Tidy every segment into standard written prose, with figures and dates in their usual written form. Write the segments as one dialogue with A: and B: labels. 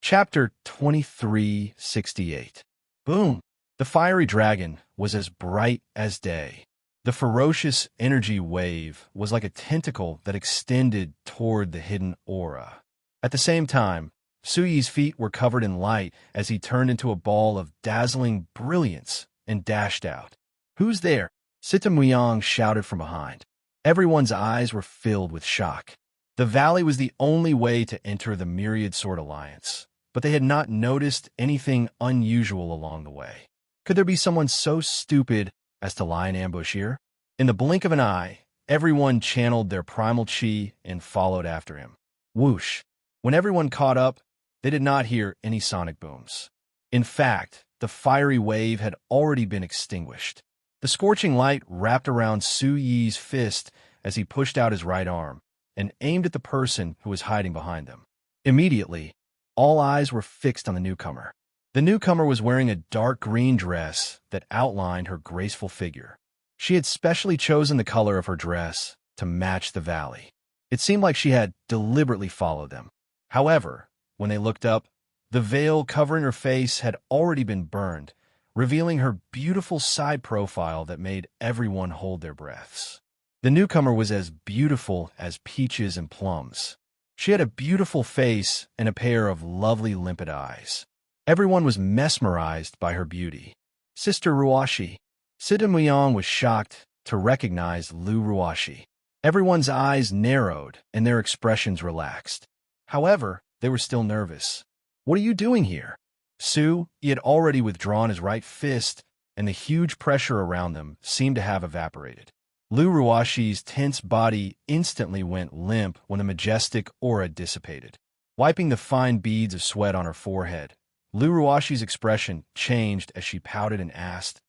A: Chapter 2368. Boom! The fiery dragon was as bright as day. The ferocious energy wave was like a tentacle that extended toward the hidden aura. At the same time, Suyi's feet were covered in light as he turned into a ball of dazzling brilliance and dashed out. "Who's there?" Sita Muyang shouted from behind. Everyone's eyes were filled with shock. The valley was the only way to enter the Myriad Sword Alliance, but they had not noticed anything unusual along the way. Could there be someone so stupid as to lie in ambush here? In the blink of an eye, everyone channeled their primal chi and followed after him. Whoosh! When everyone caught up, they did not hear any sonic booms. In fact, the fiery wave had already been extinguished. The scorching light wrapped around Su Yi's fist as he pushed out his right arm and aimed at the person who was hiding behind them. Immediately, all eyes were fixed on the newcomer. The newcomer was wearing a dark green dress that outlined her graceful figure. She had specially chosen the color of her dress to match the valley. It seemed like she had deliberately followed them. However, when they looked up, the veil covering her face had already been burned, revealing her beautiful side profile that made everyone hold their breaths. The newcomer was as beautiful as peaches and plums. She had a beautiful face and a pair of lovely limpid eyes. Everyone was mesmerized by her beauty. Sister Ruashi. Sita Muyang was shocked to recognize Lu Ruashi. Everyone's eyes narrowed and their expressions relaxed. However, they were still nervous. "What are you doing here?" He had already withdrawn his right fist, and the huge pressure around them seemed to have evaporated. Lu Ruashi's tense body instantly went limp when the majestic aura dissipated. Wiping the fine beads of sweat on her forehead, Lu Ruashi's expression changed as she pouted and asked,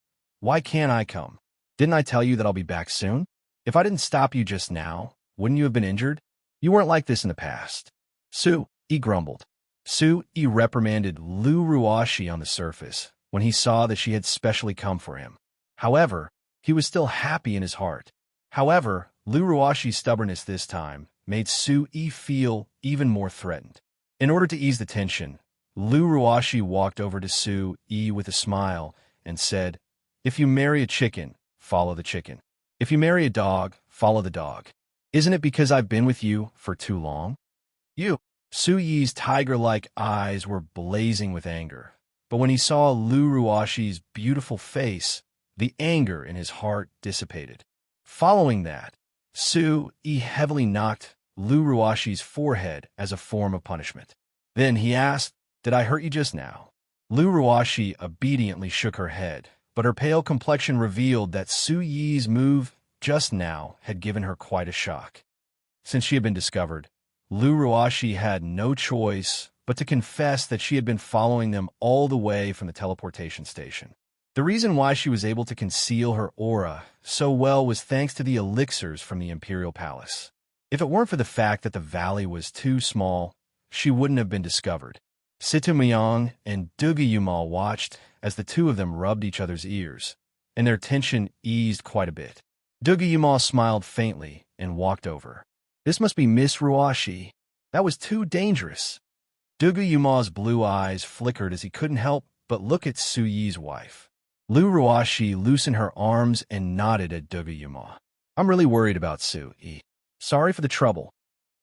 A: "Why can't I come? Didn't I tell you that I'll be back soon? If I didn't stop you just now, wouldn't you have been injured? You weren't like this in the past." He grumbled. He reprimanded Lu Ruashi on the surface when he saw that she had specially come for him. However, he was still happy in his heart. However, Lu Ruashi's stubbornness this time made Su-yi feel even more threatened. In order to ease the tension, Lu Ruashi walked over to Su-yi with a smile and said, "If you marry a chicken, follow the chicken. If you marry a dog, follow the dog. Isn't it because I've been with you for too long?" Su-yi's tiger-like eyes were blazing with anger, but when he saw Lu Ruashi's beautiful face, the anger in his heart dissipated. Following that, Su-yi heavily knocked Lu Ruashi's forehead as a form of punishment. Then he asked, "Did I hurt you just now?" Lu Ruashi obediently shook her head, but her pale complexion revealed that Su-yi's move just now had given her quite a shock. Since she had been discovered, Lu Ruashi had no choice but to confess that she had been following them all the way from the teleportation station. The reason why she was able to conceal her aura so well was thanks to the elixirs from the Imperial Palace. If it weren't for the fact that the valley was too small, she wouldn't have been discovered. Sita Muyang and Dugayumal watched as the two of them rubbed each other's ears, and their tension eased quite a bit. Dugayumal smiled faintly and walked over. "This must be Miss Ruashi. That was too dangerous." Dugayumal's blue eyes flickered as he couldn't help but look at Su-yi's wife. Lu Ruashi loosened her arms and nodded at Dugayumal. "I'm really worried about Su-yi. Sorry for the trouble."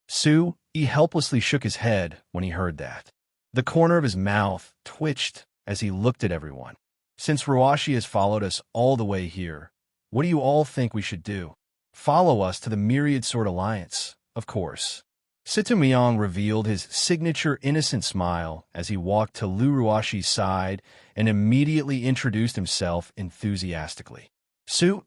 A: Su-yi helplessly shook his head when he heard that. The corner of his mouth twitched as he looked at everyone. "Since Ruashi has followed us all the way here, what do you all think we should do? Follow us to the Myriad Sword Alliance, of course." Sita Muyang revealed his signature innocent smile as he walked to Lu Ruashi's side and immediately introduced himself enthusiastically.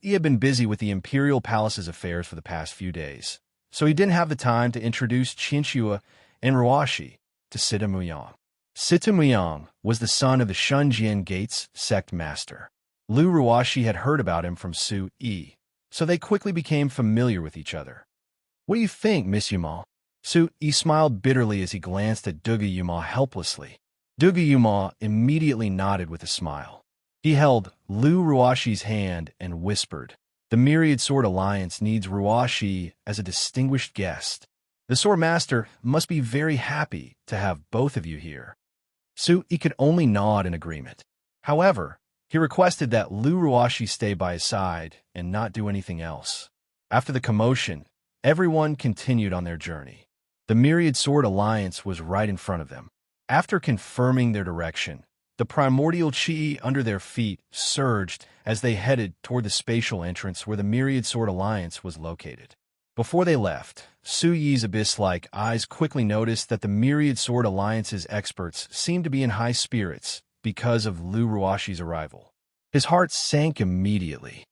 A: He had been busy with the Imperial Palace's affairs for the past few days, so he didn't have the time to introduce Chinchua and Ruashi to Sita Muyang. Sita Muyang was the son of the Shunjian Gates sect master. Lu Ruashi had heard about him from Su-yi, so they quickly became familiar with each other. "What do you think, Miss Yumal?" Su-yi smiled bitterly as he glanced at Dugayumal helplessly. Dugayumal immediately nodded with a smile. He held Lu Ruashi's hand and whispered, "The Myriad Sword Alliance needs Ruashi as a distinguished guest. The Sword Master must be very happy to have both of you here." Su-yi could only nod in agreement. However, he requested that Lu Ruashi stay by his side and not do anything else. After the commotion, everyone continued on their journey. The Myriad Sword Alliance was right in front of them. After confirming their direction, the primordial chi under their feet surged as they headed toward the spatial entrance where the Myriad Sword Alliance was located. Before they left, Su-yi's abyss-like eyes quickly noticed that the Myriad Sword Alliance's experts seemed to be in high spirits because of Lu Ruashi's arrival. His heart sank immediately.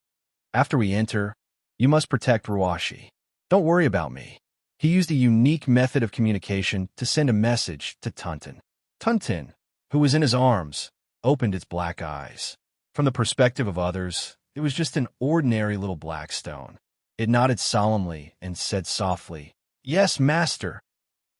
A: After we enter, you must protect Ruashi. Don't worry about me. He used a unique method of communication to send a message to Tuntin. Tuntin, who was in his arms, opened its black eyes. From the perspective of others, it was just an ordinary little black stone. It nodded solemnly and said softly, "Yes, master."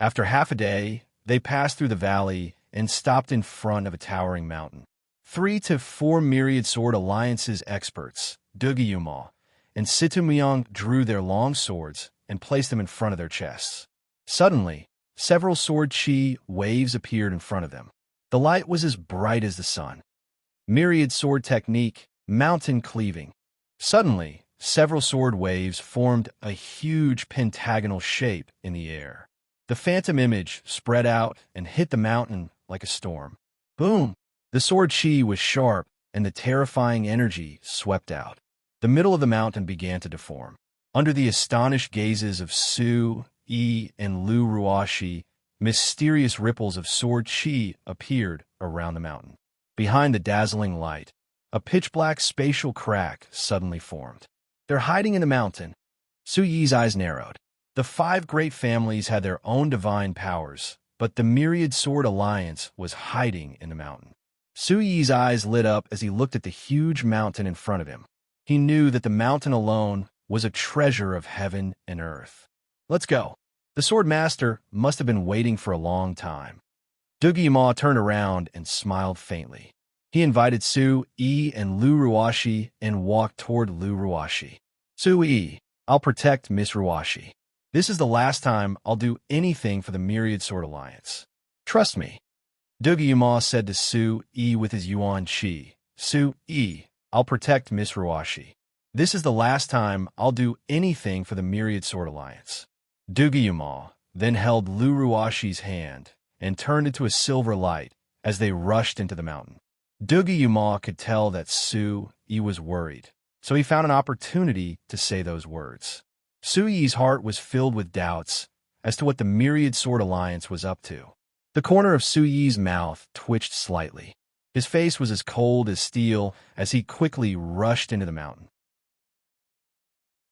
A: After half a day, they passed through the valley and stopped in front of a towering mountain. 3 to 4 Myriad Sword Alliance's experts, Dugiyuma and Situmyong, drew their long swords and placed them in front of their chests. Suddenly, several sword chi waves appeared in front of them. The light was as bright as the sun. Myriad sword technique, mountain cleaving. Suddenly, several sword waves formed a huge pentagonal shape in the air. The phantom image spread out and hit the mountain like a storm. Boom! The sword chi was sharp, and the terrifying energy swept out. The middle of the mountain began to deform. Under the astonished gazes of Su-yi and Lu Ruashi, mysterious ripples of sword chi appeared around the mountain. Behind the dazzling light, a pitch-black spatial crack suddenly formed. They're hiding in the mountain. Su-yi's eyes narrowed. The 5 great families had their own divine powers, but the Myriad Sword Alliance was hiding in the mountain. Su-yi's eyes lit up as he looked at the huge mountain in front of him. He knew that the mountain alone was a treasure of heaven and earth. Let's go. The Sword Master must have been waiting for a long time. Dugiyama turned around and smiled faintly. He invited Su-yi and Lu Ruashi and walked toward Lu Ruashi. Su-yi, I'll protect Miss Ruashi. This is the last time I'll do anything for the Myriad Sword Alliance. Trust me. Dugiyama said to Su-yi with his yuan chi. Su-yi, I'll protect Miss Ruashi. This is the last time I'll do anything for the Myriad Sword Alliance. Dugiyama then held Lu Ruashi's hand and turned into a silver light as they rushed into the mountain. Dugiyama could tell that Su-yi was worried, so he found an opportunity to say those words. Su-yi's heart was filled with doubts as to what the Myriad Sword Alliance was up to. The corner of Su-yi's mouth twitched slightly. His face was as cold as steel as he quickly rushed into the mountain.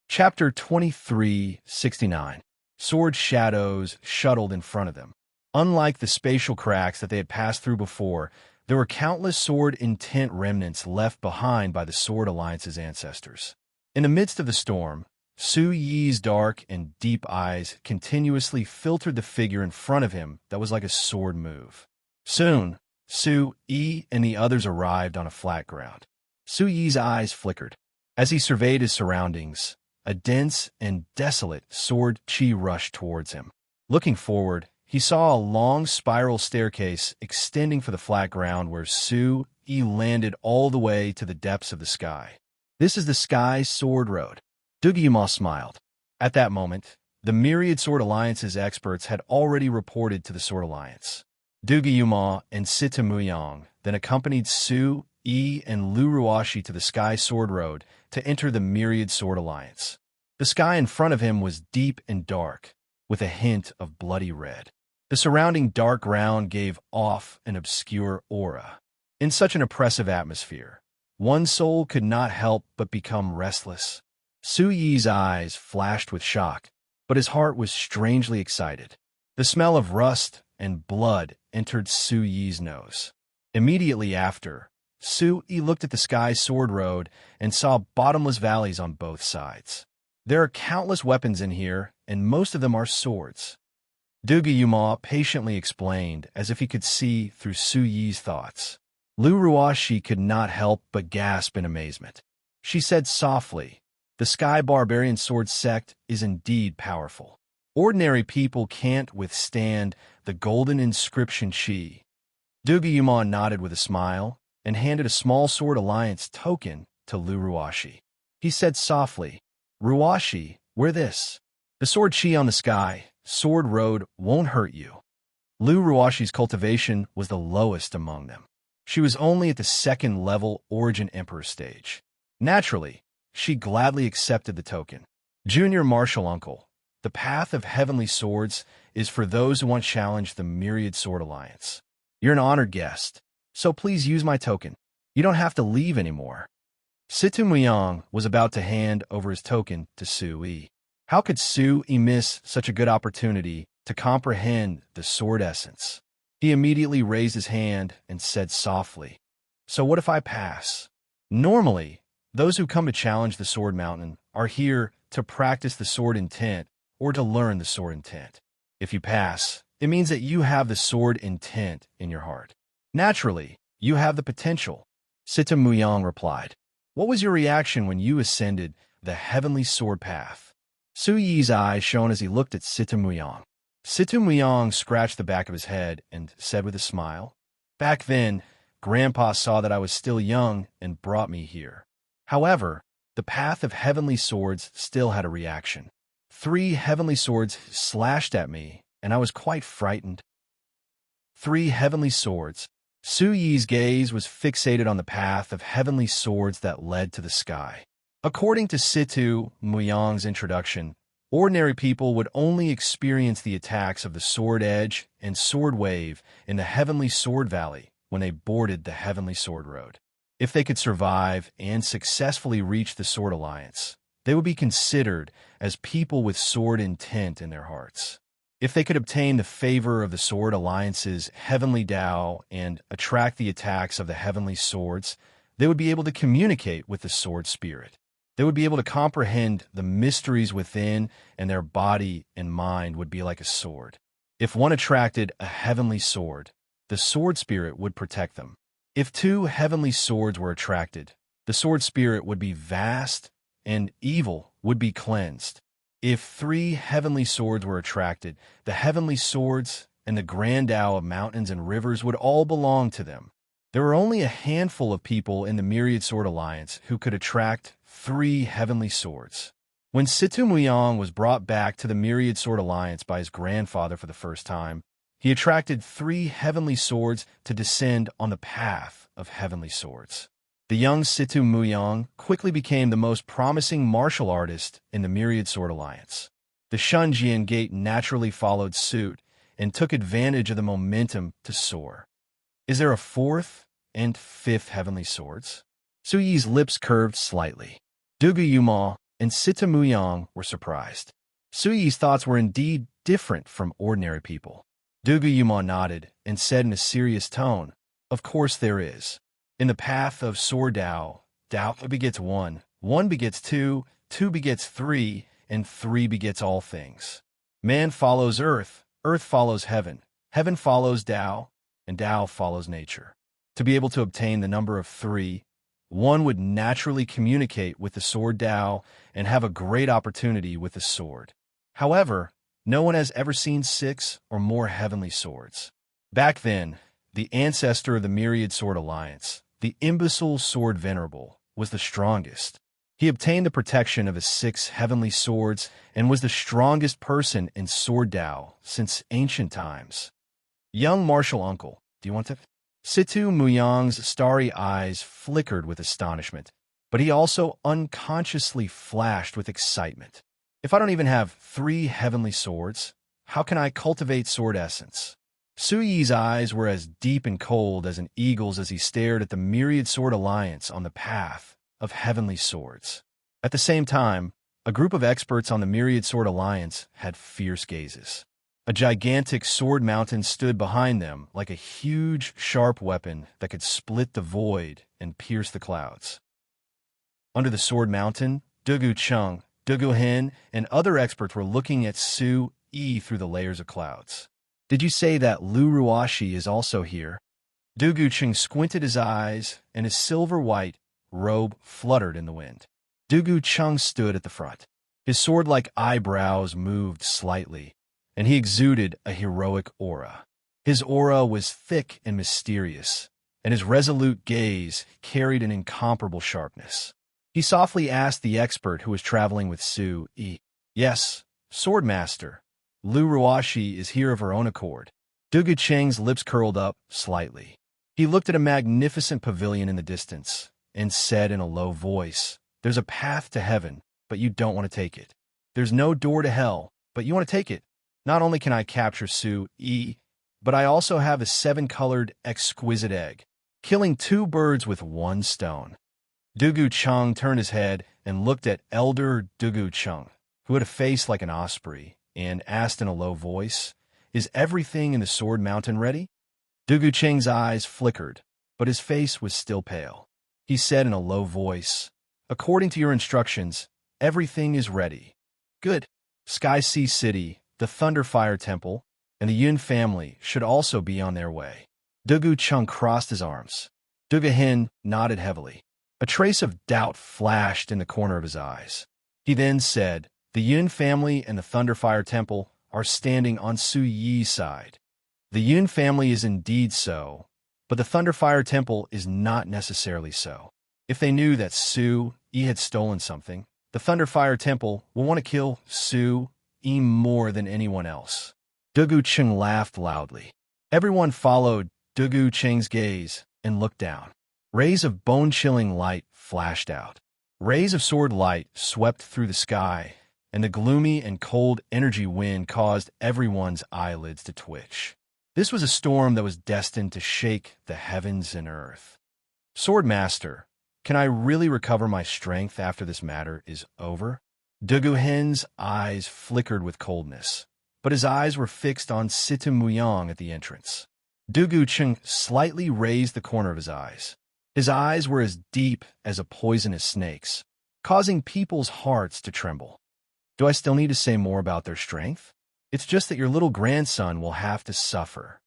A: Chapter 2369. Sword shadows shuttled in front of them. Unlike the spatial cracks that they had passed through before, there were countless sword intent remnants left behind by the Sword Alliance's ancestors. In the midst of the storm, Su-yi's dark and deep eyes continuously filtered the figure in front of him that was like a sword move. Soon, Su-yi and the others arrived on a flat ground. Su-yi's eyes flickered. As he surveyed his surroundings, a dense and desolate sword chi rushed towards him. Looking forward, he saw a long spiral staircase extending for the flat ground where Su-yi landed all the way to the depths of the sky. This is the Sky Sword Road. Dugiyama smiled. At that moment, the Myriad Sword Alliance's experts had already reported to the Sword Alliance. Dugiyama and Situmyong then accompanied Su-yi and Lu Ruashi to the Sky Sword Road to enter the Myriad Sword Alliance. The sky in front of him was deep and dark, with a hint of bloody red. The surrounding dark ground gave off an obscure aura. In such an oppressive atmosphere, one soul could not help but become restless. Su-yi's eyes flashed with shock, but his heart was strangely excited. The smell of rust and blood entered Su-yi's nose. Immediately after, Su-yi looked at the Sky Sword Road and saw bottomless valleys on both sides. There are countless weapons in here, and most of them are swords. Dugiyama patiently explained, as if he could see through Su-yi's thoughts. Lu Ruashi could not help but gasp in amazement. She said softly, "The Sky Barbarian Sword Sect is indeed powerful. Ordinary people can't withstand the golden inscription chi." Duguyumon nodded with a smile and handed a small sword alliance token to Lu Ruashi. He said softly, "Ruashi, wear this. The sword chi on the sky, sword road won't hurt you." Lu Ruashi's cultivation was the lowest among them. She was only at the second-level Origin Emperor stage. Naturally, she gladly accepted the token. Junior Martial Uncle, the path of heavenly swords is for those who want to challenge the Myriad Sword Alliance. You're an honored guest, so please use my token. You don't have to leave anymore. Situ Muyang was about to hand over his token to Sui. How could Sui miss such a good opportunity to comprehend the sword essence? He immediately raised his hand and said softly, "So what if I pass?" Normally, those who come to challenge the Sword Mountain are here to practice the sword intent or to learn the sword intent. If you pass, it means that you have the sword intent in your heart. Naturally, you have the potential. Sita Muyang replied. What was your reaction when you ascended the heavenly sword path? Su Yi's eyes shone as he looked at Sita Muyang. Sita Muyang scratched the back of his head and said with a smile, "Back then, Grandpa saw that I was still young and brought me here. However, the path of heavenly swords still had a reaction. 3 heavenly swords slashed at me, and I was quite frightened." 3 heavenly swords. Su Yi's gaze was fixated on the path of heavenly swords that led to the sky. According to Situ Muyang's introduction, ordinary people would only experience the attacks of the sword edge and sword wave in the heavenly sword valley when they boarded the heavenly sword road. If they could survive and successfully reach the Sword Alliance, they would be considered as people with sword intent in their hearts. If they could obtain the favor of the Sword Alliance's heavenly Tao and attract the attacks of the heavenly swords, they would be able to communicate with the sword spirit. They would be able to comprehend the mysteries within, and their body and mind would be like a sword. If one attracted a heavenly sword, the sword spirit would protect them. If 2 heavenly swords were attracted, the sword spirit would be vast and evil would be cleansed. If 3 heavenly swords were attracted, the heavenly swords and the grand Tao of mountains and rivers would all belong to them. There were only a handful of people in the Myriad Sword Alliance who could attract 3 heavenly swords. When Situ Muyang was brought back to the Myriad Sword Alliance by his grandfather for the first time, he attracted 3 heavenly swords to descend on the path of heavenly swords. The young Situ Muyang quickly became the most promising martial artist in the Myriad Sword Alliance. The Shunjian Gate naturally followed suit and took advantage of the momentum to soar. Is there a 4th and 5th heavenly swords? Su Yi's lips curved slightly. Dugu Yuma and Sita Muyang were surprised. Su Yi's thoughts were indeed different from ordinary people. Dugu Yuma nodded and said in a serious tone, "Of course there is. In the path of Sword Tao, Tao begets 1, 1 begets 2, 2 begets 3, and 3 begets all things. Man follows earth, earth follows heaven, heaven follows Tao, and Tao follows nature. To be able to obtain the number of 3, one would naturally communicate with the Sword Tao and have a great opportunity with the sword. However, no one has ever seen 6 or more heavenly swords. Back then, the ancestor of the Myriad Sword Alliance, the imbecile Sword Venerable, was the strongest. He obtained the protection of his 6 heavenly swords and was the strongest person in Sword Tao since ancient times. Young martial uncle, do you want to? Situ Muyang's starry eyes flickered with astonishment, but he also unconsciously flashed with excitement. If I don't even have 3 heavenly swords, how can I cultivate sword essence? Su Yi's eyes were as deep and cold as an eagle's as he stared at the Myriad Sword Alliance on the path of heavenly swords. At the same time, a group of experts on the Myriad Sword Alliance had fierce gazes. A gigantic sword mountain stood behind them like a huge, sharp weapon that could split the void and pierce the clouds. Under the sword mountain, Dugu Chung, Dugu Hin, and other experts were looking at Su Yi through the layers of clouds. Did you say that Lu Ruashi is also here? Dugu Chung squinted his eyes, and his silver-white robe fluttered in the wind. Dugu Chung stood at the front. His sword-like eyebrows moved slightly, and he exuded a heroic aura. His aura was thick and mysterious, and his resolute gaze carried an incomparable sharpness. He softly asked the expert who was traveling with Su-yi. "Yes, Swordmaster. Lu Ruashi is here of her own accord." Dugu Cheng's lips curled up slightly. He looked at a magnificent pavilion in the distance and said in a low voice, "There's a path to heaven, but you don't want to take it. There's no door to hell, but you want to take it. Not only can I capture Su-yi, but I also have a 7-colored exquisite egg, killing 2 birds with 1 stone." Dugu Cheng turned his head and looked at Elder Dugu Cheng, who had a face like an osprey, and asked in a low voice, "Is everything in the Sword Mountain ready?" Dugu Cheng's eyes flickered, but his face was still pale. He said in a low voice, "According to your instructions, everything is ready." "Good. Sky Sea City, the Thunderfire Temple, and the Yun family should also be on their way." Dugu Cheng crossed his arms. Dugu Hin nodded heavily. A trace of doubt flashed in the corner of his eyes. He then said, "The Yun family and the Thunderfire Temple are standing on Su-yi's side." "The Yun family is indeed so, but the Thunderfire Temple is not necessarily so. If they knew that Su-yi had stolen something, the Thunderfire Temple will want to kill Su-yi more than anyone else." Dugu Cheng laughed loudly. Everyone followed Dugu Cheng's gaze and looked down. Rays of bone-chilling light flashed out. Rays of sword light swept through the sky, and the gloomy and cold energy wind caused everyone's eyelids to twitch. This was a storm that was destined to shake the heavens and earth. "Swordmaster, can I really recover my strength after this matter is over?" Dugu Hen's eyes flickered with coldness, but his eyes were fixed on Situ Muyang at the entrance. Dugu Cheng slightly raised the corner of his eyes. His eyes were as deep as a poisonous snake's, causing people's hearts to tremble. "Do I still need to say more about their strength? It's just that your little grandson will have to suffer."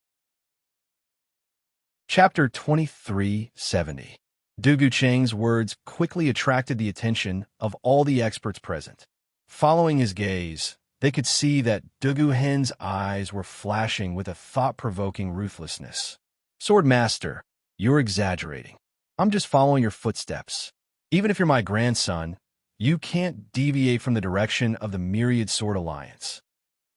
A: Chapter 2370. Dugu Cheng's words quickly attracted the attention of all the experts present. Following his gaze, they could see that Dugu Hen's eyes were flashing with a thought-provoking ruthlessness. "Swordmaster, you're exaggerating. I'm just following your footsteps. Even if you're my grandson, you can't deviate from the direction of the Myriad Sword Alliance."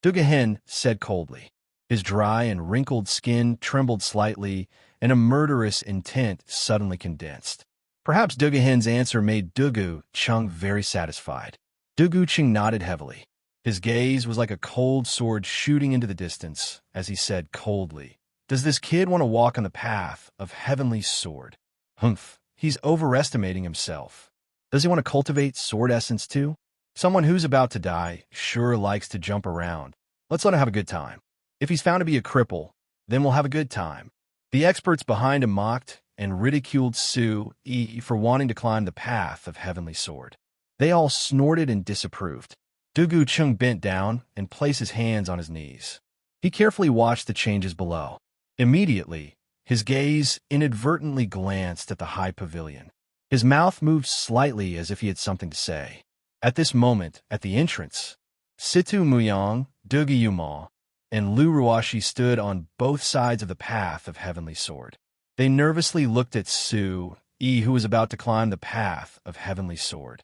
A: Dugu Hen said coldly. His dry and wrinkled skin trembled slightly, and a murderous intent suddenly condensed. Perhaps Dugu Hen's answer made Dugu Cheng very satisfied. Dugu Cheng nodded heavily. His gaze was like a cold sword shooting into the distance as he said coldly, "Does this kid want to walk on the path of Heavenly Sword? Humph, he's overestimating himself. Does he want to cultivate sword essence too? Someone who's about to die sure likes to jump around. Let's let him have a good time. If he's found to be a cripple, then we'll have a good time." The experts behind him mocked and ridiculed Su-yi for wanting to climb the path of Heavenly Sword. They all snorted and disapproved. Dugu Cheng bent down and placed his hands on his knees. He carefully watched the changes below. Immediately, his gaze inadvertently glanced at the high pavilion. His mouth moved slightly as if he had something to say. At this moment, at the entrance, Situ Muyang, Dugu Yuma, and Lu Ruashi stood on both sides of the path of Heavenly Sword. They nervously looked at Su-yi, who was about to climb the path of Heavenly Sword.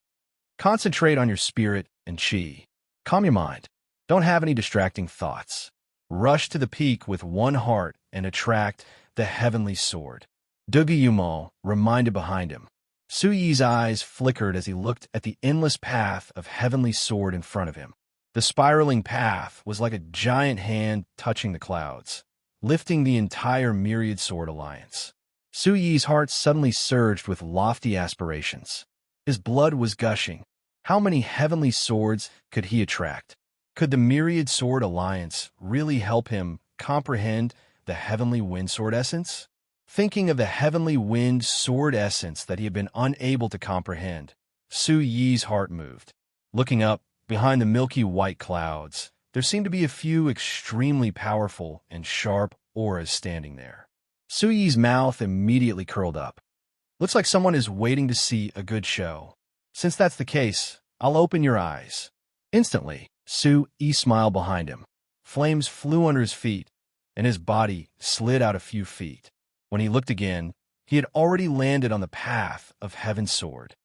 A: "Concentrate on your spirit and chi. Calm your mind. Don't have any distracting thoughts. Rush to the peak with one heart and attract the Heavenly Sword." Dugu Yuma reminded behind him. Su-yi's eyes flickered as he looked at the endless path of Heavenly Sword in front of him. The spiraling path was like a giant hand touching the clouds, lifting the entire Myriad Sword Alliance. Su-yi's heart suddenly surged with lofty aspirations. His blood was gushing. How many heavenly swords could he attract? Could the Myriad Sword Alliance really help him comprehend the Heavenly Wind Sword Essence? Thinking of the Heavenly Wind Sword Essence that he had been unable to comprehend, Su-yi's heart moved. Looking up, behind the milky white clouds, there seemed to be a few extremely powerful and sharp auras standing there. Su-yi's mouth immediately curled up. "Looks like someone is waiting to see a good show. Since that's the case, I'll open your eyes." Instantly, Su-yi smiled behind him. Flames flew under his feet, and his body slid out a few feet. When he looked again, he had already landed on the path of Heaven's sword.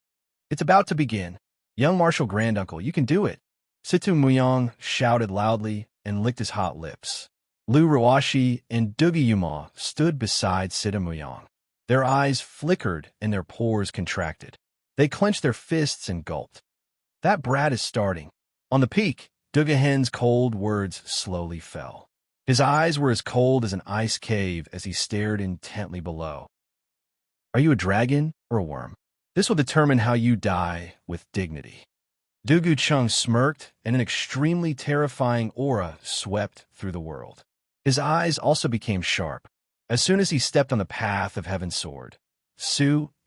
A: "It's about to begin. Young Martial Granduncle, you can do it!" Situ Muyang shouted loudly and licked his hot lips. Lu Ruashi and Dugiyuma stood beside Situ Muyang. Their eyes flickered and their pores contracted. They clenched their fists and gulped. "That brat is starting." On the peak, Dugahen's cold words slowly fell. His eyes were as cold as an ice cave as he stared intently below. "Are you a dragon or a worm? This will determine how you die with dignity." Dugu Chung smirked, and an extremely terrifying aura swept through the world. His eyes also became sharp. As soon as he stepped on the path of Heaven's sword,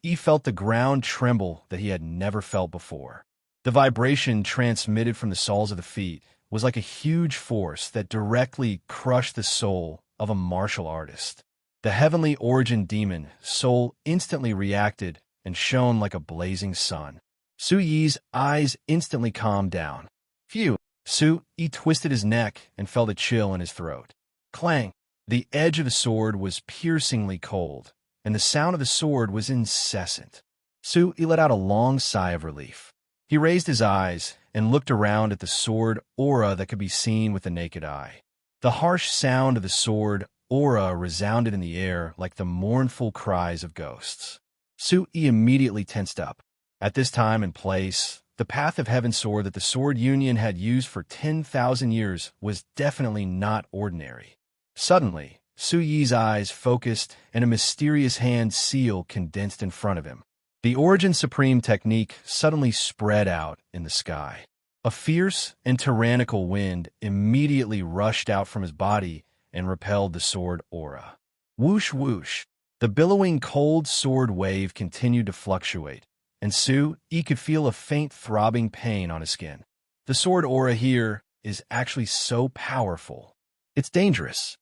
A: He felt the ground tremble that he had never felt before. The vibration transmitted from the soles of the feet was like a huge force that directly crushed the soul of a martial artist. The heavenly origin demon soul instantly reacted and shone like a blazing sun. Su Yi's eyes instantly calmed down. Phew! Su Yi twisted his neck and felt a chill in his throat. Clang! The edge of the sword was piercingly cold, and the sound of the sword was incessant. Su Yi let out a long sigh of relief. He raised his eyes and looked around at the sword aura that could be seen with the naked eye. The harsh sound of the sword aura resounded in the air like the mournful cries of ghosts. Su Yi immediately tensed up. At this time and place, the path of Heaven's sword that the Sword Union had used for 10,000 years was definitely not ordinary. Suddenly, Su Yi's eyes focused and a mysterious hand seal condensed in front of him. The Origin Supreme technique suddenly spread out in the sky. A fierce and tyrannical wind immediately rushed out from his body and repelled the sword aura. Whoosh whoosh! The billowing cold sword wave continued to fluctuate, and Su Yi could feel a faint throbbing pain on his skin. The sword aura here is actually so powerful. It's dangerous.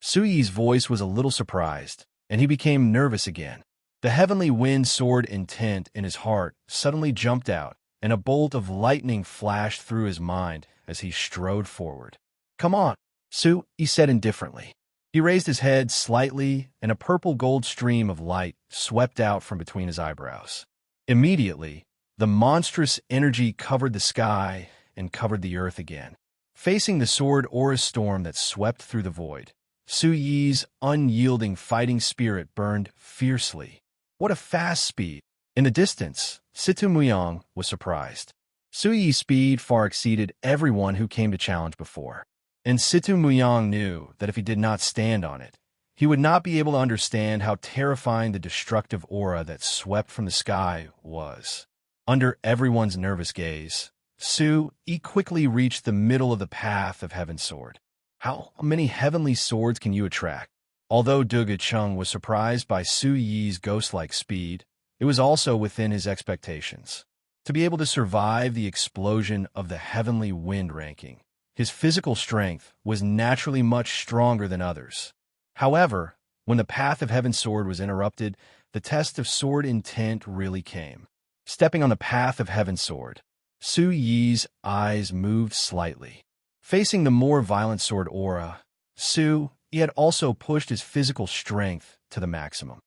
A: Su Yi's voice was a little surprised, and he became nervous again. The heavenly wind sword intent in his heart suddenly jumped out, and a bolt of lightning flashed through his mind as he strode forward. "Come on," Su Yi said indifferently. He raised his head slightly, and a purple-gold stream of light swept out from between his eyebrows. Immediately, the monstrous energy covered the sky and covered the earth again. Facing the sword aura storm that swept through the void, Su Yi's unyielding fighting spirit burned fiercely. What a fast speed! In the distance, Situ Muyang was surprised. Su Yi's speed far exceeded everyone who came to challenge before. And Situ Muyang knew that if he did not stand on it, he would not be able to understand how terrifying the destructive aura that swept from the sky was. Under everyone's nervous gaze, Su Yi quickly reached the middle of the path of Heaven's sword. How many heavenly swords can you attract? Although Duga Chung was surprised by Su Yi's ghost-like speed, it was also within his expectations. To be able to survive the explosion of the heavenly wind ranking, his physical strength was naturally much stronger than others. However, when the path of Heaven's sword was interrupted, the test of sword intent really came. Stepping on the path of Heaven's sword, Su Yi's eyes moved slightly. Facing the more violent sword aura, Su Yi had also pushed his physical strength to the maximum.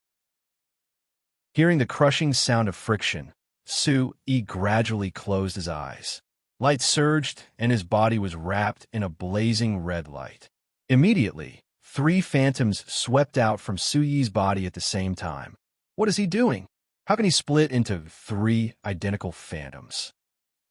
A: Hearing the crushing sound of friction, Su Yi gradually closed his eyes. Light surged, and his body was wrapped in a blazing red light. Immediately, 3 phantoms swept out from Su Yi's body at the same time. What is he doing? How can he split into 3 identical phantoms?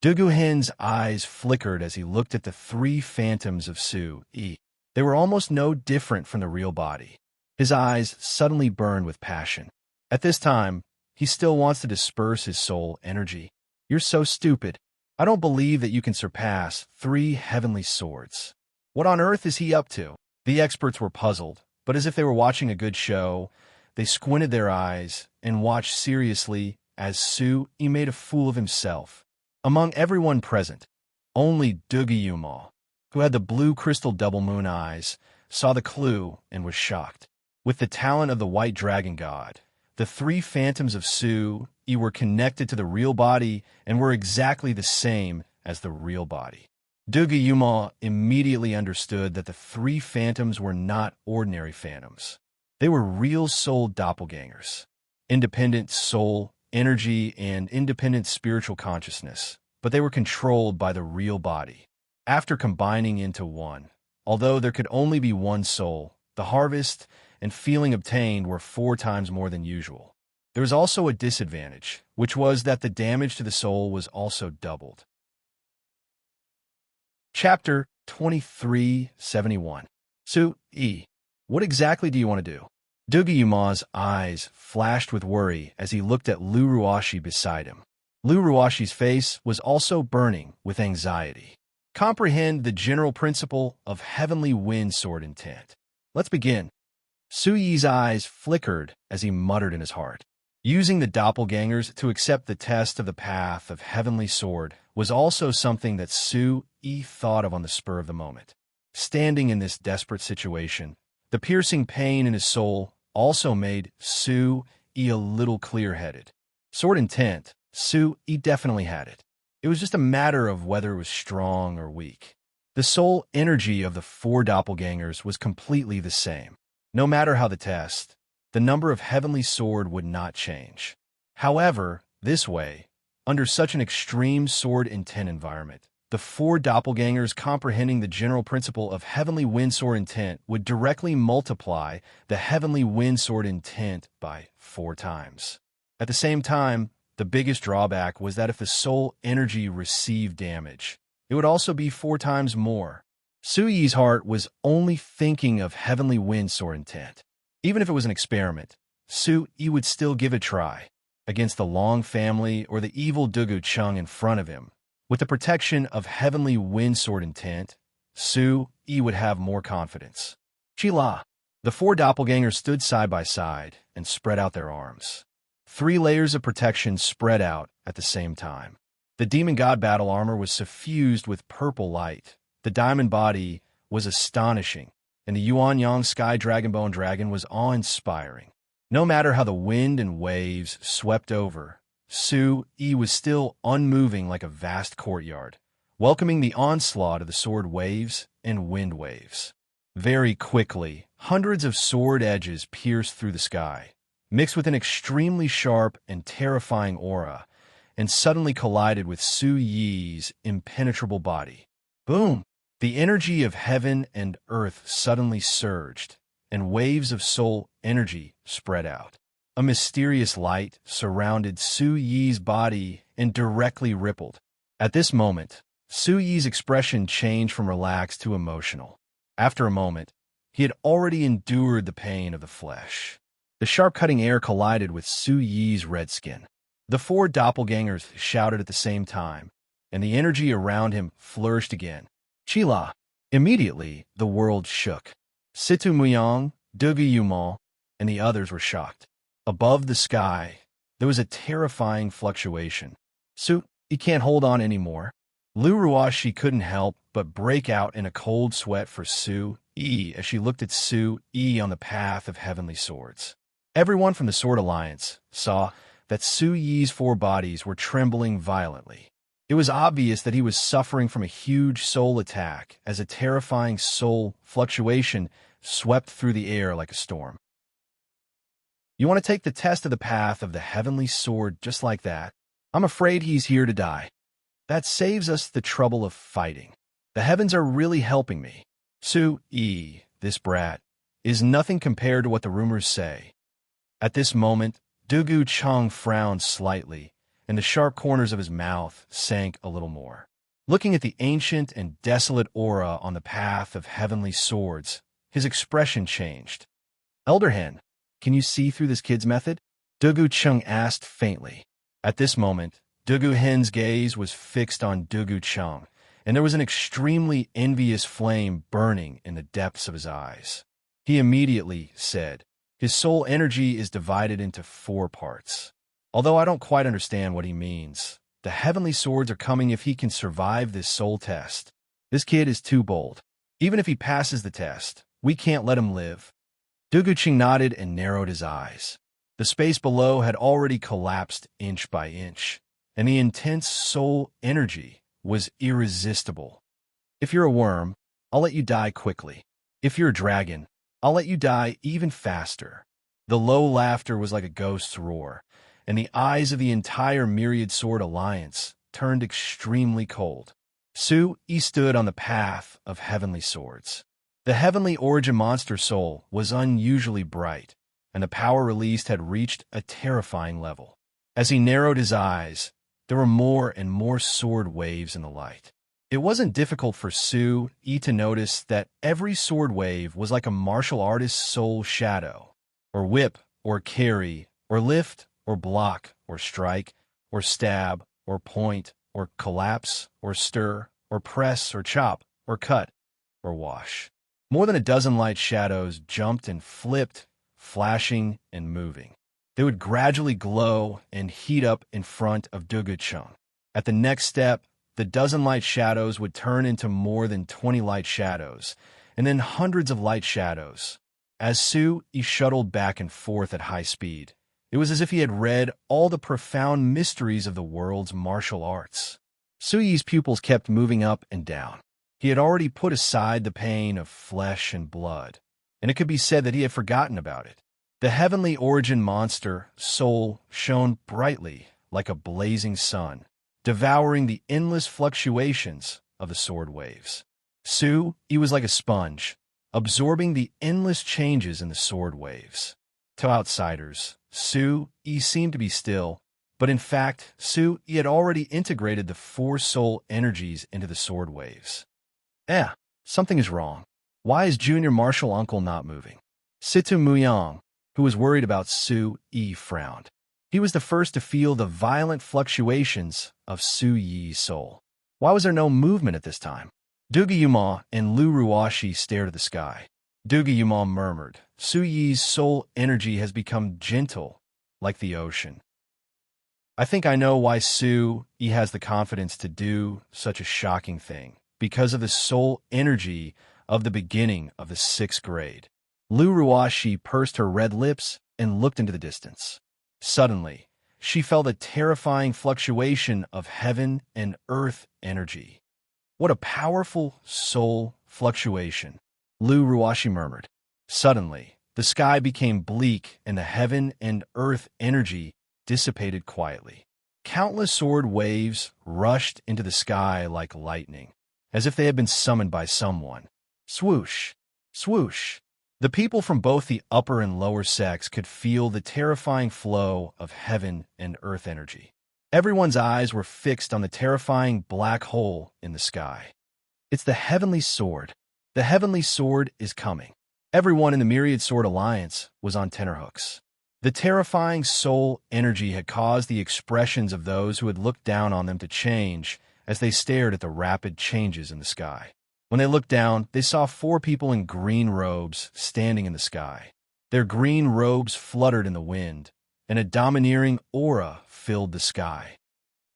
A: Dugu Hen's eyes flickered as he looked at the 3 phantoms of Su Yi. They were almost no different from the real body. His eyes suddenly burned with passion. At this time, he still wants to disperse his soul energy. You're so stupid. I don't believe that you can surpass 3 heavenly swords. What on earth is he up to? The experts were puzzled, but as if they were watching a good show, they squinted their eyes and watched seriously as Su Yi made a fool of himself. Among everyone present, only Dugiyuma, who had the blue crystal double moon eyes, saw the clue and was shocked. With the talent of the white dragon god, the 3 phantoms of Su Yi were connected to the real body and were exactly the same as the real body. Dugayuma immediately understood that the three phantoms were not ordinary phantoms. They were real soul doppelgangers. Independent soul, energy, and independent spiritual consciousness, but they were controlled by the real body. After combining into one, although there could only be one soul, the harvest and feeling obtained were 4 times more than usual. There was also a disadvantage, which was that the damage to the soul was also doubled. Chapter 2371. Su-e. What exactly do you want to do? Dugayuma's eyes flashed with worry as he looked at Lu Ruashi beside him. Lu Ruashi's face was also burning with anxiety. Comprehend the general principle of heavenly wind sword intent. Let's begin. Su-yi's eyes flickered as he muttered in his heart. Using the doppelgangers to accept the test of the path of heavenly sword was also something that Su-yi thought of on the spur of the moment. Standing in this desperate situation, the piercing pain in his soul also made Su-yi a little clear-headed. Sword intent, Su-yi definitely had it. It was just a matter of whether it was strong or weak. The soul energy of the 4 doppelgangers was completely the same. No matter how the test, the number of heavenly sword would not change. However, this way, under such an extreme sword intent environment, the 4 doppelgangers comprehending the general principle of heavenly wind sword intent would directly multiply the heavenly wind sword intent by 4 times. At the same time, the biggest drawback was that if the soul energy received damage, it would also be 4 times more. Su-yi's heart was only thinking of heavenly wind sword intent. Even if it was an experiment, Su-yi would still give it a try. Against the Long family or the evil Dugu Chung in front of him, with the protection of heavenly wind sword intent, Su-yi would have more confidence. Chila. The 4 doppelgangers stood side by side and spread out their arms. 3 layers of protection spread out at the same time. The demon god battle armor was suffused with purple light. The diamond body was astonishing, and the Yuan-Yang Sky Dragonbone Dragon was awe-inspiring. No matter how the wind and waves swept over, Su-yi was still unmoving like a vast courtyard, welcoming the onslaught of the sword waves and wind waves. Very quickly, hundreds of sword edges pierced through the sky, mixed with an extremely sharp and terrifying aura, and suddenly collided with Su-yi's impenetrable body. Boom! The energy of heaven and earth suddenly surged, and waves of soul energy spread out. A mysterious light surrounded Su-yi's body and directly rippled. At this moment, Su-yi's expression changed from relaxed to emotional. After a moment, he had already endured the pain of the flesh. The sharp-cutting air collided with Su-yi's red skin. The 4 doppelgangers shouted at the same time, and the energy around him flourished again. Chila. Immediately, the world shook. Situ Muyang, Dugayuma, and the others were shocked. Above the sky, there was a terrifying fluctuation. Su-yi can't hold on anymore. Lu Ruashi couldn't help but break out in a cold sweat for Su-yi as she looked at Su-yi on the path of heavenly swords. Everyone from the Sword Alliance saw that Su-yi's 4 bodies were trembling violently. It was obvious that he was suffering from a huge soul attack as a terrifying soul fluctuation swept through the air like a storm. You want to take the test of the path of the heavenly sword just like that? I'm afraid he's here to die. That saves us the trouble of fighting. The heavens are really helping me. Su-yi, this brat, is nothing compared to what the rumors say. At this moment, Dugu Chung frowned slightly, and the sharp corners of his mouth sank a little more. Looking at the ancient and desolate aura on the path of heavenly swords, his expression changed. Elder Hen, can you see through this kid's method? Dugu Chung asked faintly. At this moment, Dugu Hen's gaze was fixed on Dugu Chung, and there was an extremely envious flame burning in the depths of his eyes. He immediately said, his soul energy is divided into 4 parts. Although I don't quite understand what he means, the heavenly swords are coming if he can survive this soul test. This kid is too bold. Even if he passes the test, we can't let him live. Duguqing nodded and narrowed his eyes. The space below had already collapsed inch by inch, and the intense soul energy was irresistible. If you're a worm, I'll let you die quickly. If you're a dragon, I'll let you die even faster." The low laughter was like a ghost's roar, and the eyes of the entire Myriad Sword Alliance turned extremely cold. Su-Yi stood on the path of heavenly swords. The heavenly origin monster soul was unusually bright, and the power released had reached a terrifying level. As he narrowed his eyes, there were more and more sword waves in the light. It wasn't difficult for Su-Yi to notice that every sword wave was like a martial artist's soul shadow, or whip, or carry, or lift, or block, or strike, or stab, or point, or collapse, or stir, or press, or chop, or cut, or wash. More than a dozen light shadows jumped and flipped, flashing and moving. They would gradually glow and heat up in front of Dugucheng. At the next step, the dozen light shadows would turn into more than 20 light shadows, and then hundreds of light shadows. As Su-Yi shuttled back and forth at high speed, it was as if he had read all the profound mysteries of the world's martial arts. Su-Yi's pupils kept moving up and down. He had already put aside the pain of flesh and blood, and it could be said that he had forgotten about it. The heavenly origin monster, soul, shone brightly like a blazing sun, devouring the endless fluctuations of the sword waves. Su-Yi was like a sponge, absorbing the endless changes in the sword waves. To outsiders, Su-Yi seemed to be still, but in fact, Su-Yi had already integrated the 4 soul energies into the sword waves. Something is wrong. Why is Junior Martial Uncle not moving? Situ Muyang, who was worried about Su-Yi, frowned. He was the first to feel the violent fluctuations of Su-Yi's soul. Why was there no movement at this time? Dugu and Lu Ruashi stared at the sky. Dugu murmured, "Su-Yi's soul energy has become gentle, like the ocean." "I think I know why Su-Yi has the confidence to do such a shocking thing, because of the soul energy of the beginning of the 6th grade. Lu Ruashi pursed her red lips and looked into the distance. Suddenly, she felt a terrifying fluctuation of heaven and earth energy. "What a powerful soul fluctuation," Lu Ruashi murmured. Suddenly, the sky became bleak and the heaven and earth energy dissipated quietly. Countless sword waves rushed into the sky like lightning, as if they had been summoned by someone. Swoosh! Swoosh! The people from both the upper and lower sects could feel the terrifying flow of heaven and earth energy. Everyone's eyes were fixed on the terrifying black hole in the sky. "It's the heavenly sword. The heavenly sword is coming." Everyone in the Myriad Sword Alliance was on tenterhooks. The terrifying soul energy had caused the expressions of those who had looked down on them to change as they stared at the rapid changes in the sky. When they looked down, they saw 4 people in green robes standing in the sky. Their green robes fluttered in the wind, and a domineering aura filled the sky.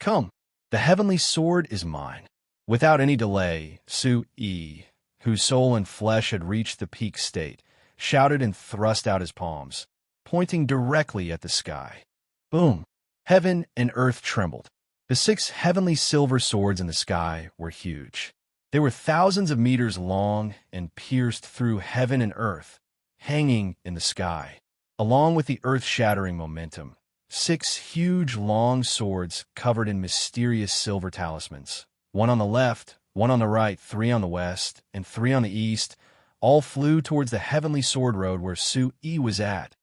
A: "Come, the heavenly sword is mine." Without any delay, Su-Yi, whose soul and flesh had reached the peak state, shouted and thrust out his palms, pointing directly at the sky. Boom! Heaven and earth trembled. The 6 heavenly silver swords in the sky were huge. They were thousands of meters long and pierced through heaven and earth, hanging in the sky. Along with the earth-shattering momentum, 6 huge long swords covered in mysterious silver talismans, 1 on the left, 1 on the right, 3 on the west, and 3 on the east, all flew towards the heavenly sword road where Su-Yi was at.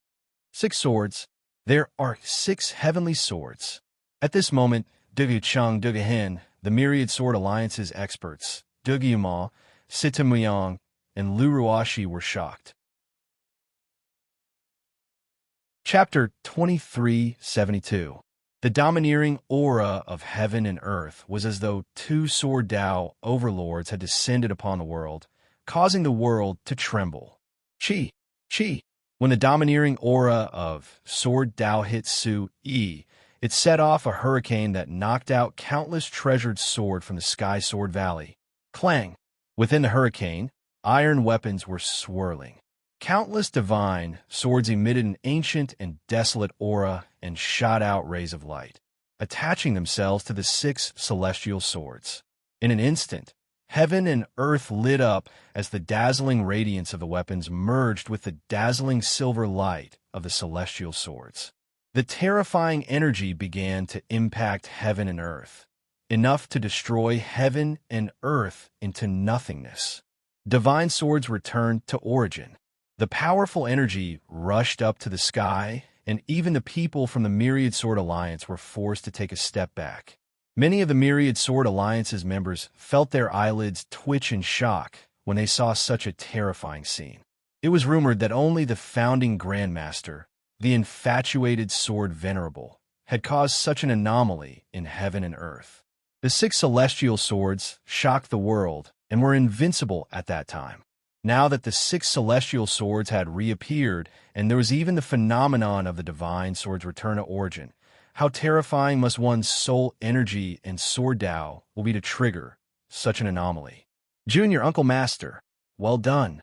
A: 6 swords. There are 6 heavenly swords. At this moment, Dugucheng, Duguhen, the Myriad Sword Alliance's experts, Dugu, Sitamuyang, and Lu Ruashi were shocked. Chapter 2372. The domineering aura of heaven and earth was as though 2 sword Tao overlords had descended upon the world, causing the world to tremble. Chi! Chi! When the domineering aura of sword Tao hit Su-Yi, it set off a hurricane that knocked out countless treasured sword from the Sky Sword Valley. Clang! Within the hurricane, iron weapons were swirling. Countless divine swords emitted an ancient and desolate aura and shot out rays of light, attaching themselves to the 6 celestial swords. In an instant, Heaven and earth lit up as the dazzling radiance of the weapons merged with the dazzling silver light of the celestial swords. The terrifying energy began to impact heaven and earth, enough to destroy heaven and earth into nothingness. Divine swords returned to origin. The powerful energy rushed up to the sky, and even the people from the Myriad Sword Alliance were forced to take a step back. Many of the Myriad Sword Alliance's members felt their eyelids twitch in shock when they saw such a terrifying scene. It was rumored that only the founding Grandmaster, the infatuated Sword Venerable, had caused such an anomaly in heaven and earth. The 6 celestial swords shocked the world and were invincible at that time. Now that the 6 celestial swords had reappeared, and there was even the phenomenon of the divine sword's return to origin, how terrifying must one's soul energy and sword Tao will be to trigger such an anomaly. Junior Uncle Master, well done.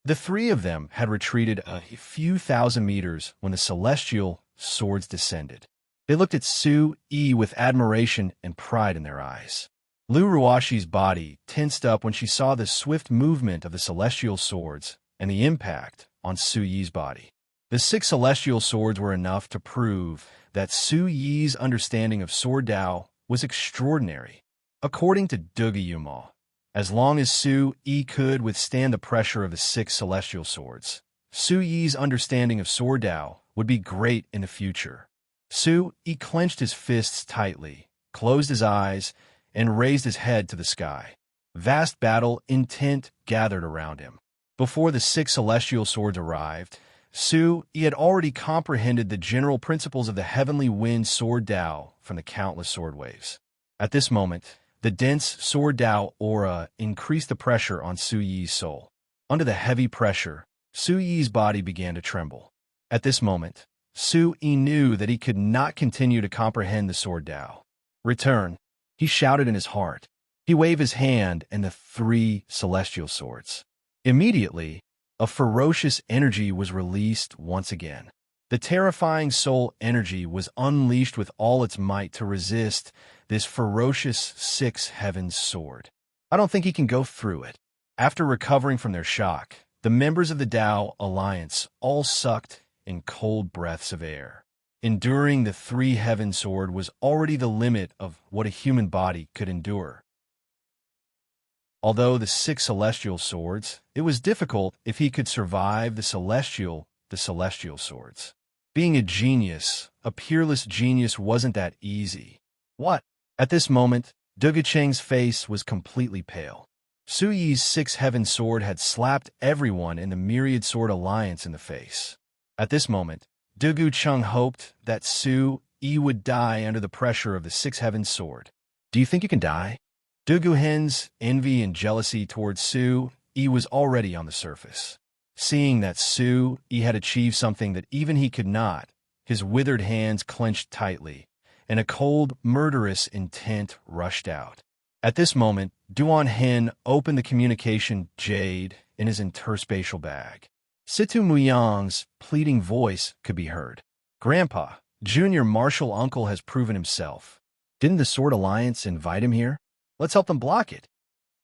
A: The 3 of them had retreated a few thousand meters when the celestial swords descended. They looked at Su-Yi with admiration and pride in their eyes. Lu Ruashi's body tensed up when she saw the swift movement of the celestial swords and the impact on Su-Yi's body. The 6 celestial swords were enough to prove that Su-Yi's understanding of sword Tao was extraordinary. According to Dugayumo, as long as Su-Yi could withstand the pressure of the 6 celestial swords, Su-Yi's understanding of sword Tao would be great in the future. Su-Yi clenched his fists tightly, closed his eyes, and raised his head to the sky. Vast battle intent gathered around him. Before the 6 celestial swords arrived, Su-Yi had already comprehended the general principles of the heavenly wind sword Tao from the countless sword waves. At this moment, the dense sword Tao aura increased the pressure on Su-Yi's soul. Under the heavy pressure, Su-Yi's body began to tremble. At this moment, Su-Yi knew that he could not continue to comprehend the sword Tao. Return, he shouted in his heart. He waved his hand and the 3 celestial swords. Immediately, a ferocious energy was released once again. The terrifying soul energy was unleashed with all its might to resist this ferocious 6 heavens sword. I don't think he can go through it. After recovering from their shock, the members of the Tao Alliance all sucked in cold breaths of air. Enduring the 3 heaven sword was already the limit of what a human body could endure. Although the 6 celestial swords, it was difficult if he could survive the celestial swords. Being a genius, a peerless genius, wasn't that easy. What? At this moment, Dugacheng's face was completely pale. Su-Yi's 6 heaven sword had slapped everyone in the Myriad Sword Alliance in the face. At this moment, Dugu Chung hoped that Su-Yi would die under the pressure of the 6 heaven sword. Do you think you can die? Dugu Hen's envy and jealousy towards Su-Yi was already on the surface. Seeing that Su-Yi had achieved something that even he could not, his withered hands clenched tightly, and a cold, murderous intent rushed out. At this moment, Duan Hen opened the communication jade in his interspatial bag. Situ Muyang's pleading voice could be heard. Grandpa, Junior Martial Uncle has proven himself. Didn't the Sword Alliance invite him here? Let's help them block it.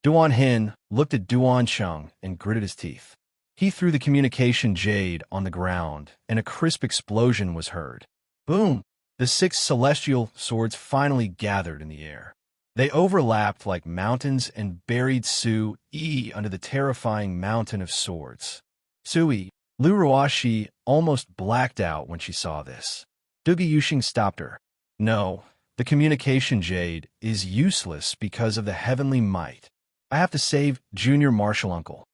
A: Duan Hen looked at Duan Chung and gritted his teeth. He threw the communication jade on the ground, and a crisp explosion was heard. Boom! The 6 celestial swords finally gathered in the air. They overlapped like mountains and buried Su-Yi under the terrifying mountain of swords. Su-Yi, Lu Ruashi almost blacked out when she saw this. Dugi Yuxing stopped her. No, the communication jade is useless because of the heavenly might. I have to save Junior Martial Uncle.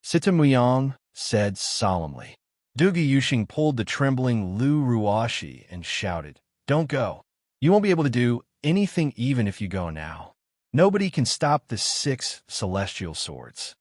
A: Sita Muyang said solemnly. Dugi Yuxing pulled the trembling Lu Ruashi and shouted, Don't go. You won't be able to do anything even if you go now. Nobody can stop the 6 celestial swords.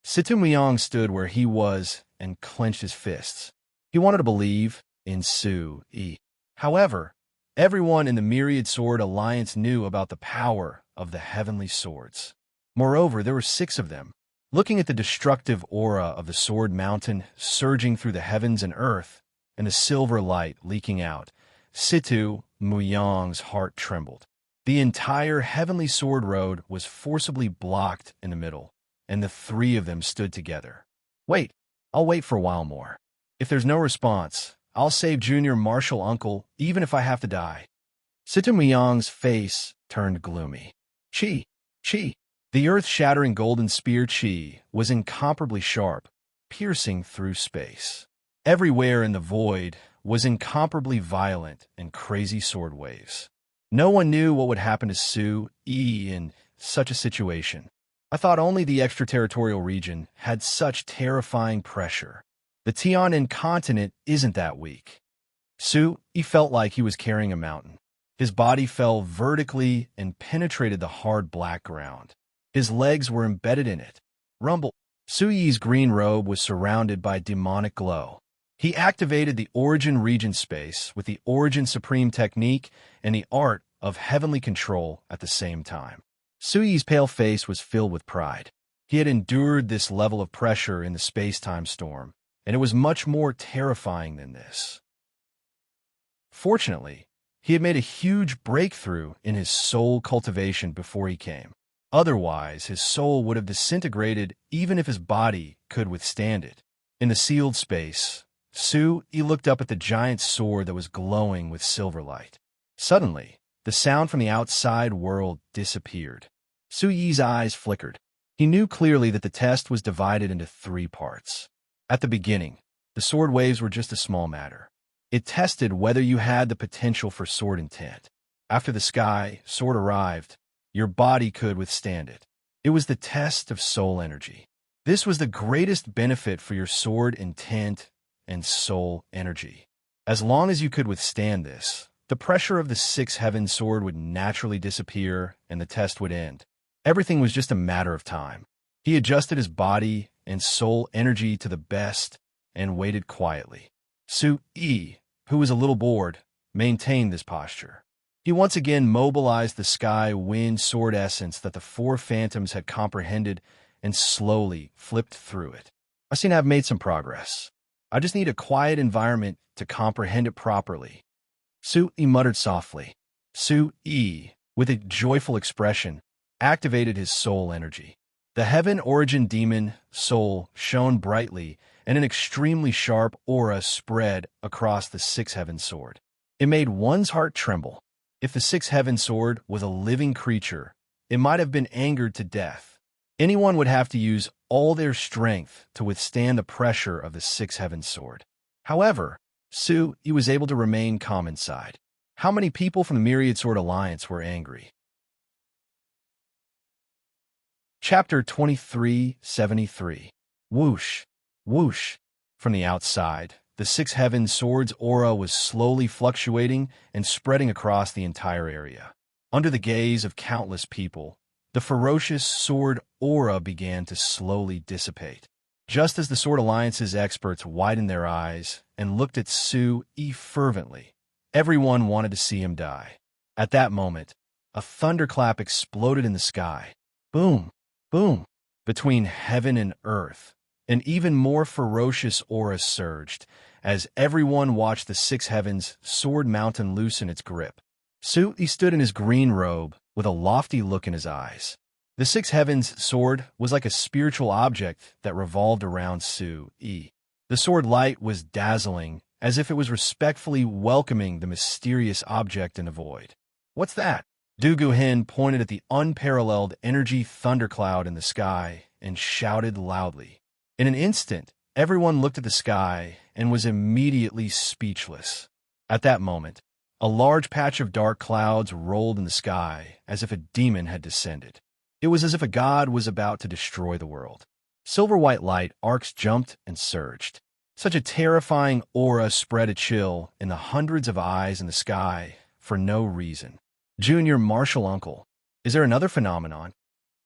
A: Sita Muyang stood where he was and clenched his fists. He wanted to believe in Su-Yi. However, everyone in the Myriad Sword Alliance knew about the power of the heavenly swords. Moreover, there were 6 of them. Looking at the destructive aura of the Sword Mountain surging through the heavens and earth, and the silver light leaking out, Situ Muyang's heart trembled. The entire heavenly sword road was forcibly blocked in the middle, and the three of them stood together. Wait, I'll wait for a while more. If there's no response, I'll save Junior Marshall Uncle even if I have to die. Sitamuyang's face turned gloomy. Chi, Chi. The earth-shattering golden spear Chi was incomparably sharp, piercing through space. Everywhere in the void was incomparably violent and crazy sword waves. No one knew what would happen to Su Yi in such a situation. I thought only the extraterritorial region had such terrifying pressure. The Tianan continent isn't that weak. Su Yi felt like he was carrying a mountain. His body fell vertically and penetrated the hard black ground. His legs were embedded in it. Rumble. Su Yi's green robe was surrounded by demonic glow. He activated the Origin Region space with the Origin Supreme technique and the art of heavenly control at the same time. Su Yi's pale face was filled with pride. He had endured this level of pressure in the space-time storm, and it was much more terrifying than this. Fortunately, he had made a huge breakthrough in his soul cultivation before he came. Otherwise, his soul would have disintegrated even if his body could withstand it. In the sealed space, Su Yi looked up at the giant sword that was glowing with silver light. Suddenly, the sound from the outside world disappeared. Su Yi's eyes flickered. He knew clearly that the test was divided into 3 parts. At the beginning, the sword waves were just a small matter. It tested whether you had the potential for sword intent. After the sky sword arrived, your body could withstand it. It was the test of soul energy. This was the greatest benefit for your sword intent and soul energy. As long as you could withstand this, the pressure of the 6 heaven sword would naturally disappear and the test would end. Everything was just a matter of time. He adjusted his body and soul energy to the best and waited quietly. Su Yi, who was a little bored, maintained this posture. He once again mobilized the sky wind sword essence that the 4 phantoms had comprehended and slowly flipped through it. I seem to have made some progress. I just need a quiet environment to comprehend it properly. Su Yi muttered softly. Su Yi, with a joyful expression, activated his soul energy. The heaven origin demon soul shone brightly, and an extremely sharp aura spread across the 6 heaven sword. It made one's heart tremble. If the 6 heaven sword was a living creature, it might have been angered to death. Anyone would have to use all their strength to withstand the pressure of the 6 heaven sword. However, Su Yi was able to remain calm inside. How many people from the Myriad Sword Alliance were angry? Chapter 2373. Whoosh, whoosh. From the outside, the 6 heaven sword's aura was slowly fluctuating and spreading across the entire area. Under the gaze of countless people, the ferocious sword aura began to slowly dissipate. Just as the Sword Alliance's experts widened their eyes and looked at Su Yi fervently, everyone wanted to see him die. At that moment, a thunderclap exploded in the sky. Boom, boom. Between heaven and earth, an even more ferocious aura surged as everyone watched the 6 heavens sword mountain loosen its grip. Su Yi stood in his green robe with a lofty look in his eyes. The 6 heavens sword was like a spiritual object that revolved around Su Yi. The sword light was dazzling, as if it was respectfully welcoming the mysterious object in the void. What's that? Du Guhen pointed at the unparalleled energy thundercloud in the sky and shouted loudly. In an instant, everyone looked at the sky and was immediately speechless. At that moment, a large patch of dark clouds rolled in the sky as if a demon had descended. It was as if a god was about to destroy the world. Silver-white light arcs jumped and surged. Such a terrifying aura spread a chill in the hundreds of eyes in the sky for no reason. Junior Marshall Uncle, is there another phenomenon?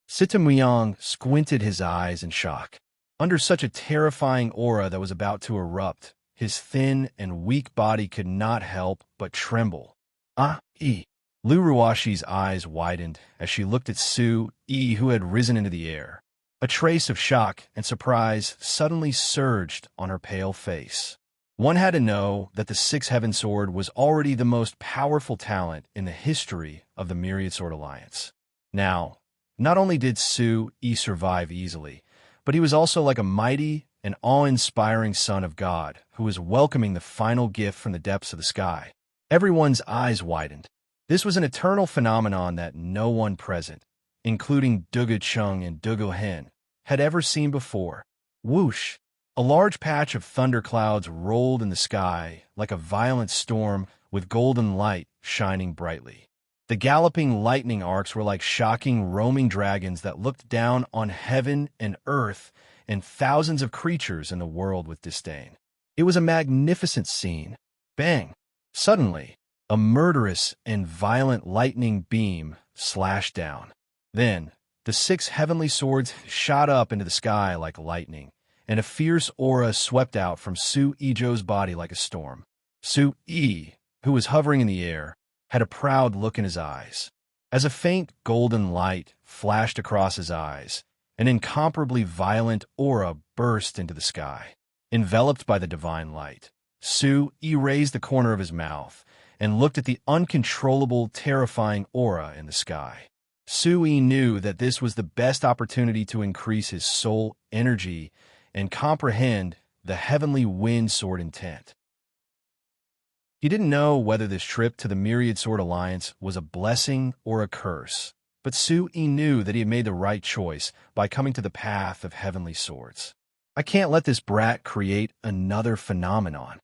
A: Sitamuyang squinted his eyes in shock. Under such a terrifying aura that was about to erupt, his thin and weak body could not help but tremble. Lu Ruashi's eyes widened as she looked at Su Yi, who had risen into the air. A trace of shock and surprise suddenly surged on her pale face. One had to know that the Six Heaven Sword was already the most powerful talent in the history of the Myriad Sword Alliance. Now, not only did Su-Yi survive easily, but he was also like a mighty and awe-inspiring son of God who was welcoming the final gift from the depths of the sky. Everyone's eyes widened. This was an eternal phenomenon that no one present, including Dugu Chung and Dugu Hen, had ever seen before. Whoosh! A large patch of thunderclouds rolled in the sky like a violent storm with golden light shining brightly. The galloping lightning arcs were like shocking roaming dragons that looked down on heaven and earth and thousands of creatures in the world with disdain. It was a magnificent scene. Bang! Suddenly, a murderous and violent lightning beam slashed down. Then, the six heavenly swords shot up into the sky like lightning, and a fierce aura swept out from Su-Yi-Jo's body like a storm. Su-Yi, who was hovering in the air, had a proud look in his eyes. As a faint golden light flashed across his eyes, an incomparably violent aura burst into the sky. Enveloped by the divine light, Su-Yi raised the corner of his mouth and looked at the uncontrollable, terrifying aura in the sky. Su-Yi knew that this was the best opportunity to increase his soul energy and comprehend the heavenly wind sword intent. He didn't know whether this trip to the Myriad Sword Alliance was a blessing or a curse, but Su-Yi knew that he had made the right choice by coming to the path of heavenly swords. I can't let this brat create another phenomenon.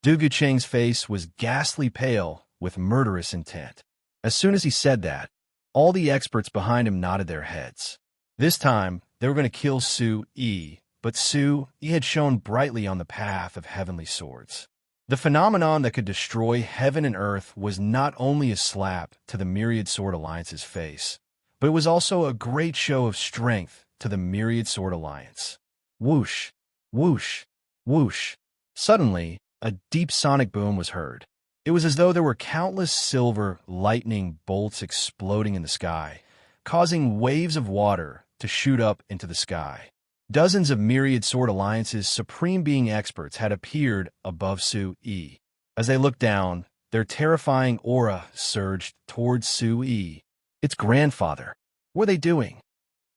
A: Dugu Cheng's face was ghastly pale with murderous intent. As soon as he said that, all the experts behind him nodded their heads. This time, they were going to kill Su-Yi, but Su-Yi had shone brightly on the path of heavenly swords. The phenomenon that could destroy heaven and earth was not only a slap to the Myriad Sword Alliance's face, but it was also a great show of strength to the Myriad Sword Alliance. Whoosh, whoosh, whoosh. Suddenly, a deep sonic boom was heard. It was as though there were countless silver lightning bolts exploding in the sky, causing waves of water to shoot up into the sky. Dozens of Myriad Sword Alliance's Supreme Being experts had appeared above Su-Yi. As they looked down, their terrifying aura surged towards Su-Yi. Its grandfather. What were they doing?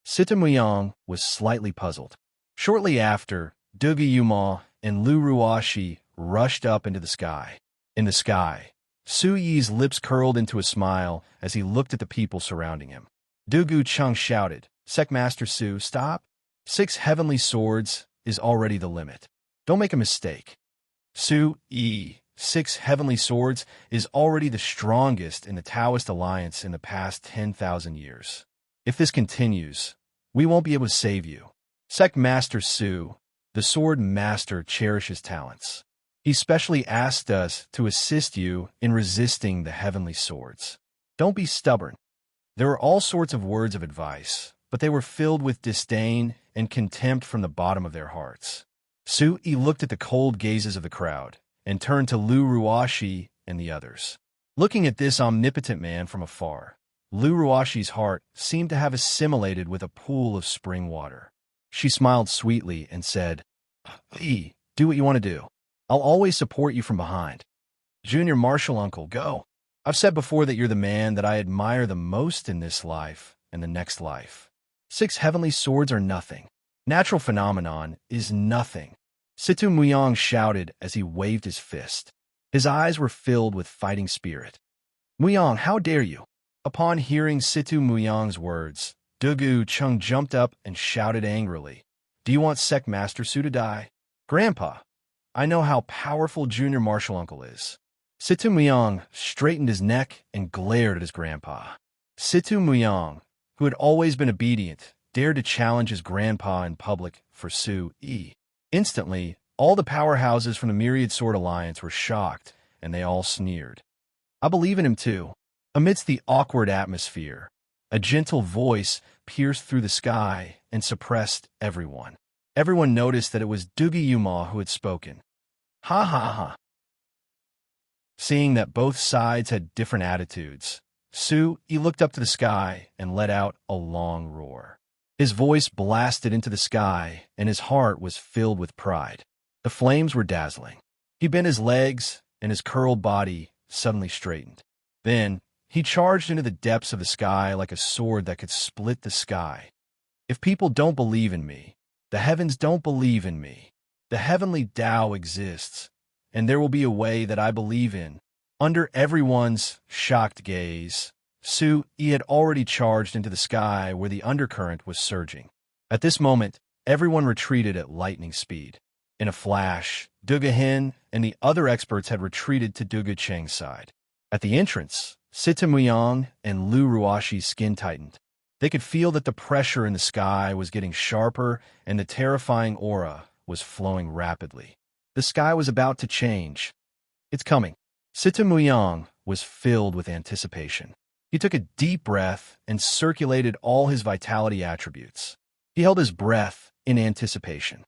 A: Sita Muyang was slightly puzzled. Shortly after, Dugu Yuma and Lu Ruashi rushed up into the sky. In the sky, Su-Yi's lips curled into a smile as he looked at the people surrounding him. Dugu Chung shouted, "Secmaster Su, stop! 6 heavenly swords is already the limit. Don't make a mistake. Su-Yi, 6 heavenly swords is already the strongest in the Taoist alliance in the past 10,000 years. If this continues, we won't be able to save you. Secmaster Su, the sword master, cherishes talents. He specially asked us to assist you in resisting the heavenly swords. Don't be stubborn." There were all sorts of words of advice, but they were filled with disdain and contempt from the bottom of their hearts. Su-Yi looked at the cold gazes of the crowd and turned to Lu Ruashi and the others. Looking at this omnipotent man from afar, Lu Ruashi's heart seemed to have assimilated with a pool of spring water. She smiled sweetly and said, "Yi, do what you want to do. I'll always support you from behind. Junior Marshal Uncle, go. I've said before that you're the man that I admire the most in this life and the next life. 6 heavenly swords are nothing. Natural phenomenon is nothing." Situ Muyang shouted as he waved his fist. His eyes were filled with fighting spirit. "Muyang, how dare you?" Upon hearing Situ Muyang's words, Dugu Chung jumped up and shouted angrily, "Do you want Secmaster Su to die? Grandpa, I know how powerful Junior Marshal Uncle is." Situ Muyang straightened his neck and glared at his grandpa. Situ Muyang, who had always been obedient, dared to challenge his grandpa in public for Su-Yi. Instantly, all the powerhouses from the Myriad Sword Alliance were shocked, and they all sneered. "I believe in him too." Amidst the awkward atmosphere, a gentle voice pierced through the sky and suppressed everyone. Everyone noticed that it was Dugu Yuma who had spoken. "Ha ha ha." Seeing that both sides had different attitudes, Su-Yi looked up to the sky and let out a long roar. His voice blasted into the sky, and his heart was filled with pride. The flames were dazzling. He bent his legs, and his curled body suddenly straightened. Then, he charged into the depths of the sky like a sword that could split the sky. If people don't believe in me, the heavens don't believe in me. The heavenly Tao exists, and there will be a way that I believe in. Under everyone's shocked gaze, Su-Yi had already charged into the sky where the undercurrent was surging. At this moment, everyone retreated at lightning speed. In a flash, Duga Hin and the other experts had retreated to Duga Cheng's side. At the entrance, Sita Muyang and Lu Ruashi's skin tightened. They could feel that the pressure in the sky was getting sharper and the terrifying aura was flowing rapidly. The sky was about to change. It's coming. Sita Muyang was filled with anticipation. He took a deep breath and circulated all his vitality attributes. He held his breath in anticipation.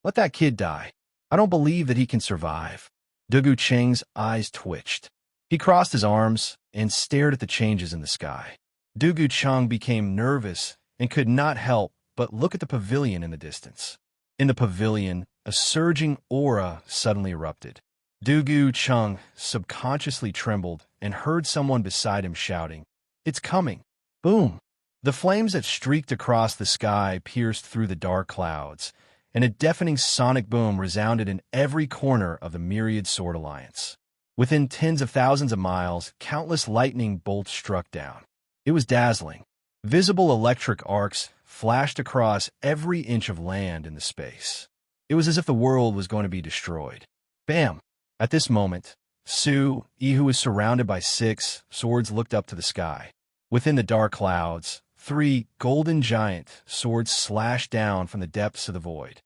A: Let that kid die. I don't believe that he can survive. Dugu Cheng's eyes twitched. He crossed his arms and stared at the changes in the sky. Dugu Cheng became nervous and could not help but look at the pavilion in the distance. In the pavilion, a surging aura suddenly erupted. Dugu Cheng subconsciously trembled and heard someone beside him shouting, "It's coming!" Boom! The flames that streaked across the sky pierced through the dark clouds, and a deafening sonic boom resounded in every corner of the myriad sword alliance. Within tens of thousands of miles, countless lightning bolts struck down. It was dazzling. Visible electric arcs flashed across every inch of land in the space. It was as if the world was going to be destroyed. Bam! At this moment, Su-Yi, who was surrounded by 6 swords, looked up to the sky. Within the dark clouds, 3 golden giant swords slashed down from the depths of the void.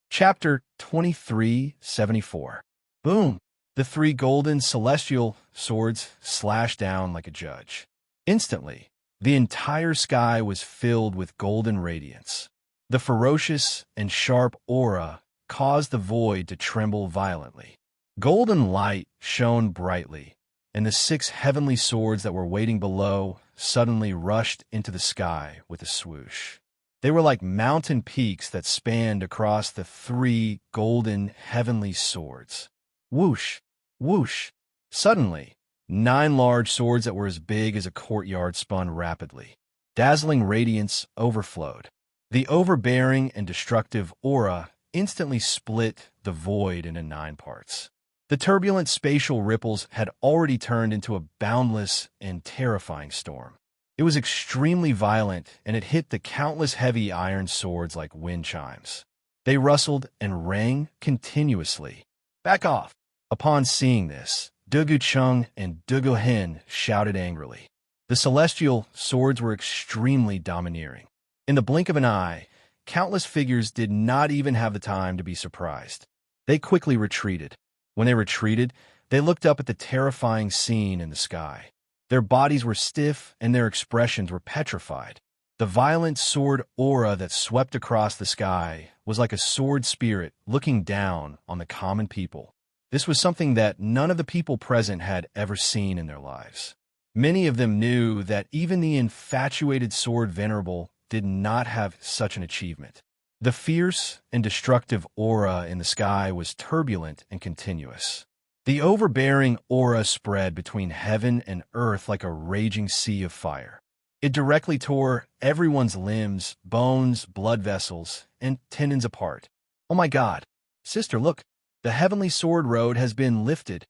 A: Chapter 2374. Boom! The 3 golden celestial swords slashed down like a judge. Instantly, the entire sky was filled with golden radiance. The ferocious and sharp aura caused the void to tremble violently. Golden light shone brightly, and the 6 heavenly swords that were waiting below suddenly rushed into the sky with a swoosh. They were like mountain peaks that spanned across the 3 golden heavenly swords. Whoosh! Whoosh! Suddenly, 9 large swords that were as big as a courtyard spun rapidly. Dazzling radiance overflowed. The overbearing and destructive aura instantly split the void into 9 parts. The turbulent spatial ripples had already turned into a boundless and terrifying storm. It was extremely violent, and it hit the countless heavy iron swords like wind chimes. They rustled and rang continuously. Back off! Upon seeing this, Dugu Cheng and Dugu Hin shouted angrily. The celestial swords were extremely domineering. In the blink of an eye, countless figures did not even have the time to be surprised. They quickly retreated. When they retreated, they looked up at the terrifying scene in the sky. Their bodies were stiff and their expressions were petrified. The violent sword aura that swept across the sky was like a sword spirit looking down on the common people. This was something that none of the people present had ever seen in their lives. Many of them knew that even the infatuated sword venerable did not have such an achievement. The fierce and destructive aura in the sky was turbulent and continuous. The overbearing aura spread between heaven and earth like a raging sea of fire. It directly tore everyone's limbs, bones, blood vessels, and tendons apart. Oh my God! Sister, look! The heavenly sword road has been lifted.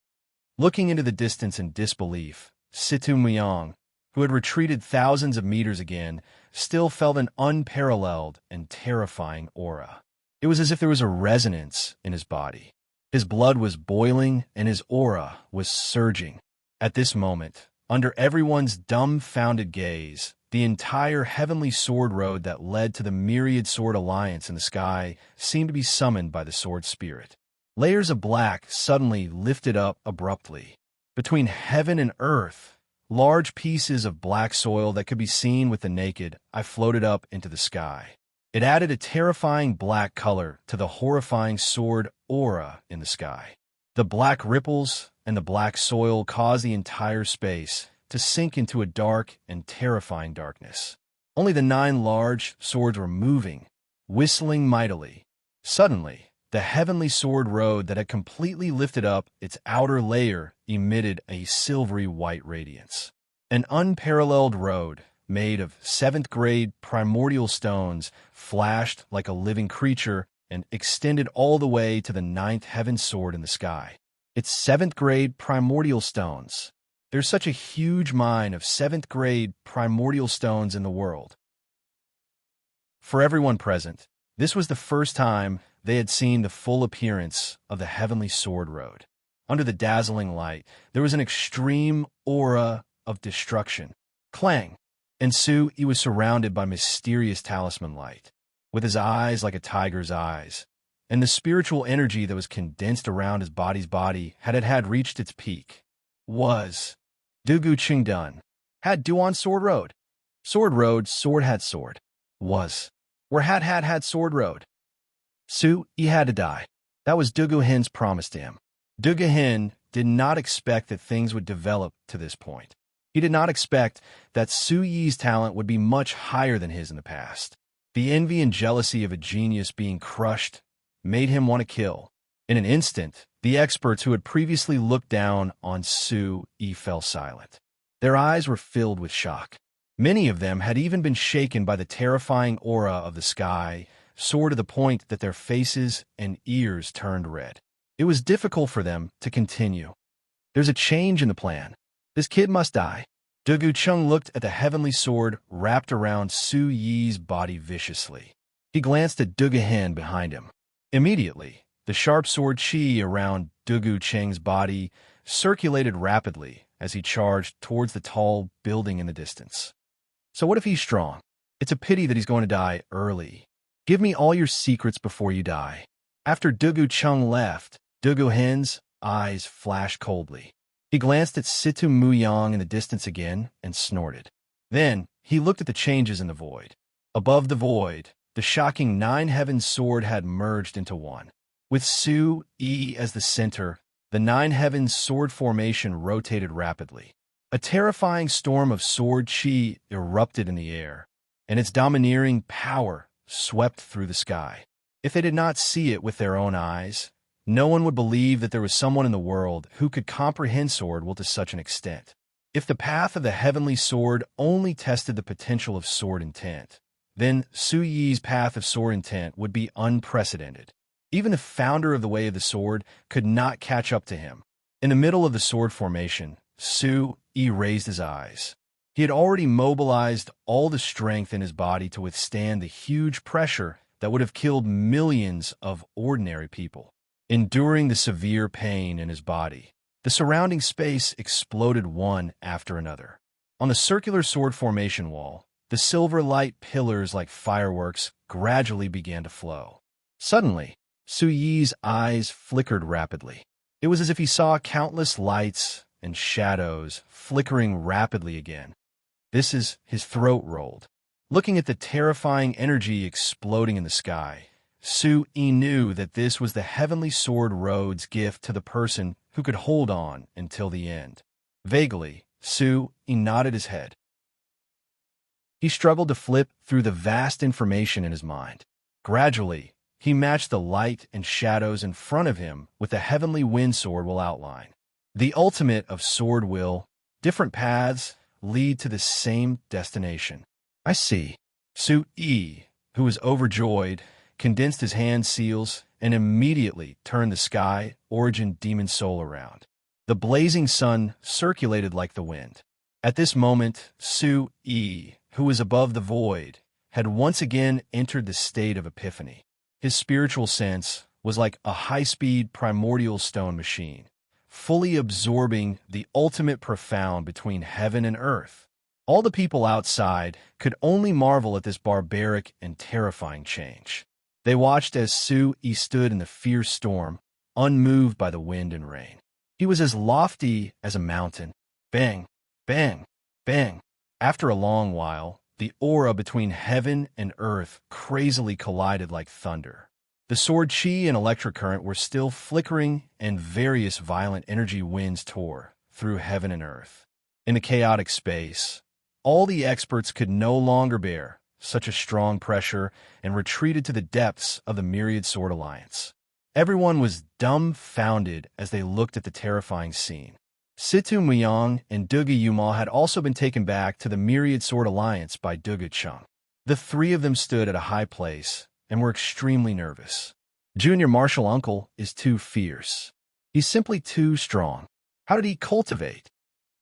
A: Looking into the distance in disbelief, Situ Muyang, who had retreated thousands of meters again, still felt an unparalleled and terrifying aura. It was as if there was a resonance in his body. His blood was boiling and his aura was surging. At this moment, under everyone's dumbfounded gaze, the entire heavenly sword road that led to the myriad sword alliance in the sky seemed to be summoned by the sword spirit. Layers of black suddenly lifted up abruptly. Between heaven and earth, large pieces of black soil that could be seen with the naked eye floated up into the sky. It added a terrifying black color to the horrifying sword aura in the sky. The black ripples and the black soil caused the entire space to sink into a dark and terrifying darkness. Only the 9 large swords were moving, whistling mightily. Suddenly, the heavenly sword road that had completely lifted up its outer layer emitted a silvery white radiance. An unparalleled road, made of 7th-grade primordial stones, flashed like a living creature and extended all the way to the 9th heaven sword in the sky. It's 7th-grade primordial stones. There's such a huge mine of 7th-grade primordial stones in the world. For everyone present, this was the first time they had seen the full appearance of the heavenly sword road. Under the dazzling light, there was an extreme aura of destruction. Clang! And Sui was surrounded by mysterious talisman light, with his eyes like a tiger's eyes, and the spiritual energy that was condensed around his body's body had reached its peak. Was Dugu Qingdun. Had Duan Sword Road. Sword Road, sword had sword. Was. Where had sword road. Sui had to die. That was Dugu Hin's promise to him. Dugu Hin did not expect that things would develop to this point. He did not expect that Sui's talent would be much higher than his in the past. The envy and jealousy of a genius being crushed made him want to kill. In an instant, the experts who had previously looked down on Sui fell silent. Their eyes were filled with shock. Many of them had even been shaken by the terrifying aura of the sky, sore to the point that their faces and ears turned red. It was difficult for them to continue. There's a change in the plan. This kid must die. Dugu Chung looked at the heavenly sword wrapped around Sui's body viciously. He glanced at Dugu Hin behind him. Immediately, the sharp sword qi around Dugu Cheng's body circulated rapidly as he charged towards the tall building in the distance. So what if he's strong? It's a pity that he's going to die early. Give me all your secrets before you die. After Dugu Chung left, Dugu Hin's eyes flashed coldly. He glanced at Situ Muyang in the distance again and snorted. Then he looked at the changes in the void. Above the void, the shocking 9 heavens sword had merged into one. With Sui as the center, the 9 heavens sword formation rotated rapidly. A terrifying storm of sword qi erupted in the air, and its domineering power swept through the sky. If they did not see it with their own eyes, no one would believe that there was someone in the world who could comprehend sword will to such an extent. If the path of the heavenly sword only tested the potential of sword intent, then Sui's path of sword intent would be unprecedented. Even the founder of the Way of the Sword could not catch up to him. In the middle of the sword formation, Sui raised his eyes. He had already mobilized all the strength in his body to withstand the huge pressure that would have killed millions of ordinary people. Enduring the severe pain in his body, the surrounding space exploded one after another. On the circular sword formation wall, the silver light pillars like fireworks gradually began to flow. Suddenly, Sui's eyes flickered rapidly. It was as if he saw countless lights and shadows flickering rapidly again. His throat rolled. Looking at the terrifying energy exploding in the sky, Sui knew that this was the heavenly sword road's gift to the person who could hold on until the end. Vaguely, Sui nodded his head. He struggled to flip through the vast information in his mind. Gradually, he matched the light and shadows in front of him with the heavenly wind sword will outline. The ultimate of sword will, different paths lead to the same destination. I see. Sui, who was overjoyed, condensed his hand seals and immediately turned the sky origin demon soul around. The blazing sun circulated like the wind. At this moment, Sui, who was above the void, had once again entered the state of epiphany. His spiritual sense was like a high-speed primordial stone machine, fully absorbing the ultimate profound between heaven and earth. All the people outside could only marvel at this barbaric and terrifying change. They watched as Sui stood in the fierce storm, unmoved by the wind and rain. He was as lofty as a mountain. Bang, bang, bang. After a long while, the aura between heaven and earth crazily collided like thunder. The sword qi and electric current were still flickering, and various violent energy winds tore through heaven and earth. In the chaotic space, all the experts could no longer bear such a strong pressure and retreated to the depths of the myriad sword alliance. Everyone was dumbfounded as they looked at the terrifying scene. Situ Muyang and Duga Yuma had also been taken back to the Myriad Sword Alliance by Duga Chung. The three of them stood at a high place and were extremely nervous. Junior Martial Uncle is too fierce. He's simply too strong. How did he cultivate?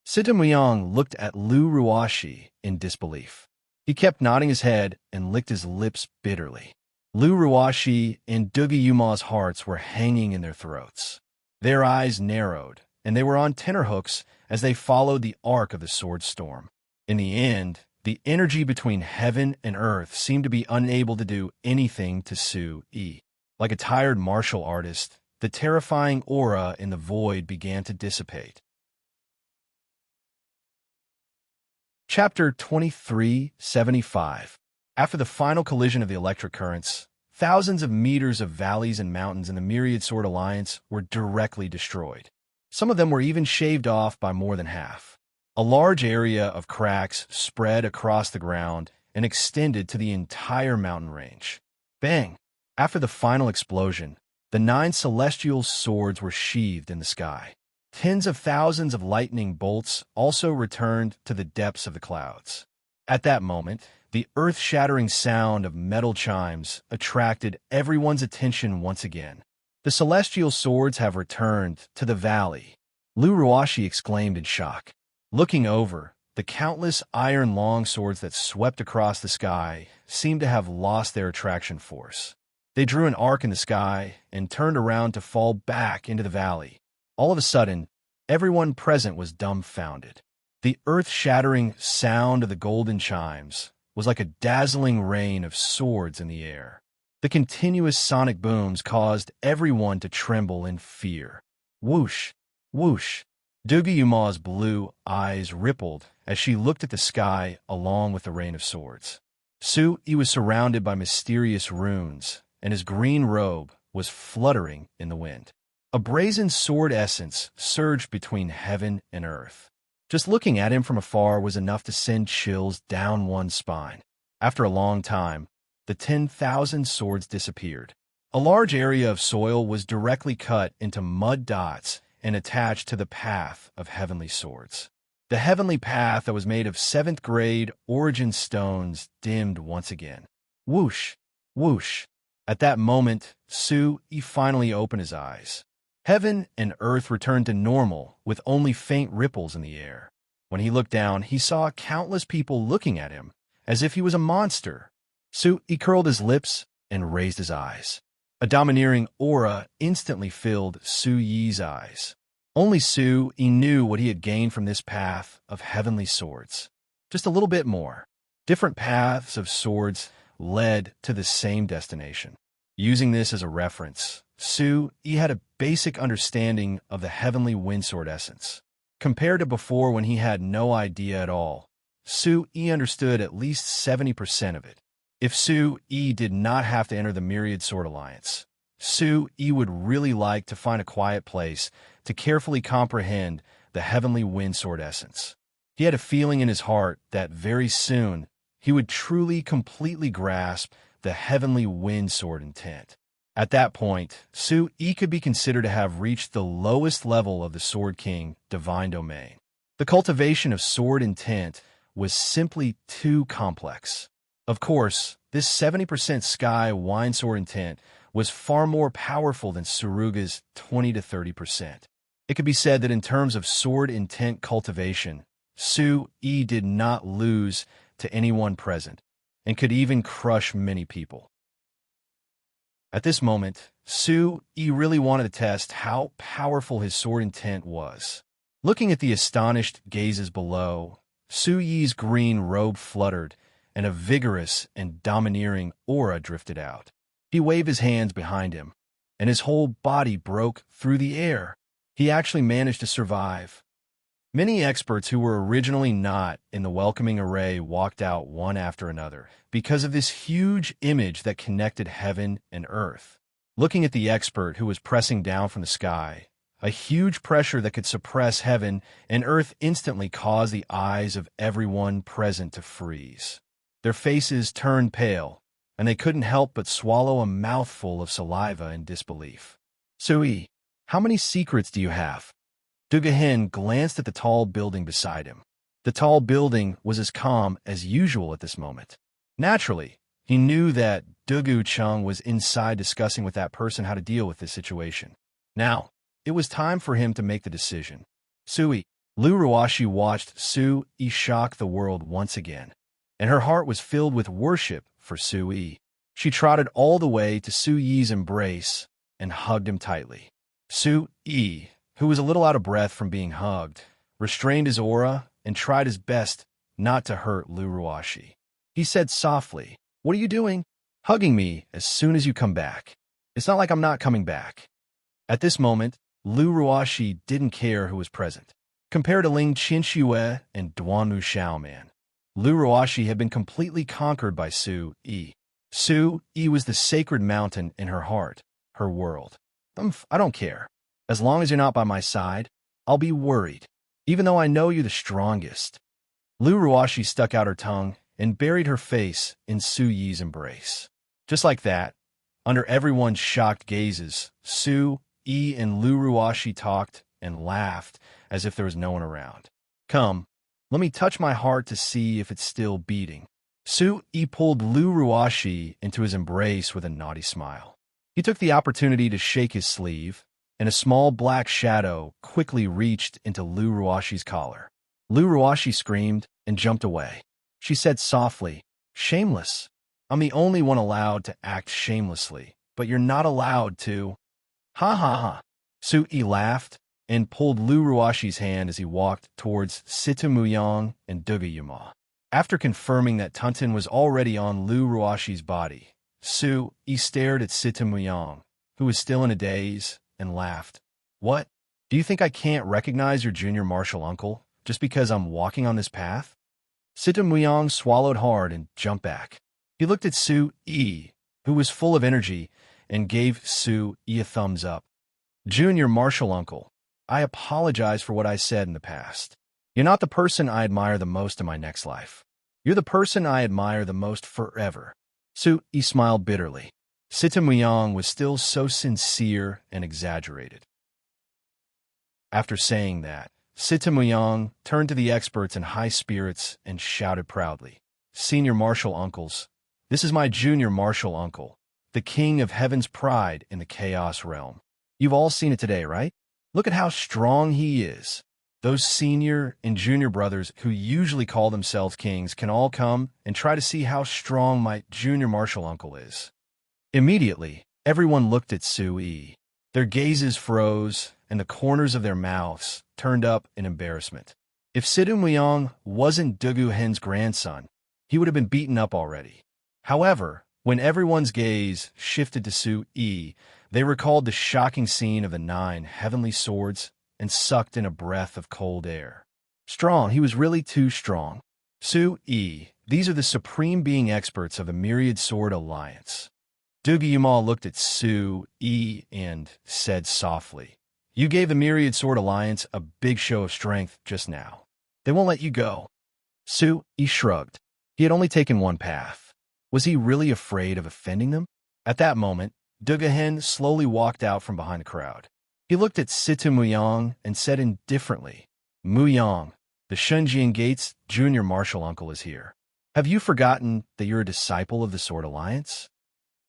A: Situ Muyang looked at Lu Ruashi in disbelief. He kept nodding his head and licked his lips bitterly. Lu Ruashi and Duga Yuma's hearts were hanging in their throats. Their eyes narrowed, and they were on tenterhooks as they followed the arc of the sword storm. In the end, the energy between heaven and earth seemed to be unable to do anything to Su Yi. Like a tired martial artist, the terrifying aura in the void began to dissipate. Chapter 2375. After the final collision of the electric currents, thousands of meters of valleys and mountains in the Myriad Sword Alliance were directly destroyed. Some of them were even shaved off by more than half. A large area of cracks spread across the ground and extended to the entire mountain range. Bang! After the final explosion, the 9 celestial swords were sheathed in the sky. Tens of thousands of lightning bolts also returned to the depths of the clouds. At that moment, the earth-shattering sound of metal chimes attracted everyone's attention once again. The celestial swords have returned to the valley, Lu Ruashi exclaimed in shock. Looking over, the countless iron longswords that swept across the sky seemed to have lost their attraction force. They drew an arc in the sky and turned around to fall back into the valley. All of a sudden, everyone present was dumbfounded. The earth-shattering sound of the golden chimes was like a dazzling rain of swords in the air. The continuous sonic booms caused everyone to tremble in fear. Whoosh! Whoosh! Duga Yuma's blue eyes rippled as she looked at the sky along with the rain of swords. Su Yi was surrounded by mysterious runes, and his green robe was fluttering in the wind. A brazen sword essence surged between heaven and earth. Just looking at him from afar was enough to send chills down one's spine. After a long time, the 10,000 swords disappeared. A large area of soil was directly cut into mud dots and attached to the path of heavenly swords. The heavenly path that was made of 7th grade origin stones dimmed once again. Whoosh! Whoosh! At that moment, Su Yi finally opened his eyes. Heaven and earth returned to normal with only faint ripples in the air. When he looked down, he saw countless people looking at him as if he was a monster. Su Yi curled his lips and raised his eyes. A domineering aura instantly filled Su Yi's eyes. Only Su Yi knew what he had gained from this path of heavenly swords. Just a little bit more. Different paths of swords led to the same destination. Using this as a reference, Su Yi had a basic understanding of the heavenly windsword essence. Compared to before when he had no idea at all, Su Yi understood at least 70% of it. If Su Yi did not have to enter the Myriad Sword Alliance, Su Yi would really like to find a quiet place to carefully comprehend the heavenly windsword essence. He had a feeling in his heart that very soon he would truly completely grasp the heavenly windsword intent. At that point, Su Yi could be considered to have reached the lowest level of the Sword King divine domain. The cultivation of sword intent was simply too complex. Of course, this 70% sky wine sword intent was far more powerful than Suruga's 20 to 30%. It could be said that in terms of sword intent cultivation, Su Yi did not lose to anyone present, and could even crush many people. At this moment, Su Yi really wanted to test how powerful his sword intent was. Looking at the astonished gazes below, Su Yi's green robe fluttered, and a vigorous and domineering aura drifted out. He waved his hands behind him, and his whole body broke through the air. He actually managed to survive. Many experts who were originally not in the welcoming array walked out one after another because of this huge image that connected heaven and earth. Looking at the expert who was pressing down from the sky, a huge pressure that could suppress heaven and earth instantly caused the eyes of everyone present to freeze. Their faces turned pale, and they couldn't help but swallow a mouthful of saliva in disbelief. Sui, how many secrets do you have? Dugahin glanced at the tall building beside him. The tall building was as calm as usual at this moment. Naturally, he knew that Dugu Chung was inside discussing with that person how to deal with this situation. Now, it was time for him to make the decision. Sui, Lu Ruashi watched Sui shock the world once again, and her heart was filled with worship for Sui. She trotted all the way to Sui's embrace and hugged him tightly. Sui, who was a little out of breath from being hugged, restrained his aura and tried his best not to hurt Lu Ruashi. He said softly, "What are you doing?" "Hugging me as soon as you come back. It's not like I'm not coming back." At this moment, Lu Ruashi didn't care who was present. Compared to Ling Qinxue and Duanmu Xiaoman, Lu Ruashi had been completely conquered by Sui. Sui was the sacred mountain in her heart, her world. I don't care. As long as you're not by my side, I'll be worried, even though I know you're the strongest. Lu Ruashi stuck out her tongue and buried her face in Sui's embrace. Just like that, under everyone's shocked gazes, Sui and Lu Ruashi talked and laughed as if there was no one around. "Come, let me touch my heart to see if it's still beating." Sui pulled Lu Ruashi into his embrace with a naughty smile. He took the opportunity to shake his sleeve, and a small black shadow quickly reached into Lu Ruashi's collar. Lu Ruashi screamed and jumped away. She said softly, "Shameless. I'm the only one allowed to act shamelessly, but you're not allowed to." "Ha ha ha." Sui laughed and pulled Lu Ruashi's hand as he walked towards Situmuyang and Dugayuma. After confirming that Tuntin was already on Lu Ruashi's body, Sui stared at Situmuyang, who was still in a daze, and laughed. "What? Do you think I can't recognize your junior martial uncle just because I'm walking on this path?" Situmuyang swallowed hard and jumped back. He looked at Sui, who was full of energy, and gave Sui a thumbs up. "Junior martial uncle, I apologize for what I said in the past. You're not the person I admire the most in my next life. You're the person I admire the most forever." Sui smiled bitterly. Situmuyang was still so sincere and exaggerated. After saying that, Situmuyang turned to the experts in high spirits and shouted proudly, "Senior martial uncles, this is my junior martial uncle, the king of heaven's pride in the chaos realm. You've all seen it today, right? Look at how strong he is. Those senior and junior brothers who usually call themselves kings can all come and try to see how strong my junior martial uncle is." Immediately, everyone looked at Sui. Their gazes froze, and the corners of their mouths turned up in embarrassment. If Situmuyang wasn't Dugu Hen's grandson, he would have been beaten up already. However, when everyone's gaze shifted to Sui, they recalled the shocking scene of the 9 heavenly swords and sucked in a breath of cold air. Strong, he was really too strong. Sui, these are the supreme being experts of the Myriad Sword Alliance. Dugayuma looked at Sui and said softly, "You gave the Myriad Sword Alliance a big show of strength just now. They won't let you go." Sui shrugged. He had only taken one path. Was he really afraid of offending them? At that moment, Dugahen slowly walked out from behind the crowd. He looked at Situmuyang and said indifferently, "Muyang, the Shunjian Gates junior martial uncle is here. Have you forgotten that you're a disciple of the Sword Alliance?"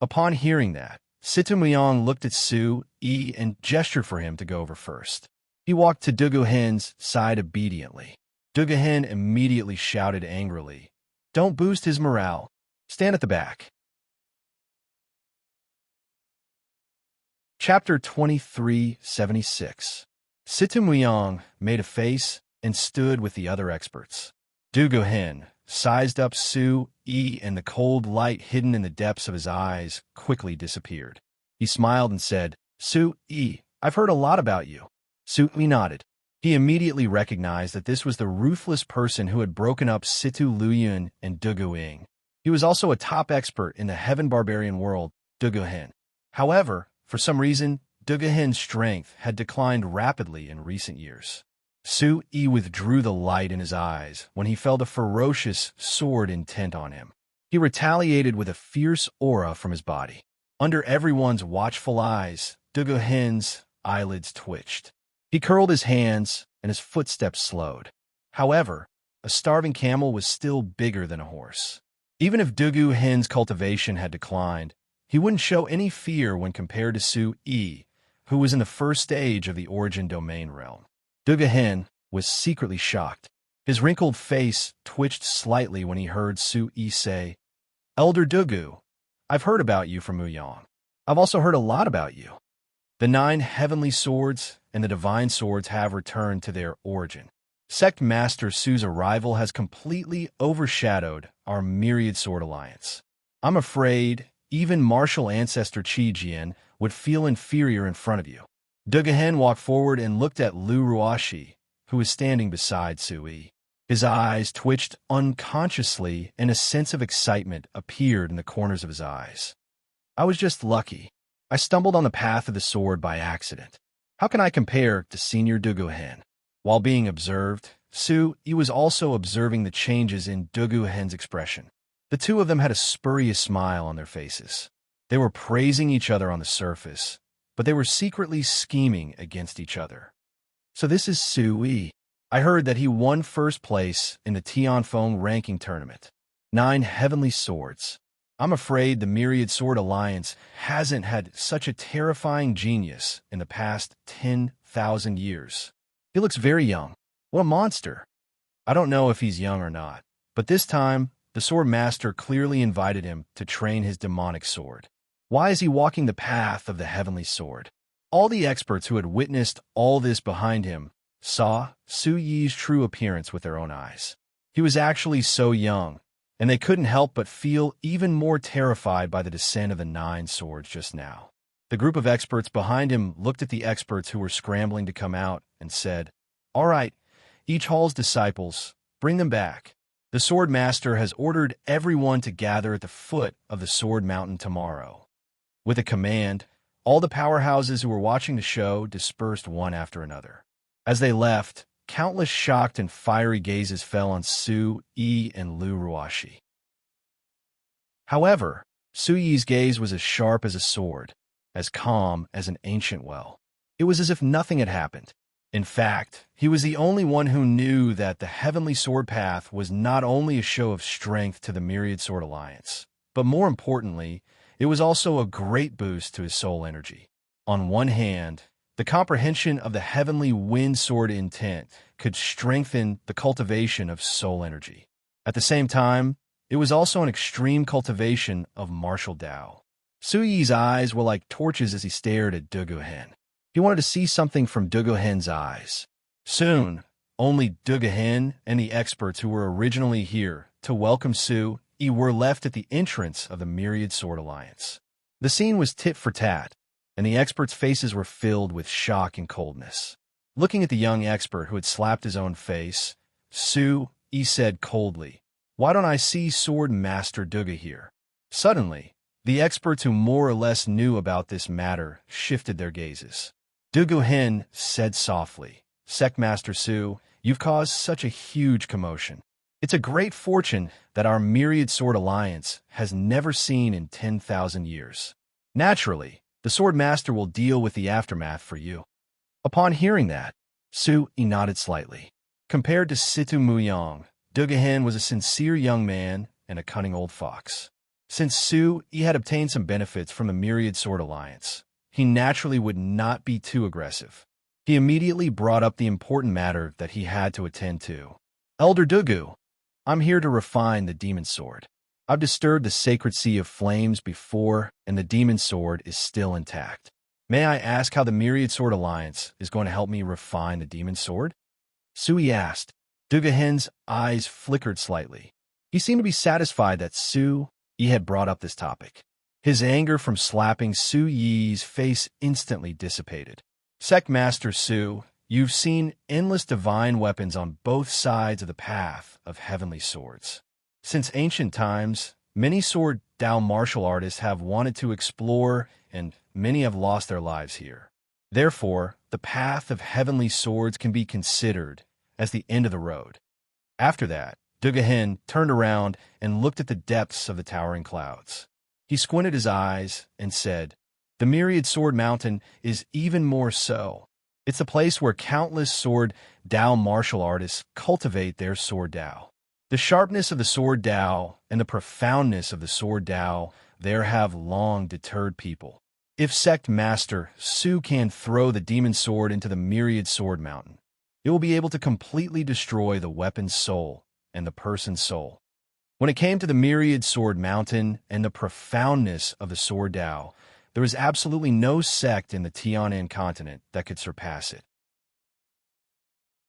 A: Upon hearing that, Situmuyang looked at Sui and gestured for him to go over first. He walked to Dugahen's side obediently. Dugahen immediately shouted angrily, "Don't boost his morale. Stand at the back." Chapter 2376. Situmuyang made a face and stood with the other experts. Dugahen sized up Sui, and the cold light hidden in the depths of his eyes quickly disappeared. He smiled and said, "Sui, I've heard a lot about you." Sui nodded. He immediately recognized that this was the ruthless person who had broken up Situ Luyun and Duguing. He was also a top expert in the heaven barbarian world, Duguhen. However, for some reason, Dugahen's strength had declined rapidly in recent years. Sui withdrew the light in his eyes when he felt a ferocious sword intent on him. He retaliated with a fierce aura from his body. Under everyone's watchful eyes, Duguhen's eyelids twitched. He curled his hands, and his footsteps slowed. However, a starving camel was still bigger than a horse. Even if Duguhen's cultivation had declined, he wouldn't show any fear when compared to Su-yi, who was in the first stage of the origin domain realm. Duguhen was secretly shocked. His wrinkled face twitched slightly when he heard Su-yi say, "Elder Dugu, I've heard about you from Muyang. I've also heard a lot about you. The 9 heavenly swords and the divine swords have returned to their origin. Sect Master Su's arrival has completely overshadowed our myriad sword alliance. I'm afraid even martial ancestor Qi Jian would feel inferior in front of you." Duguhen walked forward and looked at Lu Ruashi, who was standing beside Sui. His eyes twitched unconsciously, and a sense of excitement appeared in the corners of his eyes. "I was just lucky. I stumbled on the path of the sword by accident. How can I compare to Senior Duguhen?" While being observed, Su-yi was also observing the changes in Duguhen's expression. The two of them had a spurious smile on their faces. They were praising each other on the surface, but they were secretly scheming against each other. "So this is Su-yi. I heard that he won first place in the Tianfeng ranking tournament. 9 heavenly swords. I'm afraid the Myriad Sword Alliance hasn't had such a terrifying genius in the past 10,000 years. He looks very young. What a monster." I don't know if he's young or not, but this time, the sword master clearly invited him to train his demonic sword. Why is he walking the path of the heavenly sword? All the experts who had witnessed all this behind him saw Su-yi's true appearance with their own eyes. He was actually so young, and they couldn't help but feel even more terrified by the descent of the 9 swords just now. The group of experts behind him looked at the experts who were scrambling to come out and said, "All right, each hall's disciples, bring them back. The sword master has ordered everyone to gather at the foot of the sword mountain tomorrow." With a command, all the powerhouses who were watching the show dispersed one after another. As they left, countless shocked and fiery gazes fell on Su-yi and Lu Ruashi. However, Su-yi's gaze was as sharp as a sword, as calm as an ancient well. It was as if nothing had happened. In fact, he was the only one who knew that the Heavenly Sword Path was not only a show of strength to the Myriad Sword Alliance, but more importantly, it was also a great boost to his soul energy. On one hand, the comprehension of the Heavenly Wind Sword intent could strengthen the cultivation of soul energy. At the same time, it was also an extreme cultivation of martial Tao. Su-yi's eyes were like torches as he stared at Duguhen. He wanted to see something from Duguhen's eyes. Soon, only Duguhen and the experts who were originally here to welcome Su-yi were left at the entrance of the Myriad Sword Alliance. The scene was tit for tat, and the experts' faces were filled with shock and coldness. Looking at the young expert who had slapped his own face, Su-yi said coldly, "Why don't I see Sword Master Dugu here?" Suddenly, the experts who more or less knew about this matter shifted their gazes. Duguhen said softly, "Sect Master Su, you've caused such a huge commotion. It's a great fortune that our Myriad Sword Alliance has never seen in 10,000 years. Naturally, the Sword Master will deal with the aftermath for you." Upon hearing that, Su-yi nodded slightly. Compared to Situ Muyang, Duguhen was a sincere young man and a cunning old fox. Since Su-yi had obtained some benefits from the Myriad Sword Alliance, he naturally would not be too aggressive. He immediately brought up the important matter that he had to attend to. "Elder Dugu, I'm here to refine the demon sword. I've disturbed the sacred sea of flames before, and the demon sword is still intact. May I ask how the Myriad Sword Alliance is going to help me refine the demon sword?" Su-yi asked. Duguhen's eyes flickered slightly. He seemed to be satisfied that Su-yi had brought up this topic. His anger from slapping Su-yi's face instantly dissipated. "Sect Master Su, you've seen endless divine weapons on both sides of the path of heavenly swords. Since ancient times, many sword Tao martial artists have wanted to explore, and many have lost their lives here. Therefore, the path of heavenly swords can be considered as the end of the road." After that, Duguhen turned around and looked at the depths of the towering clouds. He squinted his eyes and said, The Myriad Sword Mountain is even more so. It's a place where countless sword Dao martial artists cultivate their sword Dao. The sharpness of the sword Dao and the profoundness of the sword Dao there have long deterred people. If Sect Master Su can throw the demon sword into the Myriad Sword Mountain, it will be able to completely destroy the weapon's soul and the person's soul. When it came to the Myriad Sword Mountain and the profoundness of the sword Dao, there was absolutely no sect in the Tianan continent that could surpass it.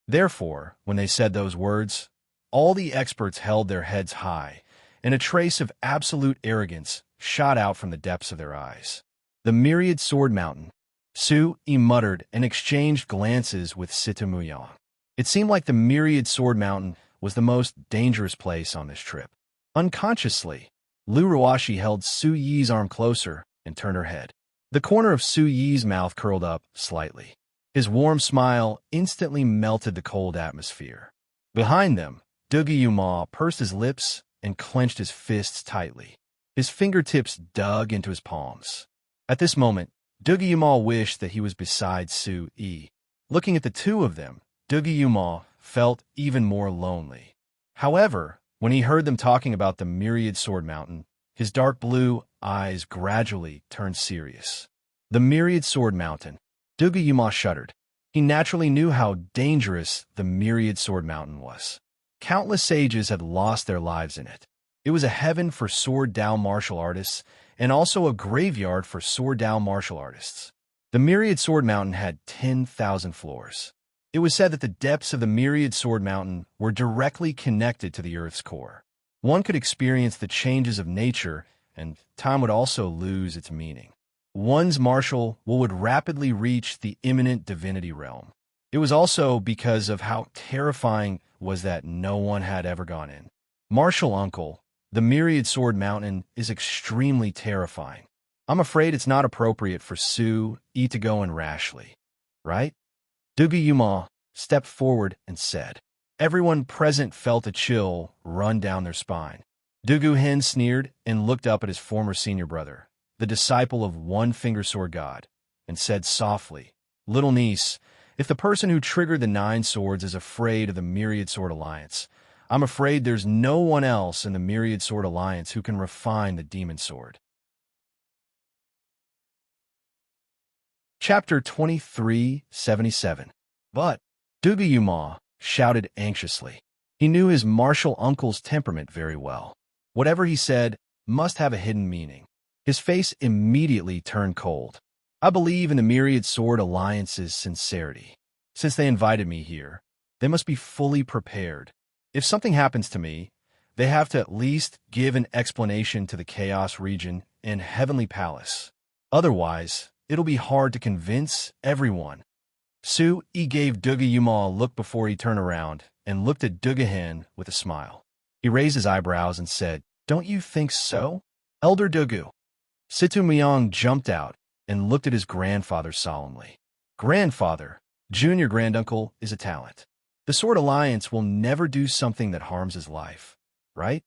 A: Therefore, when they said those words, all the experts held their heads high, and a trace of absolute arrogance shot out from the depths of their eyes. The Myriad Sword Mountain. Su Yi muttered and exchanged glances with Sitamuyang. It seemed like the Myriad Sword Mountain was the most dangerous place on this trip. Unconsciously, Lu Ruashi held Su Yi's arm closer and turned her head. The corner of Su Yi's mouth curled up slightly. His warm smile instantly melted the cold atmosphere. Behind them, Dugayuma pursed his lips and clenched his fists tightly. His fingertips dug into his palms. At this moment, Dugayuma wished that he was beside Su Yi. Looking at the two of them, Dugayuma felt even more lonely. However, when he heard them talking about the Myriad Sword Mountain, his dark blue eyes gradually turned serious. The Myriad Sword Mountain. Dugayuma shuddered. He naturally knew how dangerous the Myriad Sword Mountain was. Countless sages had lost their lives in it. It was a heaven for sword Dao martial artists and also a graveyard for sword Dao martial artists. The Myriad Sword Mountain had 10,000 floors. It was said that the depths of the Myriad Sword Mountain were directly connected to the Earth's core. One could experience the changes of nature, and time would also lose its meaning. One's martial will would rapidly reach the imminent divinity realm. It was also because of how terrifying was that no one had ever gone in. Martial uncle, the Myriad Sword Mountain is extremely terrifying. I'm afraid it's not appropriate for Su Yi to go in rashly, right? Dugayuma stepped forward and said. Everyone present felt a chill run down their spine. Dugu Hen sneered and looked up at his former senior brother, the disciple of One Finger Sword God, and said softly, "Little niece, if the person who triggered the 9 swords is afraid of the Myriad Sword Alliance, I'm afraid there's no one else in the Myriad Sword Alliance who can refine the demon sword." Chapter 2377. But Dugayuma shouted anxiously. He knew his martial uncle's temperament very well. Whatever he said must have a hidden meaning. His face immediately turned cold. I believe in the Myriad Sword Alliance's sincerity. Since they invited me here, they must be fully prepared. If something happens to me, they have to at least give an explanation to the Chaos region and Heavenly Palace. Otherwise, it'll be hard to convince everyone. Su Yi gave Dugayuma a look before he turned around and looked at Dugahen with a smile. He raised his eyebrows and said, "Don't you think so, Elder Dugu?" Situmyang jumped out and looked at his grandfather solemnly. "Grandfather, junior granduncle is a talent. The Sword Alliance will never do something that harms his life, right?"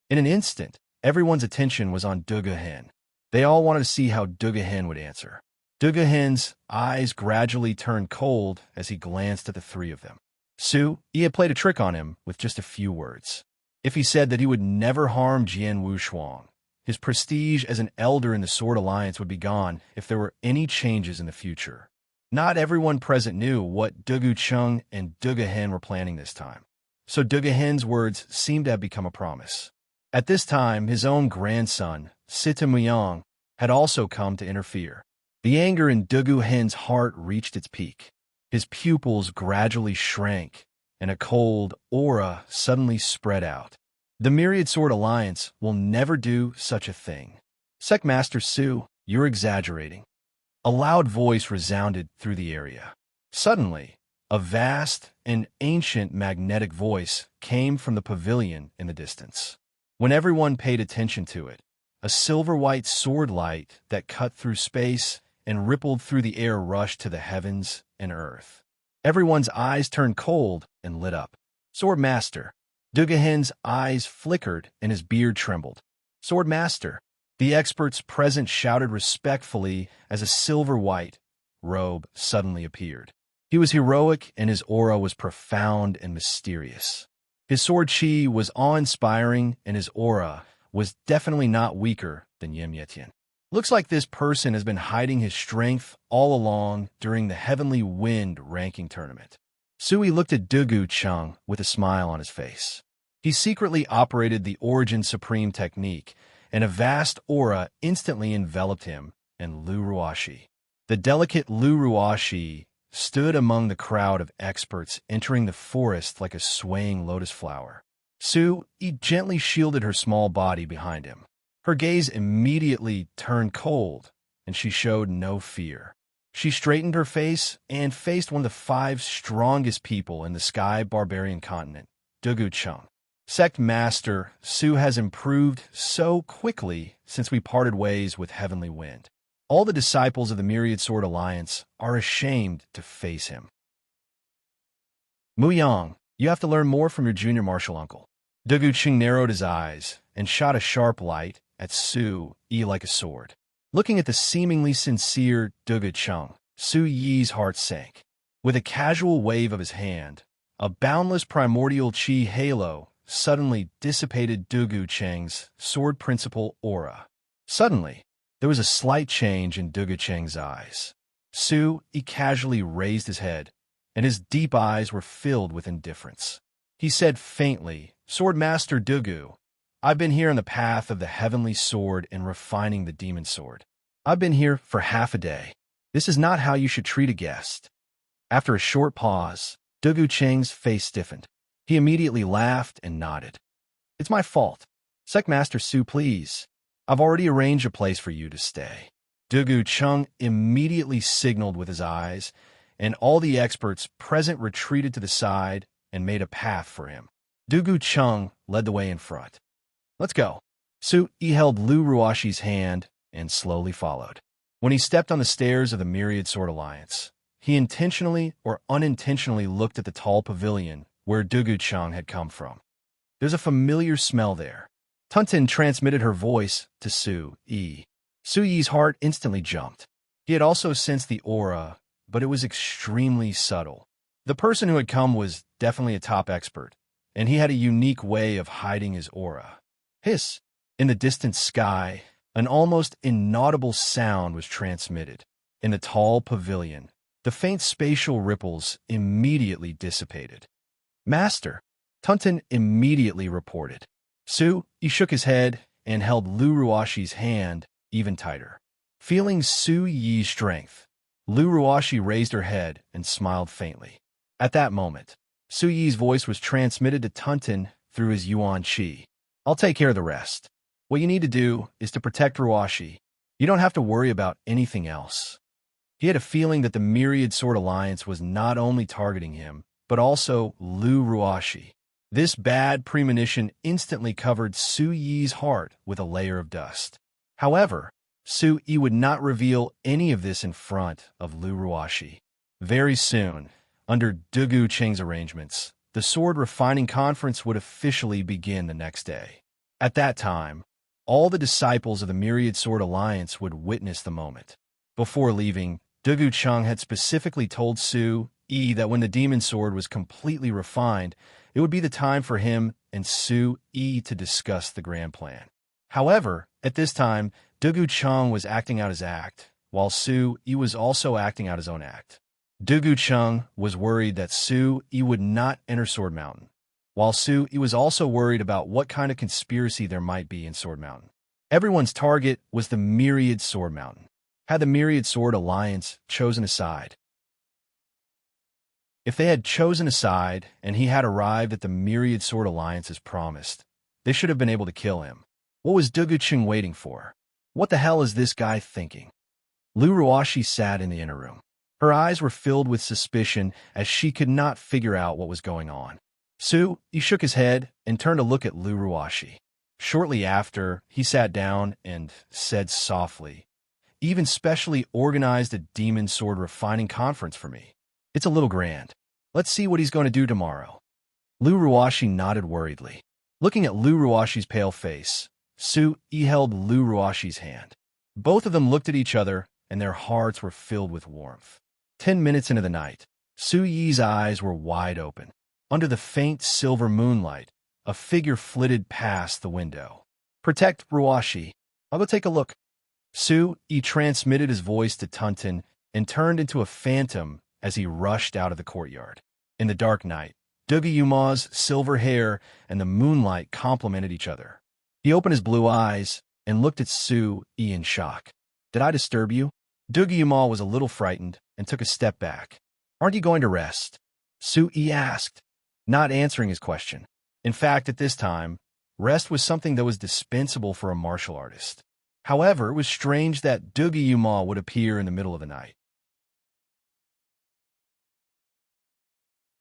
A: In an instant, everyone's attention was on Dugahen. They all wanted to see how Dugahen would answer. Dugahen's eyes gradually turned cold as he glanced at the three of them. Su Yi had played a trick on him with just a few words. If he said that he would never harm Jian Wushuang, his prestige as an elder in the Sword Alliance would be gone if there were any changes in the future. Not everyone present knew what Dugu Chung and Dugahen were planning this time, so Dugahen's words seemed to have become a promise. At this time, his own grandson, Sitamuyang, had also come to interfere. The anger in Dugu Hen's heart reached its peak. His pupils gradually shrank, and a cold aura suddenly spread out. The Myriad Sword Alliance will never do such a thing. Secmaster Su, you're exaggerating. A loud voice resounded through the area. Suddenly, a vast and ancient magnetic voice came from the pavilion in the distance. When everyone paid attention to it, a silver-white sword light that cut through space and rippled through the air rushed to the heavens and earth. Everyone's eyes turned cold and lit up. Sword Master. Dugahen's eyes flickered and his beard trembled. Sword Master. The experts present shouted respectfully as a silver-white robe suddenly appeared. He was heroic, and his aura was profound and mysterious. His sword chi was awe-inspiring, and his aura was definitely not weaker than Yim Yetian. Looks like this person has been hiding his strength all along during the Heavenly Wind ranking tournament. Sui looked at Dugu Chung with a smile on his face. He secretly operated the Origin Supreme technique, and a vast aura instantly enveloped him and Lu Ruashi. The delicate Lu Ruashi stood among the crowd of experts entering the forest like a swaying lotus flower. Sui gently shielded her small body behind him. Her gaze immediately turned cold, and she showed no fear. She straightened her face and faced one of the 5 strongest people in the Sky Barbarian continent, Dugu Chung. Sect Master, Sui has improved so quickly since we parted ways with Heavenly Wind. All the disciples of the Myriad Sword Alliance are ashamed to face him. Mu Yang, you have to learn more from your junior martial uncle. Dugu Chung narrowed his eyes and shot a sharp light at Sui like a sword. Looking at the seemingly sincere Dugu Chung, Sui's heart sank. With a casual wave of his hand, a boundless primordial chi halo suddenly dissipated Dugu Cheng's sword principle aura. Suddenly, there was a slight change in Dugu Cheng's eyes. Sui casually raised his head, and his deep eyes were filled with indifference. He said faintly, "Sword Master Dugu, I've been here on the path of the Heavenly Sword and refining the Demon Sword. I've been here for half a day. This is not how you should treat a guest." After a short pause, Dugu Cheng's face stiffened. He immediately laughed and nodded. "It's my fault. Sect Master Sui, please. I've already arranged a place for you to stay." Dugu Chung immediately signaled with his eyes, and all the experts present retreated to the side and made a path for him. Dugu Chung led the way in front. "Let's go." Sui held Lu Ruashi's hand and slowly followed. When he stepped on the stairs of the Myriad Sword Alliance, he intentionally or unintentionally looked at the tall pavilion where Dugu Chung had come from. There's a familiar smell there. Tuntin transmitted her voice to Sui. Sui's heart instantly jumped. He had also sensed the aura, but it was extremely subtle. The person who had come was definitely a top expert, and he had a unique way of hiding his aura. Hiss! In the distant sky, an almost inaudible sound was transmitted. In the tall pavilion, the faint spatial ripples immediately dissipated. "Master," Tuntin immediately reported. Sui shook his head and held Lu Ruashi's hand even tighter. Feeling Sui's strength, Lu Ruashi raised her head and smiled faintly. At that moment, Sui's voice was transmitted to Tuntin through his Yuan Qi. "I'll take care of the rest. What you need to do is to protect Ruashi. You don't have to worry about anything else." He had a feeling that the Myriad Sword Alliance was not only targeting him, but also Lu Ruashi. This bad premonition instantly covered Sui's heart with a layer of dust. However, Sui would not reveal any of this in front of Lu Ruashi. Very soon, under Dugu Cheng's arrangements, the Sword Refining Conference would officially begin the next day. At that time, all the disciples of the Myriad Sword Alliance would witness the moment. Before leaving, Dugu Chung had specifically told Sui that when the Demon Sword was completely refined, it would be the time for him and Sui to discuss the grand plan. However, at this time, Dugu Chung was acting out his act, while Sui was also acting out his own act. Dugu Chung was worried that Sui would not enter Sword Mountain, while Sui was also worried about what kind of conspiracy there might be in Sword Mountain. Everyone's target was the Myriad Sword Mountain. Had the Myriad Sword Alliance chosen a side? If they had chosen a side and he had arrived at the Myriad Sword Alliance as promised, they should have been able to kill him. What was Dugu Chung waiting for? What the hell is this guy thinking? Lu Ruashi sat in the inner room. Her eyes were filled with suspicion as she could not figure out what was going on. Sui shook his head and turned to look at Lu Ruashi. Shortly after, he sat down and said softly, "Even specially organized a Demon Sword Refining Conference for me. It's a little grand. Let's see what he's going to do tomorrow." Lu Ruashi nodded worriedly. Looking at Lu Ruashi's pale face, Su Yi held Lu Ruashi's hand. Both of them looked at each other, and their hearts were filled with warmth. 10 minutes into the night, Su Yi's eyes were wide open. Under the faint silver moonlight, a figure flitted past the window. "Protect Ruashi. I'll go take a look." Su Yi transmitted his voice to Tunton and turned into a phantom as he rushed out of the courtyard. In the dark night, Dugayuma's silver hair and the moonlight complemented each other. He opened his blue eyes and looked at Su Yi in shock. "Did I disturb you?" Dugayuma was a little frightened and took a step back. "Aren't you going to rest?" Su Yi asked, not answering his question. In fact, at this time, rest was something that was dispensable for a martial artist. However, it was strange that Dugayuma would appear in the middle of the night.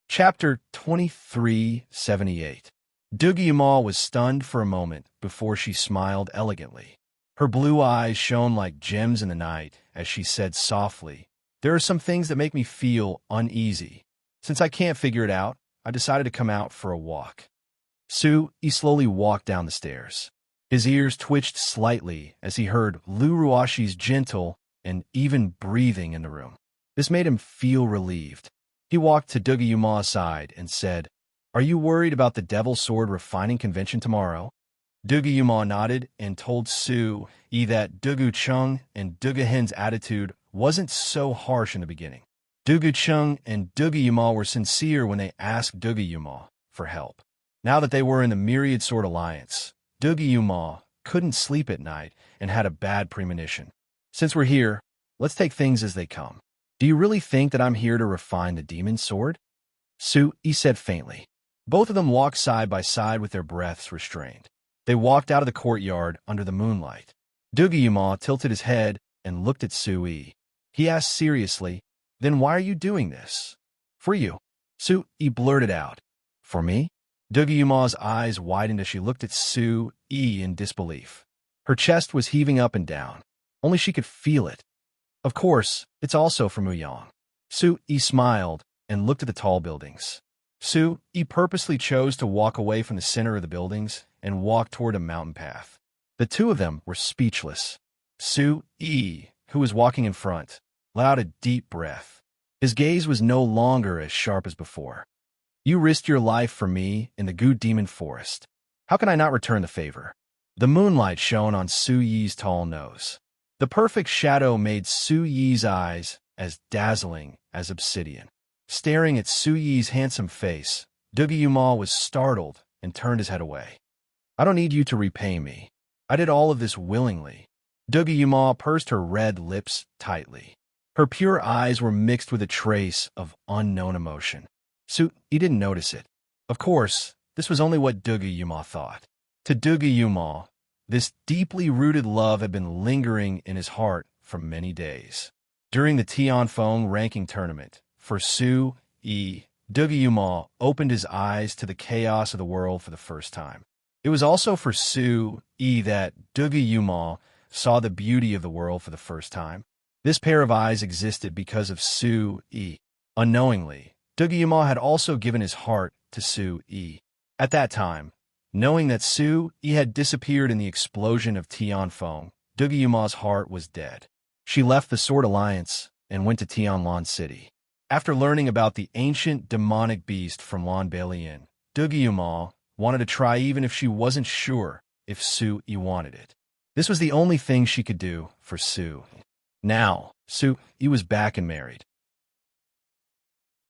A: Chapter 2378. Dugayuma was stunned for a moment before she smiled elegantly. Her blue eyes shone like gems in the night as she said softly, "There are some things that make me feel uneasy. Since I can't figure it out, I decided to come out for a walk." Su Yi slowly walked down the stairs. His ears twitched slightly as he heard Lu Ruashi's gentle and even breathing in the room. This made him feel relieved. He walked to Dugayuma's side and said, "Are you worried about the Devil Sword refining convention tomorrow?" Dugayuma nodded and told Su Yi that Dugu Chung and Dugahen's attitude wasn't so harsh in the beginning. Dugu Chung and Dugayuma were sincere when they asked Dugayuma for help. Now that they were in the Myriad Sword Alliance, Dugayuma couldn't sleep at night and had a bad premonition. "Since we're here, let's take things as they come. Do you really think that I'm here to refine the demon sword?" Su Yi said faintly. Both of them walked side by side with their breaths restrained. They walked out of the courtyard under the moonlight. Dugayuma tilted his head and looked at Su Yi. He asked seriously, "Then why are you doing this?" "For you." Su Yi blurted out. "For me?" Dugayuma's eyes widened as she looked at Su Yi in disbelief. Her chest was heaving up and down. Only she could feel it. "Of course, it's also for Muyang." Su Yi smiled and looked at the tall buildings. Su Yi purposely chose to walk away from the center of the buildings and walk toward a mountain path. The two of them were speechless. Su Yi, who was walking in front, let out a deep breath. His gaze was no longer as sharp as before. "You risked your life for me in the Good Demon Forest. How can I not return the favor?" The moonlight shone on Su Yi's tall nose. The perfect shadow made Su Yi's eyes as dazzling as obsidian. Staring at Su Yi's handsome face, Dugayuma was startled and turned his head away. "I don't need you to repay me. I did all of this willingly." Dugayuma pursed her red lips tightly. Her pure eyes were mixed with a trace of unknown emotion. Su Yi didn't notice it. Of course, this was only what Dugayuma thought. To Dugayuma, this deeply rooted love had been lingering in his heart for many days. During the Tianfeng ranking tournament, for Su Yi, Dugayuma opened his eyes to the chaos of the world for the first time. It was also for Su Yi that Dugayuma saw the beauty of the world for the first time. This pair of eyes existed because of Su Yi. Unknowingly, Dugayuma had also given his heart to Su Yi. At that time, knowing that Su Yi had disappeared in the explosion of Tianfeng, Dugayuma's heart was dead. She left the Sword Alliance and went to Tianlan City. After learning about the ancient demonic beast from Lan Beilian, Dugayuma wanted to try even if she wasn't sure if Su Yi wanted it. This was the only thing she could do for Su. Now, Su Yi was back and married.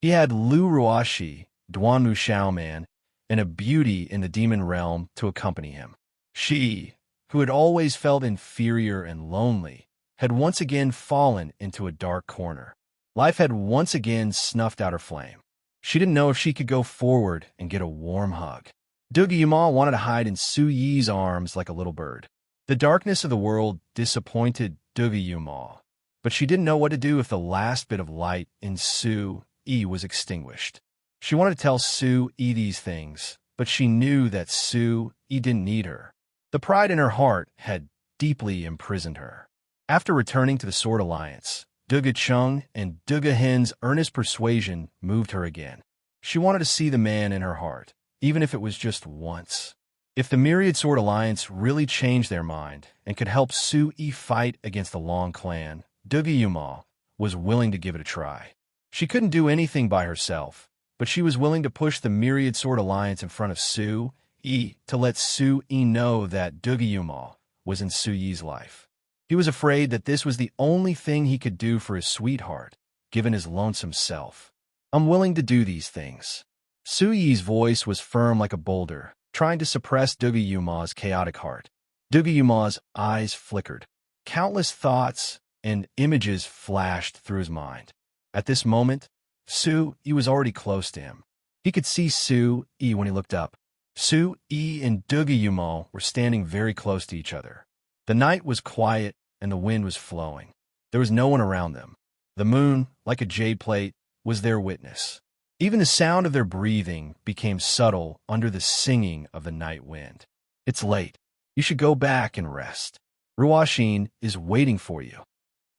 A: He had Lu Ruashi, Duanmu Xiaoman, and a beauty in the demon realm to accompany him. She, who had always felt inferior and lonely, had once again fallen into a dark corner. Life had once again snuffed out her flame. She didn't know if she could go forward and get a warm hug. Dugayuma wanted to hide in Su Yi's arms like a little bird. The darkness of the world disappointed Dugayuma, but she didn't know what to do if the last bit of light in Su Yi was extinguished. She wanted to tell Su Yi these things, but she knew that Su Yi didn't need her. The pride in her heart had deeply imprisoned her. After returning to the Sword Alliance, Duga Chung and Duga Hen's earnest persuasion moved her again. She wanted to see the man in her heart, even if it was just once. If the Myriad Sword Alliance really changed their mind and could help Su-yi fight against the Long Clan, Dugayuma was willing to give it a try. She couldn't do anything by herself, but she was willing to push the Myriad Sword Alliance in front of Su-yi to let Su-yi know that Dugayuma was in Su-yi's life. He was afraid that this was the only thing he could do for his sweetheart, given his lonesome self. "I'm willing to do these things." Su-yi's voice was firm like a boulder, trying to suppress Dugayuma's chaotic heart. Dugayuma's eyes flickered. Countless thoughts and images flashed through his mind. At this moment, Su-yi was already close to him. He could see Su-yi when he looked up. Su-yi and Dugayuma were standing very close to each other. The night was quiet and the wind was flowing. There was no one around them. The moon, like a jade plate, was their witness. Even the sound of their breathing became subtle under the singing of the night wind. "It's late. You should go back and rest. Ruashin is waiting for you."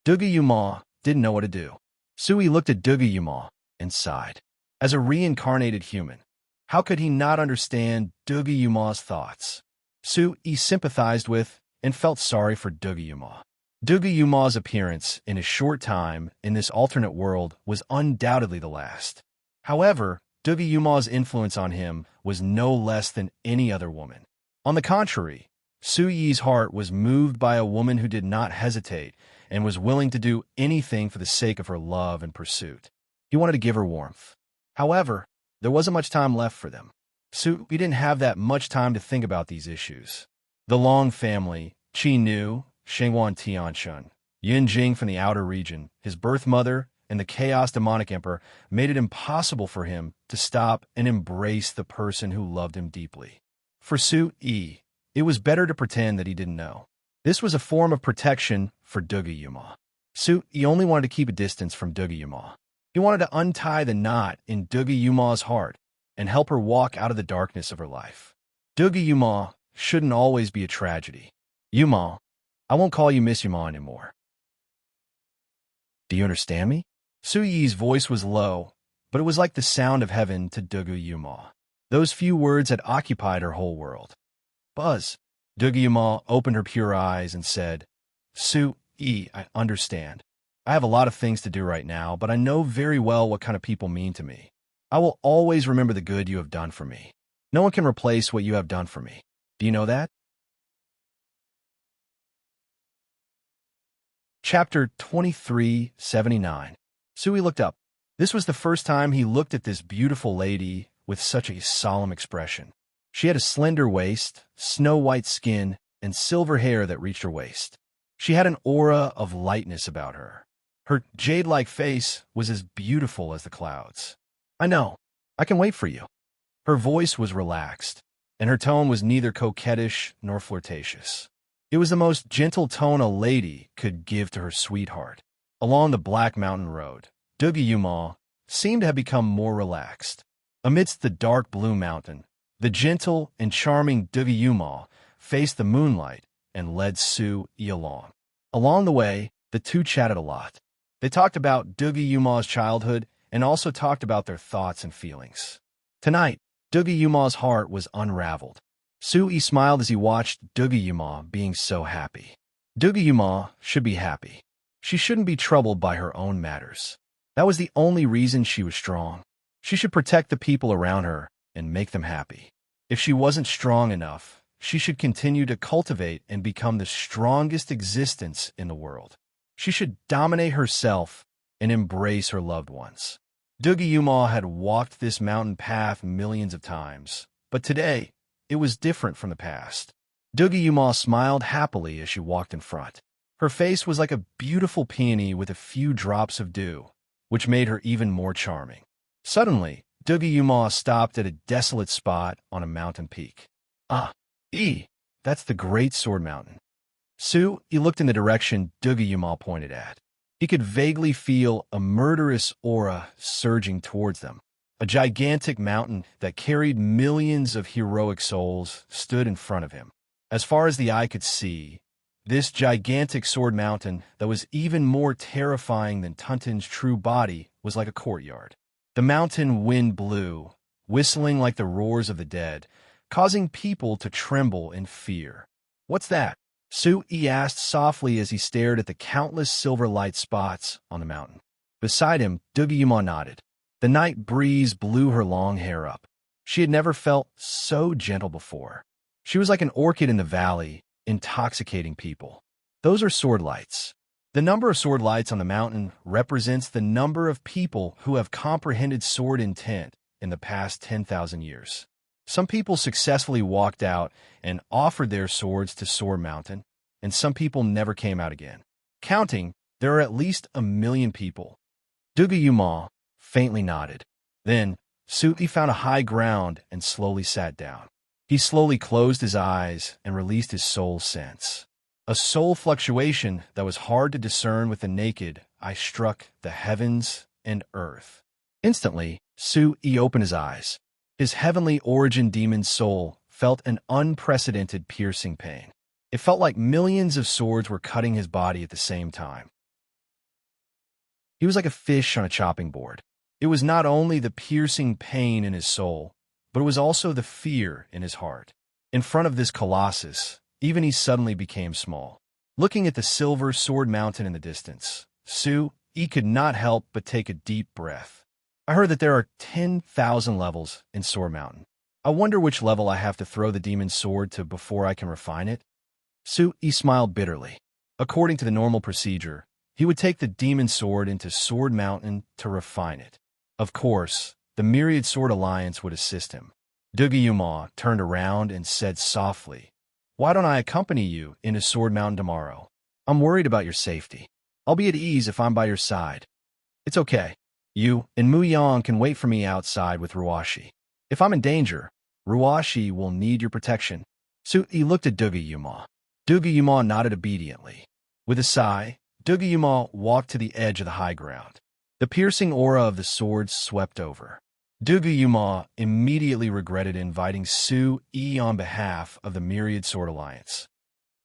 A: Dugayuma didn't know what to do. Su-yi looked at Dugayuma and sighed. As a reincarnated human, how could he not understand Dugayuma's thoughts? Su-yi sympathized with and felt sorry for Dugayuma. Dugayuma's appearance in a short time in this alternate world was undoubtedly the last. However, Dugayuma's influence on him was no less than any other woman. On the contrary, Su-yi's heart was moved by a woman who did not hesitate and was willing to do anything for the sake of her love and pursuit. He wanted to give her warmth. However, there wasn't much time left for them. Su-yi didn't have that much time to think about these issues. The Long family, Qi Nu, Shengwan Tianshun, Yin Jing from the outer region, his birth mother, and the Chaos Demonic Emperor made it impossible for him to stop and embrace the person who loved him deeply. For Su-yi, it was better to pretend that he didn't know. This was a form of protection for Dugayuma. Su-yi only wanted to keep a distance from Dugayuma. He wanted to untie the knot in Dugayuma's heart and help her walk out of the darkness of her life. Dugayuma shouldn't always be a tragedy. "Yuma, I won't call you Miss Yuma anymore. Do you understand me?" Su-yi's voice was low, but it was like the sound of heaven to Dugayuma. Those few words had occupied her whole world. "Buzz." Dugayuma opened her pure eyes and said, "Su-yi, I understand. I have a lot of things to do right now, but I know very well what kind of people mean to me. I will always remember the good you have done for me. No one can replace what you have done for me. Do you know that?" Chapter 2379. Su-yi looked up. This was the first time he looked at this beautiful lady with such a solemn expression. She had a slender waist, snow-white skin, and silver hair that reached her waist. She had an aura of lightness about her. Her jade-like face was as beautiful as the clouds. "I know. I can wait for you." Her voice was relaxed, and her tone was neither coquettish nor flirtatious. It was the most gentle tone a lady could give to her sweetheart. Along the Black Mountain Road, Dugayuma seemed to have become more relaxed. Amidst the dark blue mountain, the gentle and charming Dugayuma faced the moonlight and led Su-yi along. Along the way, the two chatted a lot. They talked about Dugayuma's childhood and also talked about their thoughts and feelings. Tonight, Dugayuma's heart was unraveled. Su-yi smiled as he watched Dugayuma being so happy. Dugayuma should be happy. She shouldn't be troubled by her own matters. That was the only reason she was strong. She should protect the people around her and make them happy. If she wasn't strong enough, she should continue to cultivate and become the strongest existence in the world. She should dominate herself and embrace her loved ones. Dugayuma had walked this mountain path millions of times, but today, it was different from the past. Dugayuma smiled happily as she walked in front. Her face was like a beautiful peony with a few drops of dew, which made her even more charming. Suddenly, Dugayuma stopped at a desolate spot on a mountain peak. That's the Great Sword Mountain. Su-yi looked in the direction Dugayuma pointed at. He could vaguely feel a murderous aura surging towards them. A gigantic mountain that carried millions of heroic souls stood in front of him. As far as the eye could see, this gigantic sword mountain that was even more terrifying than Tuntun's true body was like a courtyard. The mountain wind blew, whistling like the roars of the dead, causing people to tremble in fear. "What's that?" Su-yi asked softly as he stared at the countless silver light spots on the mountain. Beside him, Dugayuma nodded. The night breeze blew her long hair up. She had never felt so gentle before. She was like an orchid in the valley, intoxicating people. "Those are sword lights." The number of sword lights on the mountain represents the number of people who have comprehended sword intent in the past 10,000 years. Some people successfully walked out and offered their swords to Sword Mountain, and some people never came out again. Counting, there are at least 1,000,000 people. Dugayuma faintly nodded. Then, Su-yi found a high ground and slowly sat down. He slowly closed his eyes and released his soul sense. A soul fluctuation that was hard to discern with the naked eye struck the heavens and earth. Instantly, Su-yi opened his eyes. His heavenly origin demon soul felt an unprecedented piercing pain. It felt like millions of swords were cutting his body at the same time. He was like a fish on a chopping board. It was not only the piercing pain in his soul, but it was also the fear in his heart. In front of this colossus, even he suddenly became small. Looking at the silver sword mountain in the distance, Su-yi could not help but take a deep breath. "I heard that there are 10,000 levels in Sword Mountain. I wonder which level I have to throw the demon's sword to before I can refine it." Su-yi smiled bitterly. According to the normal procedure, he would take the demon's sword into Sword Mountain to refine it. Of course, the Myriad Sword Alliance would assist him. Dugayuma turned around and said softly, "Why don't I accompany you into Sword Mountain tomorrow? I'm worried about your safety. I'll be at ease if I'm by your side." "It's okay. You and Muyang can wait for me outside with Ruashi. If I'm in danger, Ruashi will need your protection." Su-yi looked at Dugayuma. Dugayuma nodded obediently. With a sigh, Dugayuma walked to the edge of the high ground. The piercing aura of the swords swept over. Dugayuma immediately regretted inviting Su-yi on behalf of the Myriad Sword Alliance.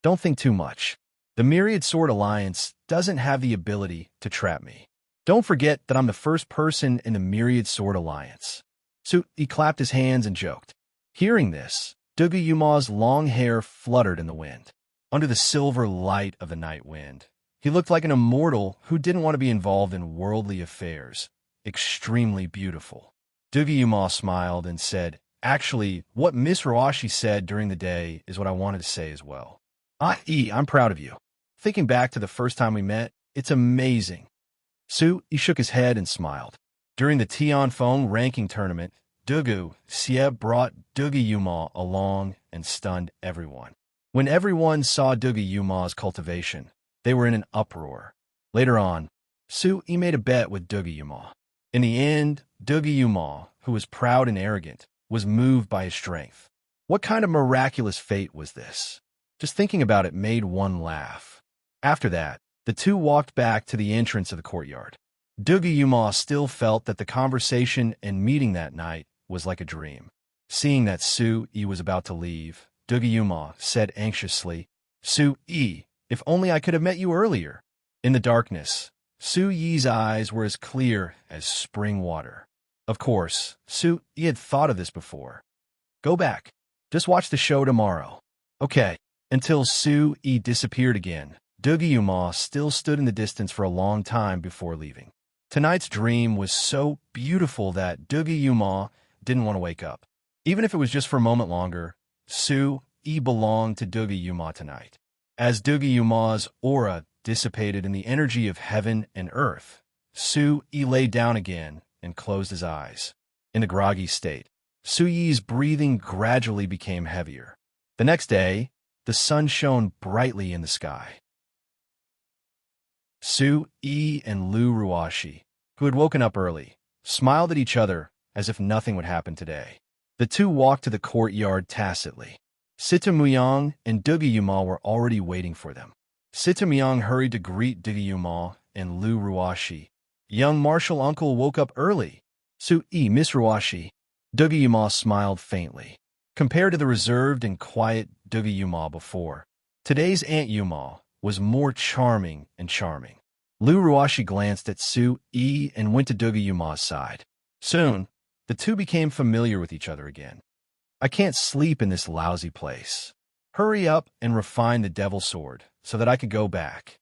A: "Don't think too much. The Myriad Sword Alliance doesn't have the ability to trap me. Don't forget that I'm the first person in the Myriad Sword Alliance." Su-yi clapped his hands and joked. Hearing this, Dugayuma's long hair fluttered in the wind. Under the silver light of the night wind, he looked like an immortal who didn't want to be involved in worldly affairs. Extremely beautiful. Dugayuma smiled and said, "Actually, what Miss Ruashi said during the day is what I wanted to say as well. I'm proud of you. Thinking back to the first time we met, it's amazing." Su-yi shook his head and smiled. During the Tianfeng ranking tournament, Xie brought Dugayuma along and stunned everyone. When everyone saw Dugayuma's cultivation, they were in an uproar. Later on, Su-yi made a bet with Dugayuma. In the end, Dugayuma, who was proud and arrogant, was moved by his strength. What kind of miraculous fate was this? Just thinking about it made one laugh. After that, the two walked back to the entrance of the courtyard. Dugayuma still felt that the conversation and meeting that night was like a dream. Seeing that Su-yi was about to leave, Dugayuma said anxiously, "Su-yi, if only I could have met you earlier." In the darkness, Su-yi's eyes were as clear as spring water. Of course, Su-yi had thought of this before. "Go back. Just watch the show tomorrow." "Okay." Until Su-yi disappeared again, Dugayuma still stood in the distance for a long time before leaving. Tonight's dream was so beautiful that Dugayuma didn't want to wake up. Even if it was just for a moment longer, Su-yi belonged to Dugayuma tonight. As Dugayuma's aura dissipated in the energy of heaven and earth, Su-yi lay down again and closed his eyes. In a groggy state, Su-yi's breathing gradually became heavier. The next day, the sun shone brightly in the sky. Su-yi and Lu Ruashi, who had woken up early, smiled at each other as if nothing would happen today. The two walked to the courtyard tacitly. Sitamuyang and Dugayuma were already waiting for them. Sitamuyang hurried to greet Dugayuma and Lu Ruashi. "Young martial uncle woke up early." "Su-yi, Miss Ruashi." Dugayuma smiled faintly. Compared to the reserved and quiet Dugayuma before, today's Aunt Yuma was more charming and charming. Lu Ruashi glanced at Su-yi and went to Dugayuma's side. Soon, the two became familiar with each other again. I can't sleep in this lousy place. Hurry up and refine the devil sword so that I could go back.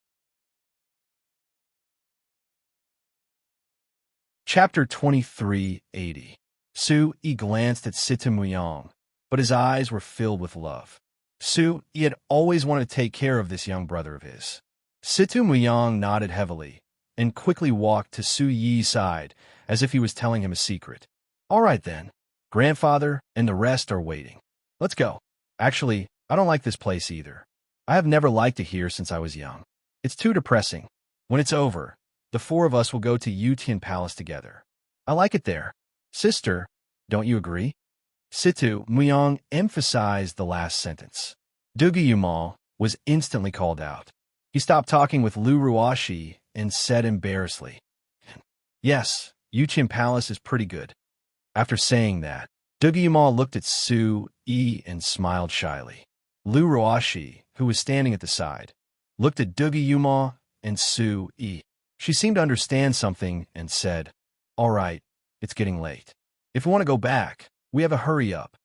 A: Chapter 2380. Su-yi glanced at Situmuyang, but his eyes were filled with love. Su-yi had always wanted to take care of this young brother of his. Situmuyang nodded heavily and quickly walked to Su-yi's side as if he was telling him a secret. All right then, grandfather and the rest are waiting. Let's go. Actually, I don't like this place either. I have never liked it here since I was young. It's too depressing. When it's over, the four of us will go to Yutian Palace together. I like it there. Sister, don't you agree? Situmuyang emphasized the last sentence. Dugayumal was instantly called out. He stopped talking with Lu Ruashi and said embarrassedly, Yes, Yutian Palace is pretty good. After saying that, Dugayumal looked at Su-yi and smiled shyly. Lu Ruashi, who was standing at the side, looked at Dugayumal and Su-yi. She seemed to understand something and said, All right, it's getting late. If we want to go back, we have a hurry up.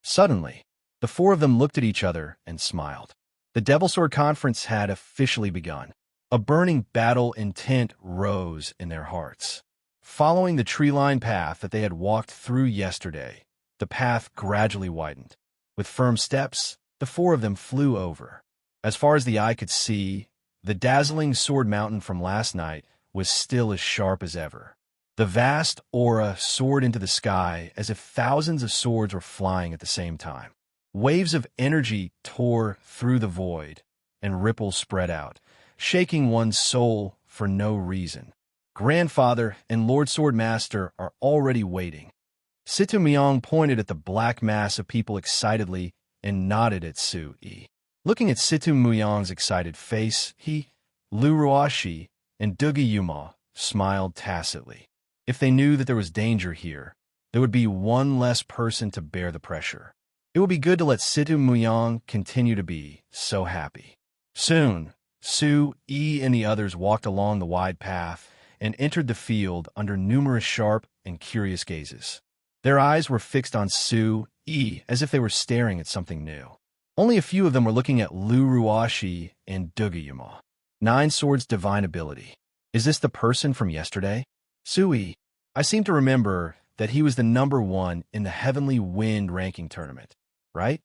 A: Suddenly, the four of them looked at each other and smiled. The Devil Sword Conference had officially begun. A burning battle intent rose in their hearts. Following the tree-lined path that they had walked through yesterday, the path gradually widened. With firm steps, the four of them flew over. As far as the eye could see, the dazzling sword mountain from last night was still as sharp as ever. The vast aura soared into the sky as if thousands of swords were flying at the same time. Waves of energy tore through the void, and ripples spread out, shaking one's soul for no reason. Grandfather and Lord Swordmaster are already waiting. Situmuyang pointed at the black mass of people excitedly and nodded at Su-yi. Looking at Situmuyang's excited face, he, Lu Ruashi, and Dugayumal smiled tacitly. If they knew that there was danger here, there would be one less person to bear the pressure. It would be good to let Situmuyang continue to be so happy. Soon, Su-yi and the others walked along the wide path and entered the field under numerous sharp and curious gazes. Their eyes were fixed on Su-yi as if they were staring at something new. Only a few of them were looking at Lu Ruashi and Dugayumal. 9 Swords Divine Ability. Is this the person from yesterday? Su-yi, I seem to remember that he was the number 1 in the Heavenly Wind ranking tournament, right?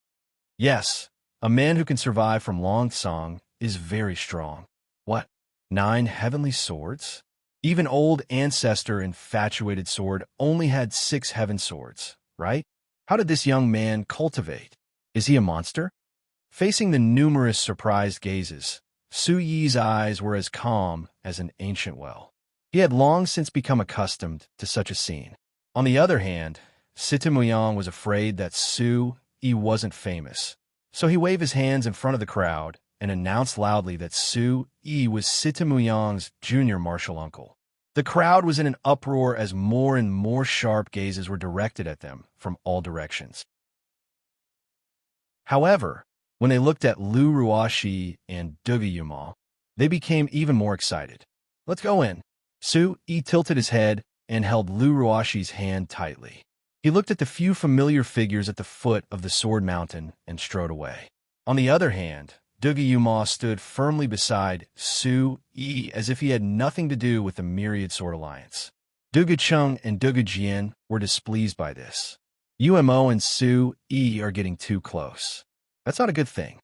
A: Yes, a man who can survive from Long Song is very strong. What? 9 heavenly swords? Even old ancestor Infatuated Sword only had 6 heaven swords, right? How did this young man cultivate? Is he a monster? Facing the numerous surprised gazes, Su-yi's eyes were as calm as an ancient well. He had long since become accustomed to such a scene. On the other hand, Situmuyang was afraid that Su-yi wasn't famous, so he waved his hands in front of the crowd and announced loudly that Su-yi was Situmuyang's junior martial uncle. The crowd was in an uproar as more and more sharp gazes were directed at them from all directions. However, when they looked at Lu Ruashi and Dugayumal, they became even more excited. Let's go in. Su-yi tilted his head and held Lu Ruashi's hand tightly. He looked at the few familiar figures at the foot of the Sword Mountain and strode away. On the other hand, Dugayumal stood firmly beside Su-yi as if he had nothing to do with the Myriad Sword Alliance. Dugacheng and Dugajian were displeased by this. Umo and Su-yi are getting too close. That's not a good thing.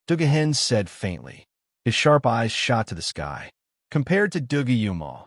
A: Dugahen said faintly. His sharp eyes shot to the sky. Compared to Dugayumal,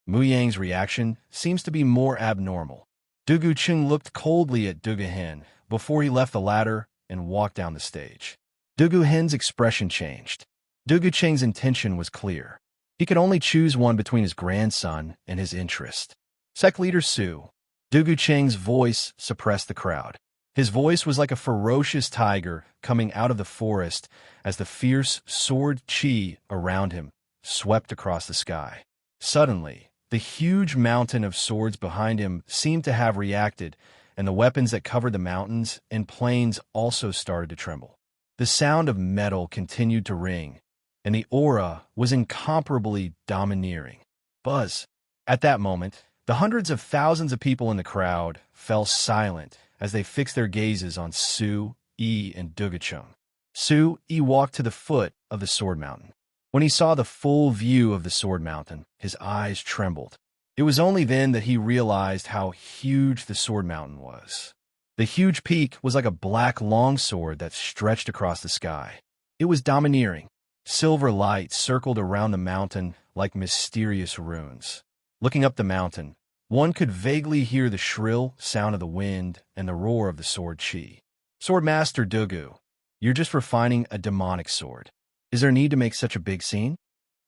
A: Muyang's reaction seems to be more abnormal. Dugucheng looked coldly at Dugahen before he left the ladder and walked down the stage. Duguhen's expression changed. Dugucheng's intention was clear. He could only choose one between his grandson and his interest. Sect Leader Su. Dugucheng's voice suppressed the crowd. His voice was like a ferocious tiger coming out of the forest as the fierce sword chi around him swept across the sky. Suddenly, the huge mountain of swords behind him seemed to have reacted, and the weapons that covered the mountains and plains also started to tremble. The sound of metal continued to ring, and the aura was incomparably domineering. Buzz. At that moment, the hundreds of thousands of people in the crowd fell silent as they fixed their gazes on Su, Yi, and Dugachung. Su, Yi walked to the foot of the Sword Mountain. When he saw the full view of the Sword Mountain, his eyes trembled. It was only then that he realized how huge the Sword Mountain was. The huge peak was like a black longsword that stretched across the sky. It was domineering. Silver light circled around the mountain like mysterious runes. Looking up the mountain, one could vaguely hear the shrill sound of the wind and the roar of the sword chi. Swordmaster Dugu, you're just refining a demonic sword. Is there need to make such a big scene?